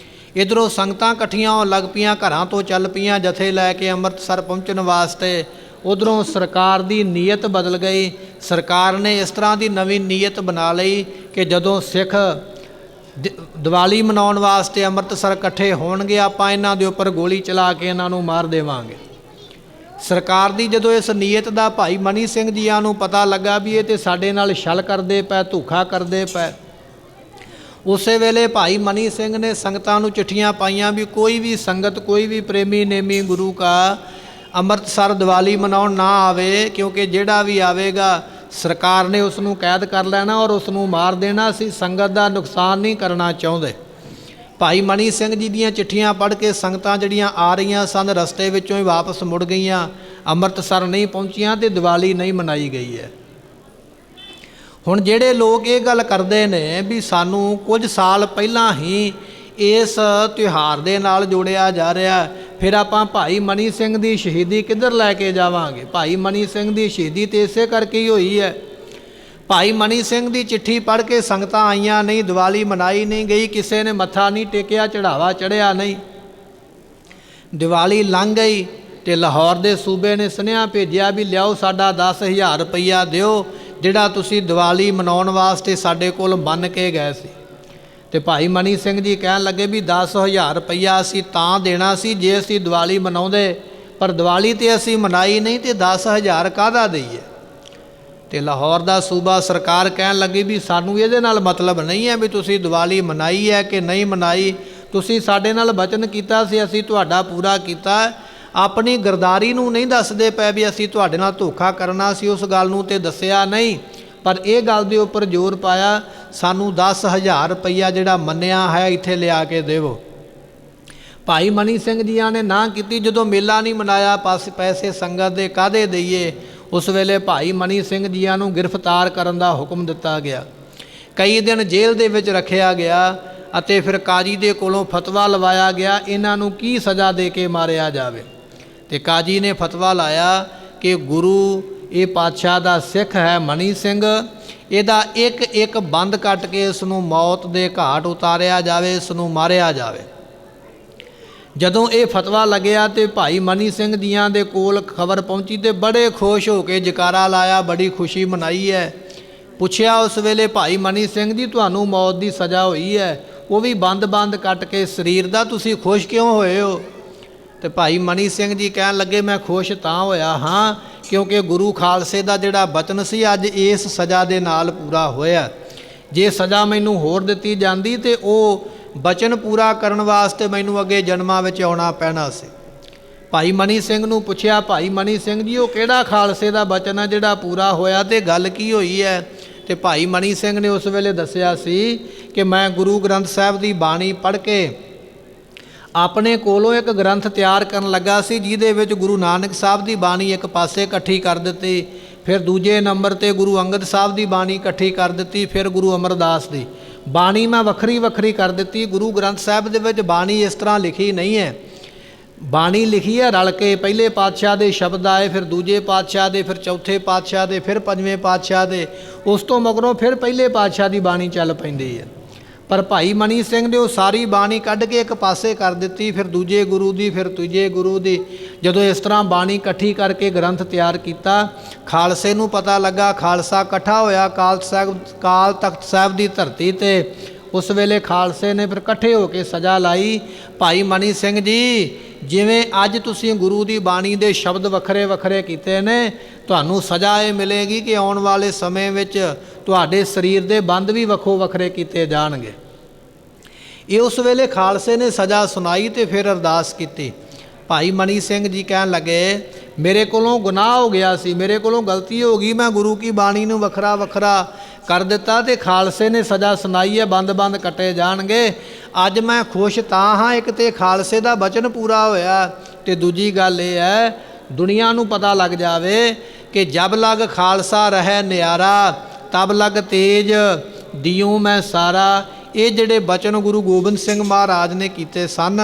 ਇੱਧਰੋਂ ਸੰਗਤਾਂ ਇਕੱਠੀਆਂ ਹੋਣ ਲੱਗ ਪਈਆਂ, ਘਰਾਂ ਤੋਂ ਚੱਲ ਪਈਆਂ ਜਥੇ ਲੈ ਕੇ ਅੰਮ੍ਰਿਤਸਰ ਪਹੁੰਚਣ ਵਾਸਤੇ। उधरों सरकार की नीयत बदल गई। सरकार ने इस तरह की नवीं नीयत बना लई कि जदों सिख दिवाली मनाउण वास्ते ਅੰਮ੍ਰਿਤਸਰ इकट्ठे होणगे आपां इन्हां दे उपर गोली चला के इन्हां नूं मार देवांगे। सरकार की जदों इस नीयत का भाई मनी सिंह जीआं नूं पता लगा भी ये तो साडे नाल छल करदे पए, धोखा करदे पए, उस वेले भाई मनी सिंह ने संगतां नूं चिट्ठियां पाईयां भी कोई भी संगत, कोई भी प्रेमी नेमी गुरु का ਅੰਮ੍ਰਿਤਸਰ दिवाली मनाउण ना आवे, क्योंकि जिहड़ा भी आवेगा सरकार ने उसनूं कैद कर लेना और उसनूं मार देना। असीं संगत का नुकसान नहीं करना चाहुंदे। भाई मनी सिंह जी दीयां चिट्ठियां पढ़ के संगतां जिहड़ियां आ रहीआं सन रस्ते विचों ही वापस मुड़ गईयां, ਅੰਮ੍ਰਿਤਸਰ नहीं पहुंचियां ते दिवाली नहीं मनाई गई है। हुण जिहड़े लोग ये गल करदे ने भी सानूं कुछ साल पहलां ही इस त्यौहार दे नाल जोड़िया जा रहा, फिर आपां भाई मनी सिंह की शहीदी किधर लैके जावांगे। भाई मनी सिंह की शहीदी तो इसे करके ही हुई है। भाई मनी सिंह की चिट्ठी पढ़ के संगतां आईयां नहीं, दिवाली मनाई नहीं गई, किसी ने मत्था नहीं टेकिया, चढ़ावा चढ़िया नहीं। दिवाली लंघ गई तो लाहौर के सूबे ने सुनेहा भेजिया भी लियाओ साडा 10,000 रुपया दिओ, जिहड़ा तुसीं दिवाली मनाउण वास्ते साडे कोल बन के गए सी। तो भाई मनी सिंह जी कहन लगे भी 10,000 रुपया असीं तां देना सी जे असीं दिवाली मनाउंदे, पर दिवाली तो असीं मनाई नहीं, तो 10,000 काहदा दईए। तो लाहौर का सूबा सरकार कहन लगी भी सानू ये नाल मतलब नहीं है भी तुसीं दिवाली मनाई है कि नहीं मनाई, तुसीं साडे नाल वचन कीता सी, असीं तुहाडा पूरा कीता। अपनी गरदारी नूं नहीं दसदे पए भी असीं तुहाडे नाल धोखा करना सी, उस गल नूं ते दस्सिया नहीं, पर यह गल दे उपर जोर पाया सानू 10,000 रुपया जिहड़ा मन्निया है इत्थे लिया के देवो। भाई मनी सिंह जियां ने ना की, जदों मेला नहीं मनाया पैसे संगत दे काहदे दईए। उस वेले भाई मनी सिंह जियां नूं गिरफ्तार करन दा हुक्म दिता गया। कई दिन जेल दे विच रखिया गया अते फिर काजी दे कोलों फतवा लवाया गया इन्हां नूं की सज़ा दे के मारिया जावे। ते काजी ने फतवा लाया कि गुरु ये पातशाह दा सिख है मनी सिंह, इहदा एक एक बंद कट के इसनूं मौत दे घाट उतारिया जावे, इसनूं मारिया जावे। जदों ये फतवा लग्या तो भाई मनी सिंह जियां दे कोल खबर पहुंची तो बड़े खुश हो के जकारा लाया, बड़ी खुशी मनाई है। पुछया उस वेले भाई मनी सिंह जी तुहानूं मौत की सज़ा हुई है, वो भी बंद बंद कट के शरीर का, तुसीं खुश क्यों होए हो। तो भाई मनी सिंह जी कहन लगे मैं खुश तां होया हाँ क्योंकि गुरु खालसे का जिहड़ा वचन सी अज इस सज़ा दे नाल पूरा होया। जे सज़ा मैनूं होर दित्ती जांदी ते वो वचन पूरा करन वास्ते मैनूं अगे जन्मां विच आउणा पैना सी। भाई मनी सिंह नूं पुछया भाई मनी सिंह जी वो किहड़ा खालसे का वचन है जिहड़ा पूरा होया ते गल की होई है। तो भाई मनी सिंह ने उस वेले दस्सिया सी कि मैं गुरु ग्रंथ साहिब की बाणी पढ़ के अपने कोलों एक ग्रंथ तैयार करन लगा सी, जिहदे विच गुरु नानक साहब की बाणी एक पासे इकट्ठी कर दित्ती, फिर दूजे नंबर ते गुरु अंगद साहब की बाणी इकट्ठी कर दित्ती, फिर गुरु अमरदास की बाणी मैं वखरी वखरी कर दित्ती। गुरु ग्रंथ साहिब दे विच बाणी इस तरह लिखी नहीं है, बाणी लिखी है रल के, पहले पातशाह दे शब्द आए, फिर दूजे पातशाह दे, फिर चौथे पातशाह दे, फिर पंजवें पातशाह दे, उस तो मगरों फिर पहले पातशाह की बाणी चल पैंदी है। पर भाई मनी सिंह ने वो सारी बाणी कढ़ के एक पासे कर दी, फिर दूजे गुरु की, फिर तीजे गुरु की। जदों इस तरह बाणी इकट्ठी करके ग्रंथ तैयार किया, खालसे नूं पता लगा, खालसा इकट्ठा होया काल तख्त साहिब की धरती ते। उस वेले खालसे ने फिर इकट्ठे होकर सज़ा लाई, भाई मनी सिंह जी जिवें अज तुसीं गुरु की बाणी दे शब्द वखरे वखरे कीते ने, तुहानूं सज़ा ये मिलेगी कि आउण वाले समय विच तुहाडे शरीर दे बंद भी वखो वखरे कीते जाणगे। ये उस वेले खालसे ने सज़ा सुनाई तो फिर अरदास की। भाई मनी सिंह जी कहन लगे मेरे कोलों गुनाह हो गया सी, मेरे कोलों गलती हो गई, मैं गुरु की बाणी नूं वखरा वखरा कर दिता तो खालसे ने सज़ा सुनाई है, बंद बंद कटे जाणगे। अज मैं खुश तां हाँ, एक तो खालसे का वचन पूरा होया, तो दूजी गल ये है दुनिया नूं पता लग जावे कि जब लग खालसा रहे न्यारा तब लग तेज दियूँ मैं सारा। ये जिहड़े वचन गुरु गोबिंद सिंह महाराज ने कीते सन,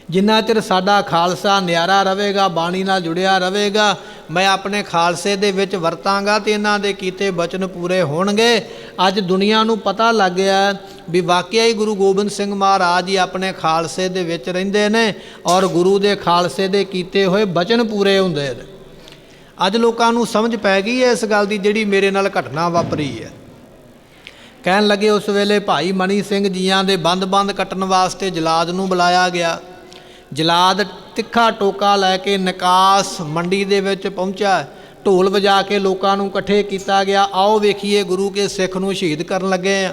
जिन्ना चिर साडा खालसा न्यारा रहेगा, बाणी नाल जुड़िया रहेगा, मैं अपने खालसे दे विच वरतांगा तो इन्हां दे कीते वचन पूरे होणगे। अज दुनिया नूं पता लग गया भी वाकई ही गुरु गोबिंद सिंह महाराज ही अपने खालसे दे विच रहिंदे ने और गुरु दे खालसे दे कीते होए वचन पूरे हुंदे ने। अज लोगों को समझ पै गई है इस गल की जिहड़ी मेरे नाल घटना वापरी है। कहन लगे उस वेले भाई मनी सिंह जियां दे बंद बंद कट्टन वास्ते जलाद नूं बुलाया गया। जलाद तिखा टोका लैके निकास मंडी दे विच पहुंचा। ढोल वजा के लोगों को इकट्ठे किया गया। आओ वेखीए गुरु के सिख नूं शहीद करन लगे आ।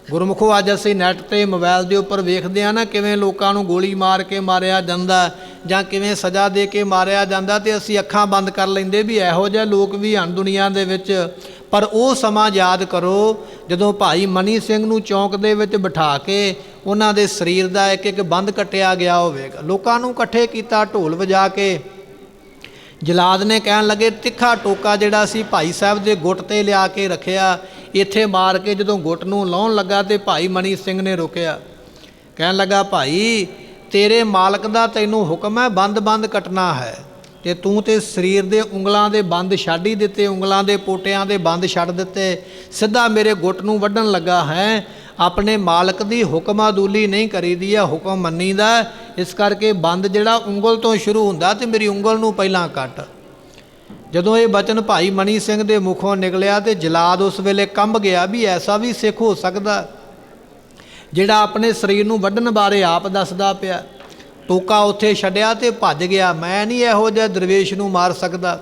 गुरमुखो अज असीं नैट ते मोबाइल के उपर वेखदे आ ना किवें लोकां नूं गोली मार के मारिया जांदा जां किवें सज़ा दे के मारिया जांदा ते असीं अखां बंद कर लैंदे भी इहो जिहे लोक भी हन दुनिया दे विच। पर वो समा याद करो जदों भाई मनी सिंह नूं चौंक दे विच बिठा के उन्हां दे शरीर दा एक एक बंद कट्टिया गया होवेगा। लोकां नूं इकट्ठे कीता ढोल वजा के। जलाद ने कहन लगे तिखा टोका जिहड़ा सी भाई साहब दे गुट ते लिया के रखिया इत्थे मार के जदों गुट नूं लाउण लगा तो भाई मनी सिंह ने रोकिया। कहन लगा भाई तेरे मालक दा तैनूं हुक्म है बंद बंद कटना है ते तूं ते शरीर दे उंगलां दे बंद छड्ड ही दिते, उंगलां दे पोटियां दे बंद छड्ड दिते, सीधा मेरे गुट नूं वड्ढण लगा है। अपने मालक दी हुक्म अदूली नहीं करीदी है, हुक्म मन्नीदा। इस करके बंद जिहड़ा उंगल तो शुरू हुंदा ते मेरी उंगल नूं पहिलां कट। जदों ये बचन भाई मनी सिंह दे मुखों निकलिया तो जलाद उस वेले कंब गया भी ऐसा भी सिख हो सकदा जिहड़ा अपने शरीर नूं वड्ढण बारे आप दसदा पिया। टोका उत्थे छड्डिया ते भज गया। मैं नहीं इहो जिहा दरवेश नूं मार सकदा।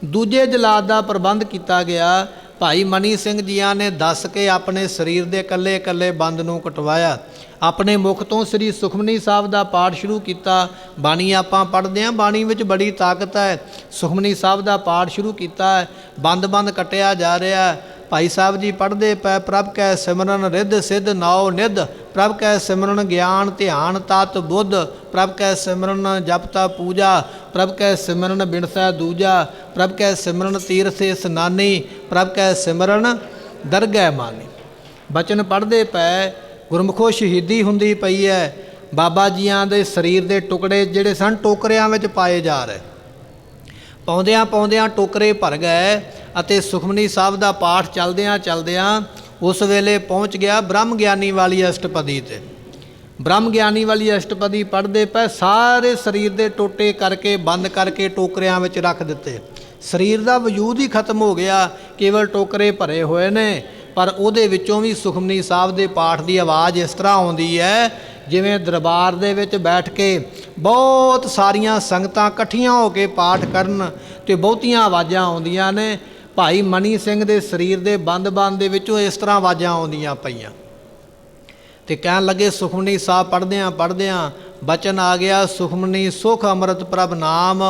दूजे जलाद दा प्रबंध किया गया। भाई मनी सिंह जियां ने दस के अपने शरीर दे कल्ले कल्ले बंद नूं कटवाया। अपने मुख तो श्री सुखमनी साहब का पाठ शुरू किया। बाणी आपां पढ़दे हां, बाणी विच बड़ी ताकत है। सुखमनी साहब का पाठ शुरू किया है, बंद बंद कटिया जा रहा है। भाई साहब जी पढ़ते पै प्रभ कै सिमरन रिद्ध सिद्ध नाओ निध, प्रभ कै सिमरन ज्ञान ध्यान तत बुद्ध, प्रभ कै सिमरन जपता पूजा, प्रभ कै सिमरन बिनसै दूजा, प्रभ कै सिमरन तीर्थ स्नानी, प्रभ कै सिमरन दरगह मानी। बचन पढ़ते पै गुरमुखो शहीदी हुंदी पई है। बाबा जियां दे शरीर दे टुकड़े जिहड़े सन टोकरियां विच पाए जा रहे। पाउंदियां पाउंदियां टोकरे भर गए अते सुखमनी साहब का पाठ चलदियां चलदियां उस वेले पहुँच गया ब्रह्म ज्ञानी वाली अष्टपदी ते। ब्रह्म ज्ञानी वाली अष्टपदी पढ़ते पे सारे शरीर के टोटे करके बंद करके टोकरियां विच रख दिते। शरीर का वजूद ही खत्म हो गया, केवल टोकरे भरे हुए ने। पर उहदे विचों भी सुखमनी साहब के पाठ की आवाज़ इस तरह आउंदी है जिवें दरबार दे विच बैठ के बहुत सारियां संगतां इकट्ठियां हो के पाठ करन ते बहुतियां आवाज़ां आउंदियां ने। भाई मनी सिंह दे शरीर दे बंद बंद दे विचों इस तरह आवाज़ां आउंदियां पईयां ते कहन लगे सुखमनी साहब पढ़दियां पढ़दियां बचन आ गया। सुखमनी सुख अमृत प्रभ नाम,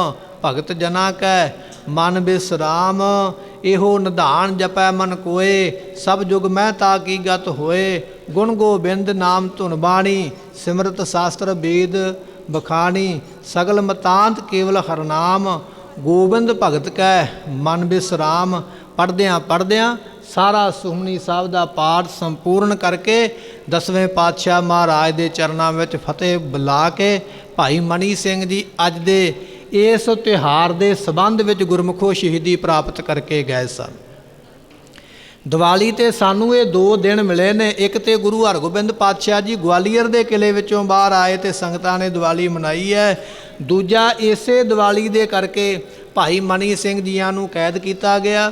भगत जना कै मन बिसराम, इहो निधान जपै मन कोय, सब जुग मैं ताकी गत होए, गुण गोबिंद नाम धुन बाणी, सिमरत शास्त्र वेद बखानी, सगल मतांत केवल हरनाम, गोबिंद भगत कै मन बिसराम। पढ़दियां पढ़दियां सारा सुखमनी साहब का पाठ संपूर्ण करके 10वें पातशाह महाराज के चरणों में फतेह बुला के भाई मनी सिंह जी अज दे इस त्यौहार के संबंध में गुरमुखो शहीदी प्राप्त करके गए सन। दिवाली ते सानू ये 2 दिन मिले ने। एक तो गुरु हरगोबिंद पातशाह जी ग्वालियर के किले विचों बाहर आए तो संगतां ने दिवाली मनाई है। दूजा इसे दिवाली दे करके भाई मनी सिंह जियां नूं कैद किया गया।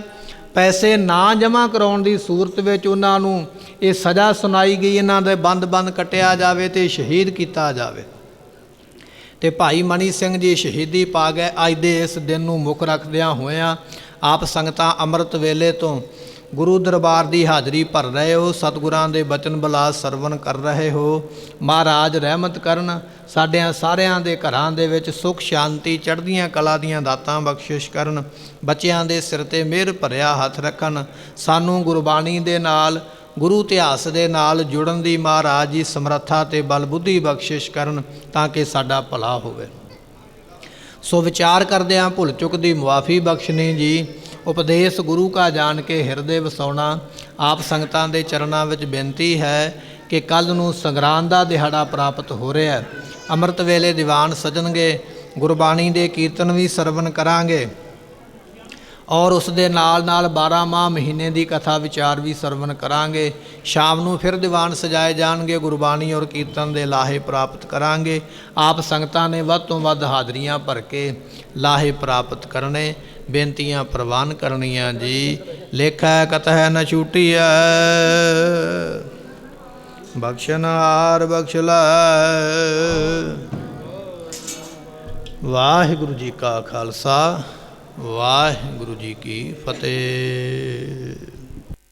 पैसे ना जमा कराउण दी सूरत विच उन्हां नूं ये सज़ा सुनाई गई, इन्हां दे बंद बंद कटिया जावे ते शहीद किया जावे। ते भाई मनी सिंह जी शहीदी पा गए। अज दे इस दिन नूं मुख रखदियां होइआं आप संगतां अमृत वेले तो गुरु दरबार की हाज़री भर रहे हो, सतगुरां दे बचन बिलास सरवण कर रहे हो। महाराज रहमत करन, साडियां सारियां दे घरां दे विच सुख शांति चढ़दियां कला दीयां दातां बख्शिश करन। बच्चियां दे सिर ते मेहर भरिया हथ रखन। सानू गुरबाणी दे नाल गुरु इतिहास दे नाल जुड़न दी महाराज जी समर्था ते बल बुद्धि बख्शिश करन ताकि साडा भला होवे। सो विचार करदिआं भुल चुक दी मुआफ़ी बख्शनी जी। उपदेश गुरु का जान के हिरदे वसाउणा। आप संगतां दे चरनां विच बेनती है कि कल नूं संगरांद दा दिहाड़ा प्राप्त हो रहा है। अमृत वेले दीवान सजणगे, गुरबाणी दे कीर्तन भी सरवण करांगे ਔਰ ਉਸ ਦੇ ਨਾਲ 12 ਮਾਹ ਮਹੀਨੇ ਦੀ ਕਥਾ ਵਿਚਾਰ ਵੀ ਸਰਵਣ ਕਰਾਂਗੇ। ਸ਼ਾਮ ਨੂੰ ਫਿਰ ਦੀਵਾਨ ਸਜਾਏ ਜਾਣਗੇ, ਗੁਰਬਾਣੀ ਔਰ ਕੀਰਤਨ ਦੇ ਲਾਹੇ ਪ੍ਰਾਪਤ ਕਰਾਂਗੇ। ਆਪ ਸੰਗਤਾਂ ਨੇ ਵੱਧ ਤੋਂ ਵੱਧ ਹਾਜ਼ਰੀਆਂ ਭਰ ਕੇ ਲਾਹੇ ਪ੍ਰਾਪਤ ਕਰਨੇ, ਬੇਨਤੀਆਂ ਪ੍ਰਵਾਨ ਕਰਨੀਆਂ ਜੀ। ਲੇਖਾ ਕਤਹਿ ਨ ਛੂਟੀਐ, ਬਖਸ਼ਨਹਾਰ ਬਖਸ਼ ਲੈ। ਵਾਹਿਗੁਰੂ ਜੀ ਕਾ ਖਾਲਸਾ, ਵਾਹਿਗੁਰੂ ਜੀ ਕੀ ਫਤਿਹ।